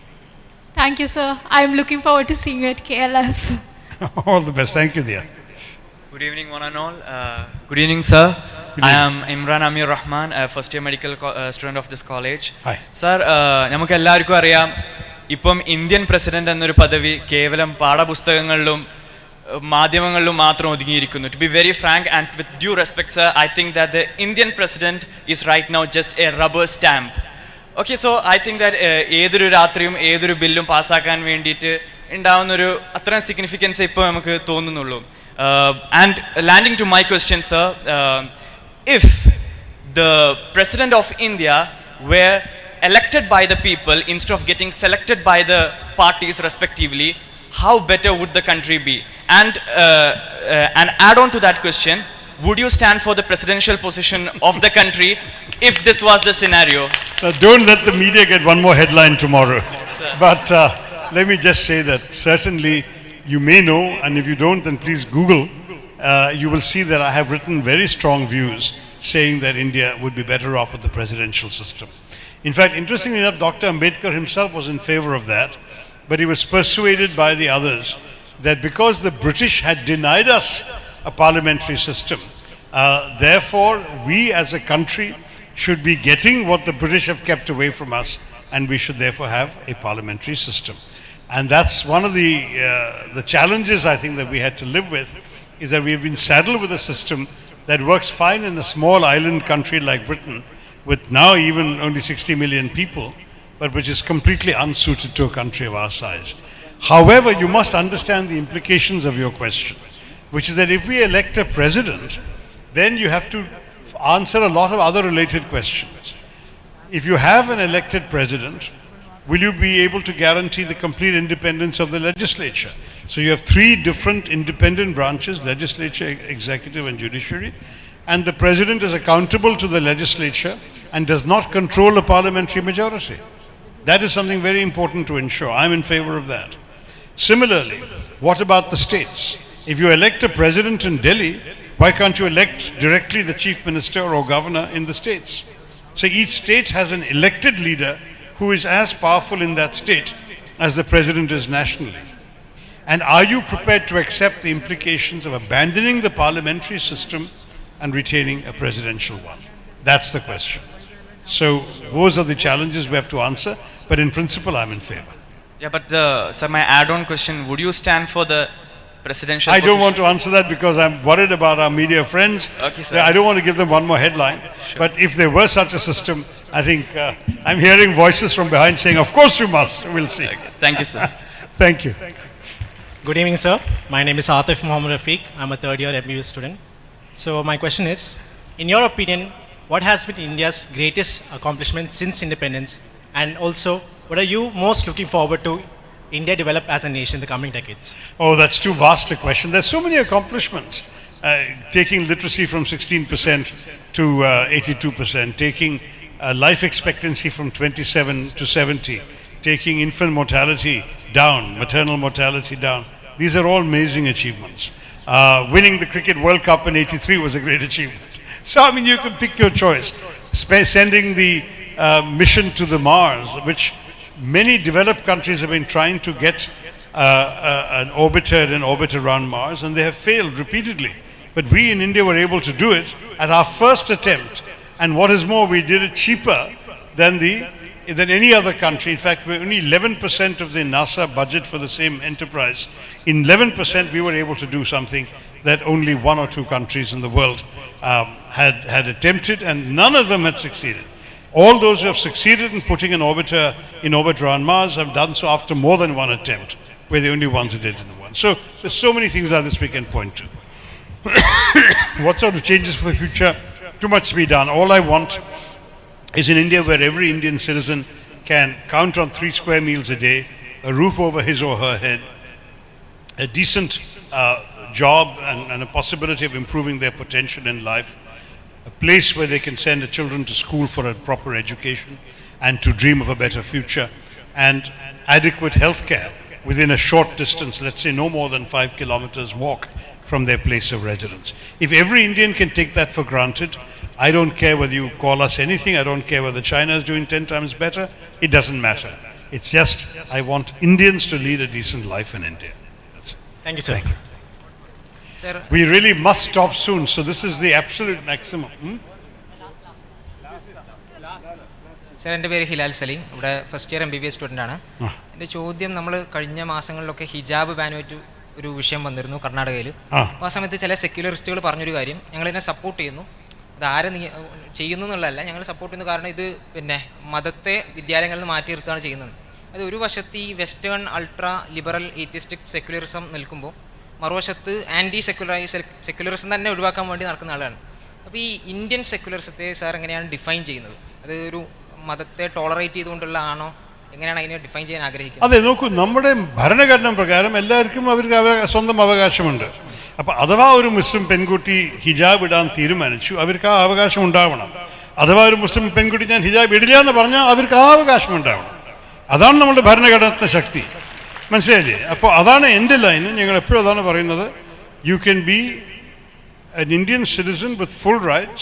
Thank you, sir. I'm looking forward to seeing you at KLF. All the best. Thank you, Dia. Good evening, one and all. Good evening, sir. I am Imran Amir Rahman, a first year medical student of this college. Hi. Sir, നമുക്ക് എല്ലാവർക്കും അറിയാം ഇപ്പം Indian president എന്നൊരു പദവി കേവലം പാഠപുസ്തകങ്ങളിലും മാധ്യമങ്ങളിലും മാത്രം ഒതുങ്ങിയിരിക്കുന്നു. To be very frank and with due respect, sir, I think that the Indian president is right now just a rubber stamp. Okay, so I think that ഏതൊരു രാത്രിയും ഏതൊരു ബില്ലും പാസ്സാക്കാൻ വേണ്ടിയിട്ട് ഉണ്ടാവുന്നൊരു അത്രയും സിഗ്നിഫിക്കൻസ് ഇപ്പോൾ നമുക്ക് തോന്നുന്നുള്ളൂ. And landing to my question, sir, if the president of India were elected by the people instead of getting selected by the parties respectively, how better would the country be? And add on to that question, would you stand for the presidential position of the country if this was the scenario? Don't let the media get one more headline tomorrow. Yes, but let me just say that certainly you may know, and if you don't, then please Google. You will see that I have written very strong views saying that India would be better off with the presidential system. In fact, interestingly enough, Dr. Ambedkar himself was in favor of that, but he was persuaded by the others that because the British had denied us a parliamentary system, therefore we as a country should be getting what the British have kept away from us, and we should therefore have a parliamentary system. And that's one of the challenges I think that we had to live with, is that we have been saddled with a system that works fine in a small island country like Britain, with now even only 60 million people, but which is completely unsuited to a country of our size. However, you must understand the implications of your question, which is that if we elect a president, then you have to answer a lot of other related questions. If you have an elected president, will you be able to guarantee the complete independence of the legislature? So you have three different independent branches: legislature, executive and judiciary, and the president is accountable to the legislature and does not control a parliamentary majority. That is something very important to ensure. I'm in favor of that. Similarly, what about the states? If you elect a president in Delhi, Why can't you elect directly the chief minister or governor in the states? So each state has an elected leader who is as powerful in that state as the president is nationally. And are you prepared to accept the implications of abandoning the parliamentary system and retaining a presidential one? That's the question. So those are the challenges we have to answer, but in principle I'm in favor. Yeah, but sir, my add-on question, would you stand for the presidential I don't position? want to answer that because I'm worried about our media friends. Okay, sir. I don't want to give them one more headline. Sure. But if there were such a system, I think I'm hearing voices from behind saying, of course you must. We'll see. Okay. Thank you, sir. Thank you. Good evening, sir. My name is Atif Mohammed Rafiq. I'm a third year MBA student. So my question is, in your opinion, what has been India's greatest accomplishment since independence? And also, what are you most looking forward to India develop as a nation in the coming decades? Oh, that's too vast a question. There's so many accomplishments. Taking literacy from 16% to 82%, taking life expectancy from 27 to 70, taking infant mortality down, maternal mortality down. These are all amazing achievements. Winning the Cricket World Cup in '83 was a great achievement. So, I mean, you can pick your choice. Sending the mission to the Mars, which many developed countries have been trying to get an orbiter around Mars, and they have failed repeatedly. But we in India were able to do it at our first attempt. And what is more, we did it cheaper than any other country. In fact, we're only 11% of the NASA budget for the same enterprise. In 11%, we were able to do something that only one or two countries in the world had attempted, and none of them had succeeded. All those who have succeeded in putting an orbiter in orbit around Mars have done so after more than one attempt. We're the only ones who did it in one. So there's so many things like this we can point to. What sort of changes for the future? Too much to be done. All I want is an India where every Indian citizen can count on 3 square meals a day, a roof over his or her head, a decent job and a possibility of improving their potential in life, a place where they can send their children to school for a proper education and to dream of a better future, and adequate health care within a short distance, let's say no more than 5 kilometers walk from their place of residence. If every Indian can take that for granted, I don't care whether you call us anything, I don't care whether China is doing 10 times better, it doesn't matter. It's just, I want Indians to lead a decent life in India. Thank you, sir. Thank you. We really must stop soon, so this is the absolute maximum. Sir, എൻ്റെ പേര് ഹിലാൽ സലീം, ഇവിടെ first year MBBS സ്റ്റുഡൻ്റാണ്. എൻ്റെ ചോദ്യം, നമ്മൾ കഴിഞ്ഞ മാസങ്ങളിലൊക്കെ ഹിജാബ് ബാനുമായിട്ട് ഒരു വിഷയം വന്നിരുന്നു കർണാടകയിൽ. അപ്പോൾ ആ സമയത്ത് ചില സെക്യുലറിസ്റ്റുകൾ പറഞ്ഞൊരു കാര്യം, ഞങ്ങളിതിനെ സപ്പോർട്ട് ചെയ്യുന്നു, അത് ആരെ ചെയ്യുന്നു എന്നുള്ളതല്ല, ഞങ്ങൾ സപ്പോർട്ട് ചെയ്യുന്നു, കാരണം ഇത് പിന്നെ മതത്തെ വിദ്യാലയങ്ങളിൽ നിന്ന് മാറ്റി നിർത്തുകയാണ് ചെയ്യുന്നത്. അത് ഒരു വശത്ത് ഈ വെസ്റ്റേൺ അൾട്രാ ലിബറൽ ഏത്തിയസ്റ്റിക് സെക്യുലറിസം നിൽക്കുമ്പോൾ മറുവശത്ത് ആൻറ്റി സെക്യുലറിസം തന്നെ ഒഴിവാക്കാൻ വേണ്ടി നടക്കുന്ന ആളാണ്. അപ്പോൾ ഈ ഇന്ത്യൻ സെക്യുലറിസത്തെ സാർ എങ്ങനെയാണ് ഡിഫൈൻ ചെയ്യുന്നത്? അത് ഒരു മതത്തെ ടോളറേറ്റ് ചെയ്തുകൊണ്ടുള്ള ആണോ? എങ്ങനെയാണ് അതിനെ ഡിഫൈൻ ചെയ്യാൻ ആഗ്രഹിക്കുന്നത്? അതെ, നോക്കൂ, നമ്മുടെ ഭരണഘടന പ്രകാരം എല്ലാവർക്കും അവർക്ക് സ്വന്തം അവകാശമുണ്ട്. അപ്പോൾ അഥവാ ഒരു മുസ്ലിം പെൺകുട്ടി ഹിജാബ് ഇടാൻ തീരുമാനിച്ചു, അവർക്ക് ആ അവകാശം ഉണ്ടാവണം. അഥവാ ഒരു മുസ്ലിം പെൺകുട്ടി ഞാൻ ഹിജാബ് ഇടില്ല എന്ന് പറഞ്ഞാൽ അവർക്ക് ആ അവകാശം ഉണ്ടാവണം. അതാണ് നമ്മുടെ ഭരണഘടനത്തെ ശക്തി. മനസ്സിലായില്ലേ? അപ്പോൾ അതാണ് എൻ്റെ ലൈന്. ഞങ്ങൾ എപ്പോഴും അതാണ് പറയുന്നത്. You can be an Indian citizen with full rights.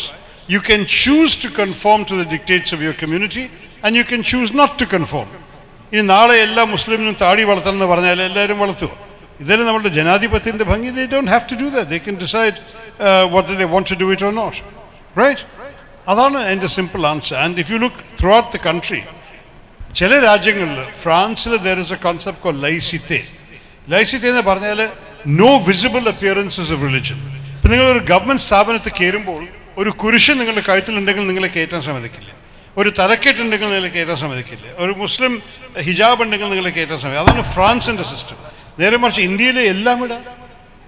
You can choose to conform to the dictates of your community, and you can choose not to conform. ഇനി നാളെ എല്ലാ മുസ്ലിമിനും താടി വളർത്തണം എന്ന് പറഞ്ഞാൽ എല്ലാവരും വളർത്തുക. ഇതല്ലേ നമ്മുടെ ജനാധിപത്യത്തിൻ്റെ ഭംഗി. They don't have to do that. They can decide whether they want to do it or not. Right? അതാണ് എൻ്റെ simple answer. And if you look throughout the country, ചില രാജ്യങ്ങളിൽ, ഫ്രാൻസിൽ there is a concept called laïcité. Laïcité എന്ന് പറഞ്ഞാൽ no visible appearances of religion. ഇപ്പം നിങ്ങളൊരു government സ്ഥാപനത്തിൽ കയറുമ്പോൾ ഒരു കുരിശ് നിങ്ങളുടെ കഴുത്തിലുണ്ടെങ്കിൽ നിങ്ങളെ കയറ്റാൻ സമ്മതിക്കില്ല, ഒരു തലക്കെട്ടുണ്ടെങ്കിൽ നിങ്ങളെ കയറ്റാൻ സമ്മതിക്കില്ല, ഒരു മുസ്ലിം ഹിജാബ് ഉണ്ടെങ്കിൽ നിങ്ങളെ കയറ്റാൻ സമ്മതിക്കില്ല. അതാണ് ഫ്രാൻസിൻ്റെ സിസ്റ്റം. നേരെ മറിച്ച് ഇന്ത്യയിലെ എല്ലാം ഇടാം.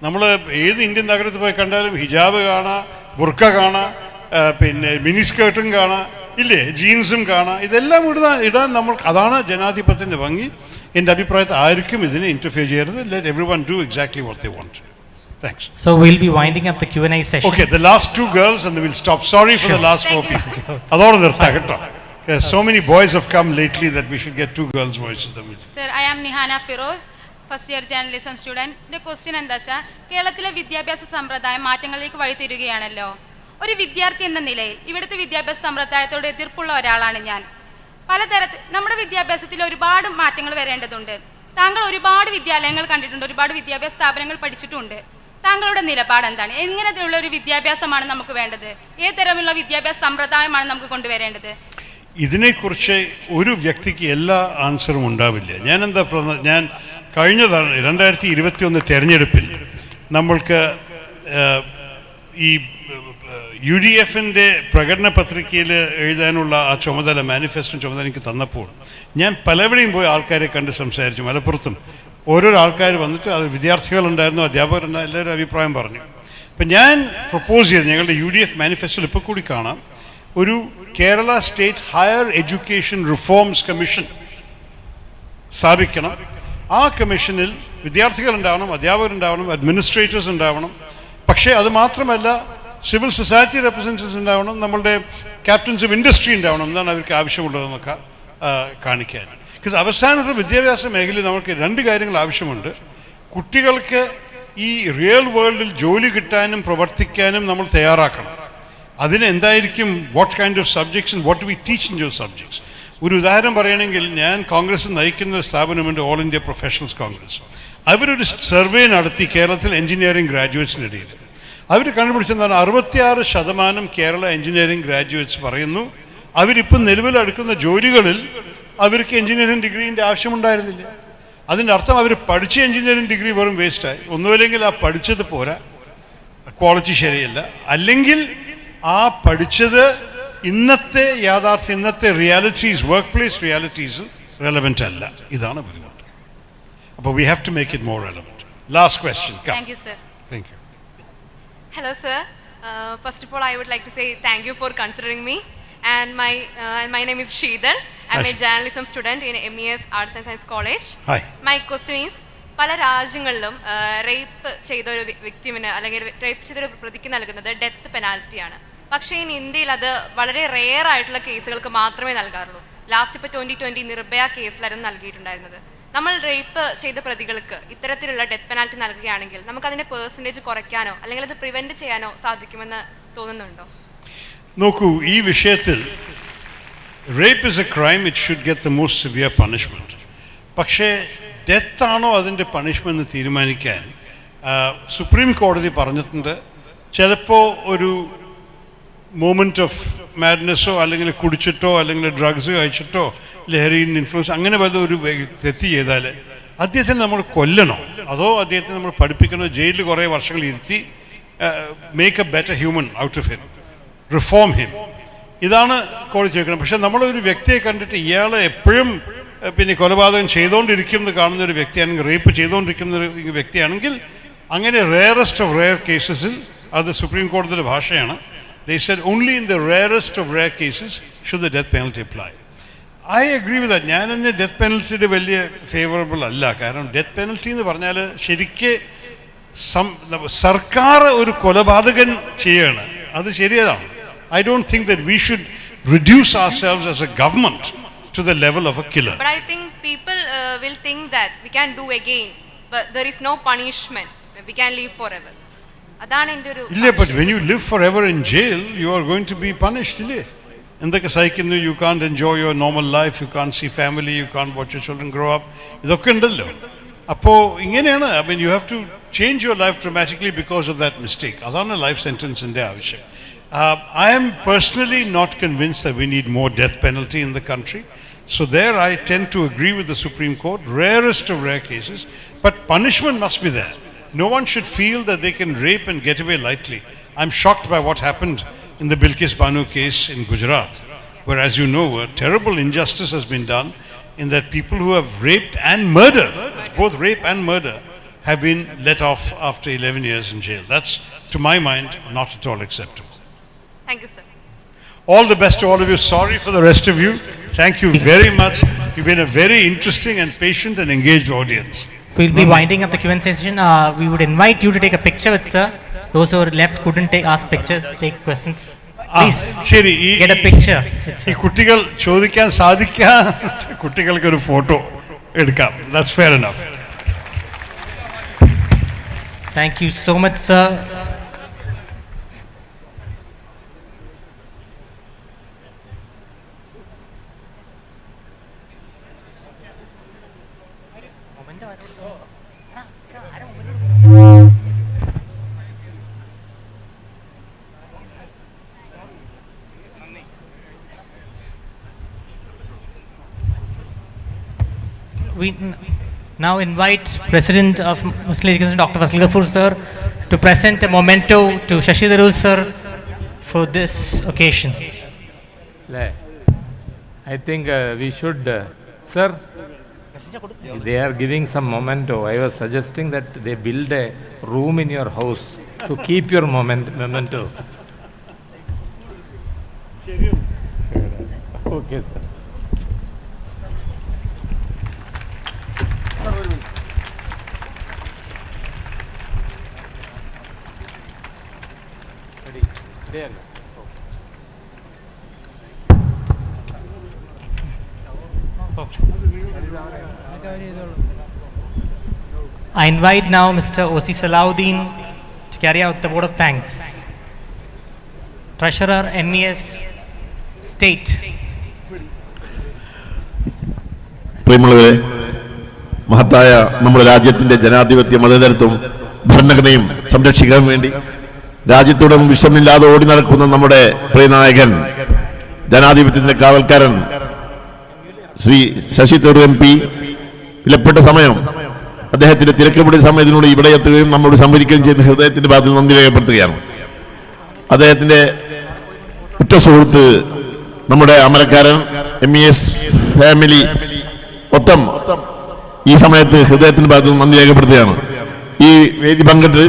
നമ്മൾ ഏത് ഇന്ത്യൻ നഗരത്തിൽ പോയി കണ്ടാലും ഹിജാബ് കാണാം, ബുർക്ക കാണാം, പിന്നെ മിനി സ്കേർട്ടും കാണാം, ഇല്ലേ, ജീൻസും കാണാം. ഇതെല്ലാം ഇടാൻ നമ്മൾ, അതാണ് ജനാധിപത്യത്തിൻ്റെ ഭംഗി. എൻ്റെ അഭിപ്രായത്തിൽ ആർക്കും ഇതിനെ ഇൻ്റർഫിയർ ചെയ്യരുത്. Let everyone do exactly what they want. Thanks. So we'll be winding up the Q&A session. Okay, the last 2 girls and then we'll stop. Sorry for the last 4 people. Adore nirtha ketto. So many boys have come lately that we should get 2 girls' voices. Sir, I am Nihana Firoz. First year journalism student. എൻ്റെ question എന്താ വെച്ചാൽ, കേരളത്തിലെ വിദ്യാഭ്യാസ സമ്പ്രദായം മാറ്റങ്ങളിലേക്ക് വഴിത്തിരികയാണല്ലോ. ഒരു വിദ്യാർത്ഥി എന്ന നിലയിൽ ഇവിടുത്തെ വിദ്യാഭ്യാസ സമ്പ്രദായത്തോട് എതിർപ്പുള്ള ഒരാളാണ് ഞാൻ. പലതരത്തിൽ നമ്മുടെ വിദ്യാഭ്യാസത്തിൽ ഒരുപാട് മാറ്റങ്ങൾ വരേണ്ടതുണ്ട്. താങ്കൾ ഒരുപാട് വിദ്യാലയങ്ങൾ കണ്ടിട്ടുണ്ട്, ഒരുപാട് വിദ്യാഭ്യാസ സ്ഥാപനങ്ങൾ പഠിച്ചിട്ടുണ്ട്. താങ്കളുടെ നിലപാട് എന്താണ്? എങ്ങനെയുള്ള ഒരു വിദ്യാഭ്യാസമാണ് നമുക്ക് വേണ്ടത്? ഏത് തരമുള്ള വിദ്യാഭ്യാസ സമ്പ്രദായമാണ് നമുക്ക് കൊണ്ടുവരേണ്ടത്? ഇതിനെക്കുറിച്ച് ഒരു വ്യക്തിക്ക് എല്ലാ ആൻസറും ഉണ്ടാവില്ല. ഞാൻ കഴിഞ്ഞ 2021 തെരഞ്ഞെടുപ്പിൽ നമ്മൾക്ക് ഈ UDFിൻ്റെ പ്രകടന പത്രികയിൽ എഴുതാനുള്ള ആ ചുമതല, മാനിഫെസ്റ്റോ ചുമതല എനിക്ക് തന്നപ്പോൾ ഞാൻ പലവിടെയും പോയി ആൾക്കാരെ കണ്ട് സംസാരിച്ചു. മലപ്പുറത്തും ഓരോരോ ആൾക്കാർ വന്നിട്ട് അത് വിദ്യാർത്ഥികളുണ്ടായിരുന്നു, അധ്യാപകരുണ്ടായിരുന്നു, എല്ലാവരും അഭിപ്രായം പറഞ്ഞു. അപ്പം ഞാൻ പ്രപ്പോസ് ചെയ്ത് ഞങ്ങളുടെ UDF മാനിഫെസ്റ്റോയിൽ ഇപ്പോൾ കൂടി കാണാം, ഒരു Kerala state higher education reforms commission സ്ഥാപിക്കണം. ആ കമ്മീഷനിൽ വിദ്യാർത്ഥികളുണ്ടാവണം, അധ്യാപകരുണ്ടാവണം, അഡ്മിനിസ്ട്രേറ്റേഴ്സ് ഉണ്ടാവണം. പക്ഷേ അത് മാത്രമല്ല, സിവിൽ സൊസൈറ്റി റെപ്രസെൻറ്റേറ്റീവ്സ് ഉണ്ടാവണം, നമ്മളുടെ ക്യാപ്റ്റൻസ് ഓഫ് ഇൻഡസ്ട്രി ഉണ്ടാവണം. എന്താണ് അവർക്ക് ആവശ്യമുള്ളതെന്നൊക്കെ കാണിക്കാൻ. ബിക്കോസ് അവസാനത്തെ വിദ്യാഭ്യാസ മേഖലയിൽ നമുക്ക് രണ്ട് കാര്യങ്ങൾ ആവശ്യമുണ്ട്. കുട്ടികൾക്ക് ഈ റിയൽ വേൾഡിൽ ജോലി കിട്ടാനും പ്രവർത്തിക്കാനും നമ്മൾ തയ്യാറാക്കണം. അതിന് എന്തായിരിക്കും, what kind of subjects and what do we teach in your subjects. ഒരു ഉദാഹരണം പറയുകയാണെങ്കിൽ, ഞാൻ കോൺഗ്രസ് നയിക്കുന്ന സ്ഥാപനമുണ്ട്, ഓൾ ഇന്ത്യ പ്രൊഫഷണൽസ് കോൺഗ്രസ്. അവരൊരു സർവേ നടത്തി കേരളത്തിൽ എഞ്ചിനീയറിംഗ് ഗ്രാജുവേറ്റ്സിനിടയിൽ. അവർ കണ്ടുപിടിച്ചെന്താണ്, 66% കേരള എഞ്ചിനീയറിംഗ് ഗ്രാജുവേറ്റ്സ് പറയുന്നു അവരിപ്പം നിലവിലെടുക്കുന്ന ജോലികളിൽ അവർക്ക് എഞ്ചിനീയറിംഗ് ഡിഗ്രീൻ്റെ ആവശ്യമുണ്ടായിരുന്നില്ല. അതിൻ്റെ അർത്ഥം അവർ പഠിച്ച എഞ്ചിനീയറിംഗ് ഡിഗ്രി വെറും വേസ്റ്റായി. ഒന്നുമില്ലെങ്കിൽ ആ പഠിച്ചത് പോരാ, ക്വാളിറ്റി ശരിയല്ല, അല്ലെങ്കിൽ ആ പഠിച്ചത് ഇന്നത്തെ യാഥാർത്ഥ്യം, ഇന്നത്തെ realities, work place realities relevant അല്ല. ഇതാണ് ബുദ്ധിമുട്ട്. അപ്പോൾ we have to make it more relevant. Last question. Thank you, sir. Thank you. Hello, sir. First of all, I would like to say thank you for considering me. And my name is Sheetal. I'm a journalism student in MES Arts and Science College. Hi. My question is, പല രാജ്യങ്ങളിലും rape ചെയ്ത ഒരു വിക്ടിമിന് അല്ലെങ്കിൽ rape ചെയ്തൊരു പ്രതിക്ക് നൽകുന്നത് death പെനാൽറ്റിയാണ്. പക്ഷേ in ഇന്ത്യയിൽ അത് വളരെ റെയർ ആയിട്ടുള്ള കേസുകൾക്ക് മാത്രമേ നൽകാറുള്ളൂ. ലാസ്റ്റ് ഇപ്പോൾ 2020 നിർഭയ കേസിലായിരുന്നു നൽകിയിട്ടുണ്ടായിരുന്നത്. നമ്മൾ റേപ്പ് ചെയ്ത പ്രതികൾക്ക് ഇത്തരത്തിലുള്ള ഡെത്ത് പെനാൽറ്റി നൽകുകയാണെങ്കിൽ നമുക്കതിൻ്റെ പേഴ്സൻറ്റേജ് കുറയ്ക്കാനോ അല്ലെങ്കിൽ അത് പ്രിവെൻറ്റ് ചെയ്യാനോ സാധിക്കുമെന്ന് തോന്നുന്നുണ്ടോ? നോക്കൂ, ഈ വിഷയത്തിൽ rape is A crime, it should get the most severe punishment. പക്ഷേ ഡെത്താണോ അതിൻ്റെ പണിഷ്മെൻറ്റ് എന്ന് തീരുമാനിക്കാൻ സുപ്രീം കോടതി പറഞ്ഞിട്ടുണ്ട്. ചിലപ്പോൾ ഒരു മൂമെൻറ്റ് ഓഫ് മാഡ്നെസ്സോ അല്ലെങ്കിൽ കുടിച്ചിട്ടോ അല്ലെങ്കിൽ ഡ്രഗ്സ് കഴിച്ചിട്ടോ ലഹരിയിൽ ഇൻഫ്ലുവൻസ് അങ്ങനെ വല്ല ഒരു തെറ്റ് ചെയ്താൽ അദ്ദേഹത്തിന് നമ്മൾ കൊല്ലണോ അതോ അദ്ദേഹത്തിന് നമ്മൾ പഠിപ്പിക്കണോ, ജയിലിൽ കുറേ വർഷങ്ങൾ ഇരുത്തി make A better human out of him, reform him? ഇതാണ് കോടതി ചോദിക്കണം. പക്ഷേ നമ്മളൊരു വ്യക്തിയെ കണ്ടിട്ട് ഇയാൾ എപ്പോഴും പിന്നെ കൊലപാതകം ചെയ്തുകൊണ്ടിരിക്കും എന്ന് കാണുന്ന ഒരു വ്യക്തിയാണെങ്കിൽ, റേപ്പ് ചെയ്തുകൊണ്ടിരിക്കുന്ന ഒരു വ്യക്തിയാണെങ്കിൽ, അങ്ങനെ റെയറസ്റ്റ് ഓഫ് റെയർ കേസസിൽ, അത് സുപ്രീം കോടതിയുടെ ഭാഷയാണ്, they said only in the rarest of rare cases should the death penalty apply. I agree with that. ഞാൻ തന്നെ ഡെത്ത് പെനൽറ്റിയുടെ വലിയ ഫേവറബിൾ അല്ല. കാരണം ഡെത്ത് പെനൽറ്റി എന്ന് പറഞ്ഞാൽ ശരിക്ക് സർക്കാർ ഒരു കൊലപാതകൻ ചെയ്യാണ്, അത് ശരിയാണ്. I don't think that we should reduce ourselves as a government to the level of a killer. But I think people will think that we can do again, but there is no punishment. We can live forever. അതാണ് എൻ്റെ ഒരു ഇല്ലേ. But when you live forever in jail, you are going to be punished. ഇല്ലേ, എന്തൊക്കെ സഹിക്കുന്നു. You can't enjoy your normal life, you can't see family, you can't watch your children grow up. ഇതൊക്കെ ഉണ്ടല്ലോ. അപ്പോൾ ഇങ്ങനെയാണ്. I mean, you have to change your life dramatically because of that mistake. അതാണ് life സെൻറ്റൻസിൻ്റെ ആവശ്യം. I am personally not convinced that we need more death penalty in the country. So there I tend to agree with the Supreme Court, rarest of rare cases, but punishment must be there. No one should feel that they can rape and get away lightly. I'm shocked by what happened in the Bilkis Banu case in Gujarat, where, as you know, a terrible injustice has been done in that people who have raped and murdered, both rape and murder, have been let off after 11 years in jail. That's, to my mind, not at all acceptable. Thank you, sir. All the best to all of you. Sorry for the rest of you. Thank you very much. You've been a very interesting and patient and engaged audience. We'll be winding up the Q&A session. We would invite you to take a picture with sir. Those who are left couldn't ask pictures, take questions. Please get a picture. ഈ കുട്ടികൾ ചോദിക്കാൻ സാധിക്കാത്ത കുട്ടികൾക്ക് ഒരു photo എടുക്കാം. That's fair enough. Thank you so much, sir. We now invite President of Muslim Education, Dr. Fazal Ghafoor, sir, to present a memento to Shashi Tharoor, sir, for this occasion. I think we should, sir, they are giving some memento. I was suggesting that they build a room in your house to keep your mementos. Okay, sir. I invite now Mr. O.C. Salahuddin to carry out the vote of thanks. Treasurer, NES, State. പ്രിയമുള്ളവരെ, മഹത്തായ നമ്മുടെ രാജ്യത്തിൻ്റെ ജനാധിപത്യ മതേതരത്വം ഭരണഘടനയും സംരക്ഷിക്കാൻ വേണ്ടി രാജ്യത്തോടും വിഷമില്ലാതെ ഓടി നടക്കുന്ന നമ്മുടെ പ്രിയനായകൻ, ജനാധിപത്യത്തിൻ്റെ കാവൽക്കാരൻ ശ്രീ ശശി തരൂർ MP വിലപ്പെട്ട സമയം അദ്ദേഹത്തിൻ്റെ തിരക്കുപിടിച്ച സമയത്തിനോട് ഇവിടെ എത്തുകയും നമ്മോട് സംവദിക്കുകയും ചെയ്യുന്ന ഹൃദയത്തിൻ്റെ ഭാഗത്തിൽ നന്ദി രേഖപ്പെടുത്തുകയാണ്. അദ്ദേഹത്തിൻ്റെ ഉറ്റ സുഹൃത്ത് നമ്മുടെ അമരക്കാരൻ MES ഫാമിലി മൊത്തം ഈ സമയത്ത് ഹൃദയത്തിൻ്റെ ഭാഗത്ത് നന്ദി രേഖപ്പെടുത്തുകയാണ്. ഈ വേദി പങ്കിട്ട്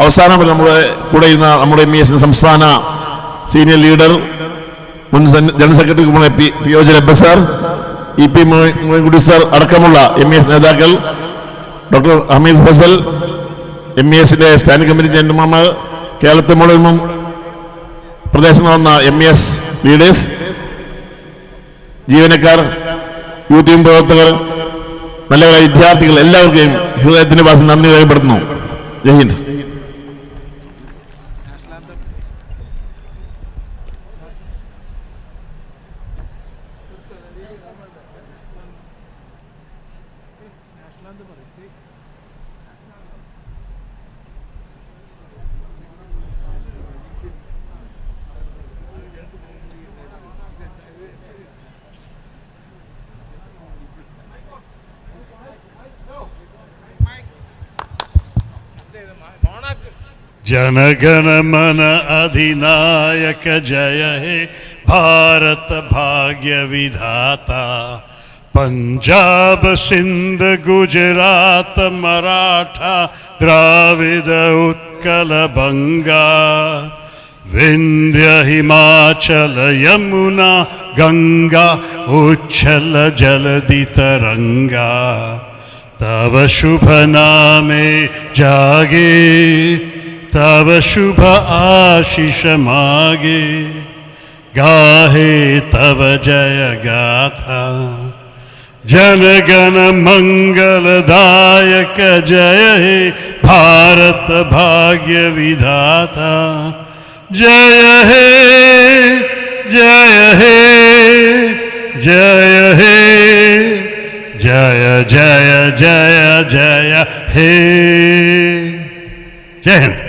അവസാനം നമ്മുടെ കൂടെ ഇരുന്ന നമ്മുടെ MES സംസ്ഥാന സീനിയർ ലീഡർ, മുൻ general secretary P.O. Sir, EP Moinkutty sir അടക്കമുള്ള MES നേതാക്കൾ, ഡോക്ടർ ഹമീദ് ഫസൽ, MESന്റെ സ്റ്റാൻഡിംഗ് കമ്മിറ്റി ചെയർമാൻമാർ, കേരളത്തിൽ മുഴുവൻ പ്രദേശത്ത് വന്ന MES ലീഡേഴ്സ്, ജീവനക്കാർ, യൂത്ത് ടീം പ്രവർത്തകർ, നല്ല വിദ്യാർത്ഥികൾ, എല്ലാവർക്കും ഹൃദയത്തിന്റെ ഭാഷ നന്ദി രേഖപ്പെടുത്തുന്നു. ജയ് ഹിന്ദ്. जनगण मन अधिनायक जय हे भारत भाग्य विधाता, पंजाब सिंध गुजरात मराठा द्राविड उत्कल बंगा, विंध्य हिमाचल यमुना गंगा उच्छल जलधि तरंगा, तव शुभ नामे जागे तव शुभ आशीष मागे, गाहे तव जय गाथा, जनगण मंगलदायक जय हे भारत भाग्य विधाता, जय हे जय हे जय हे जय जय जय जय हे। जय हिंद।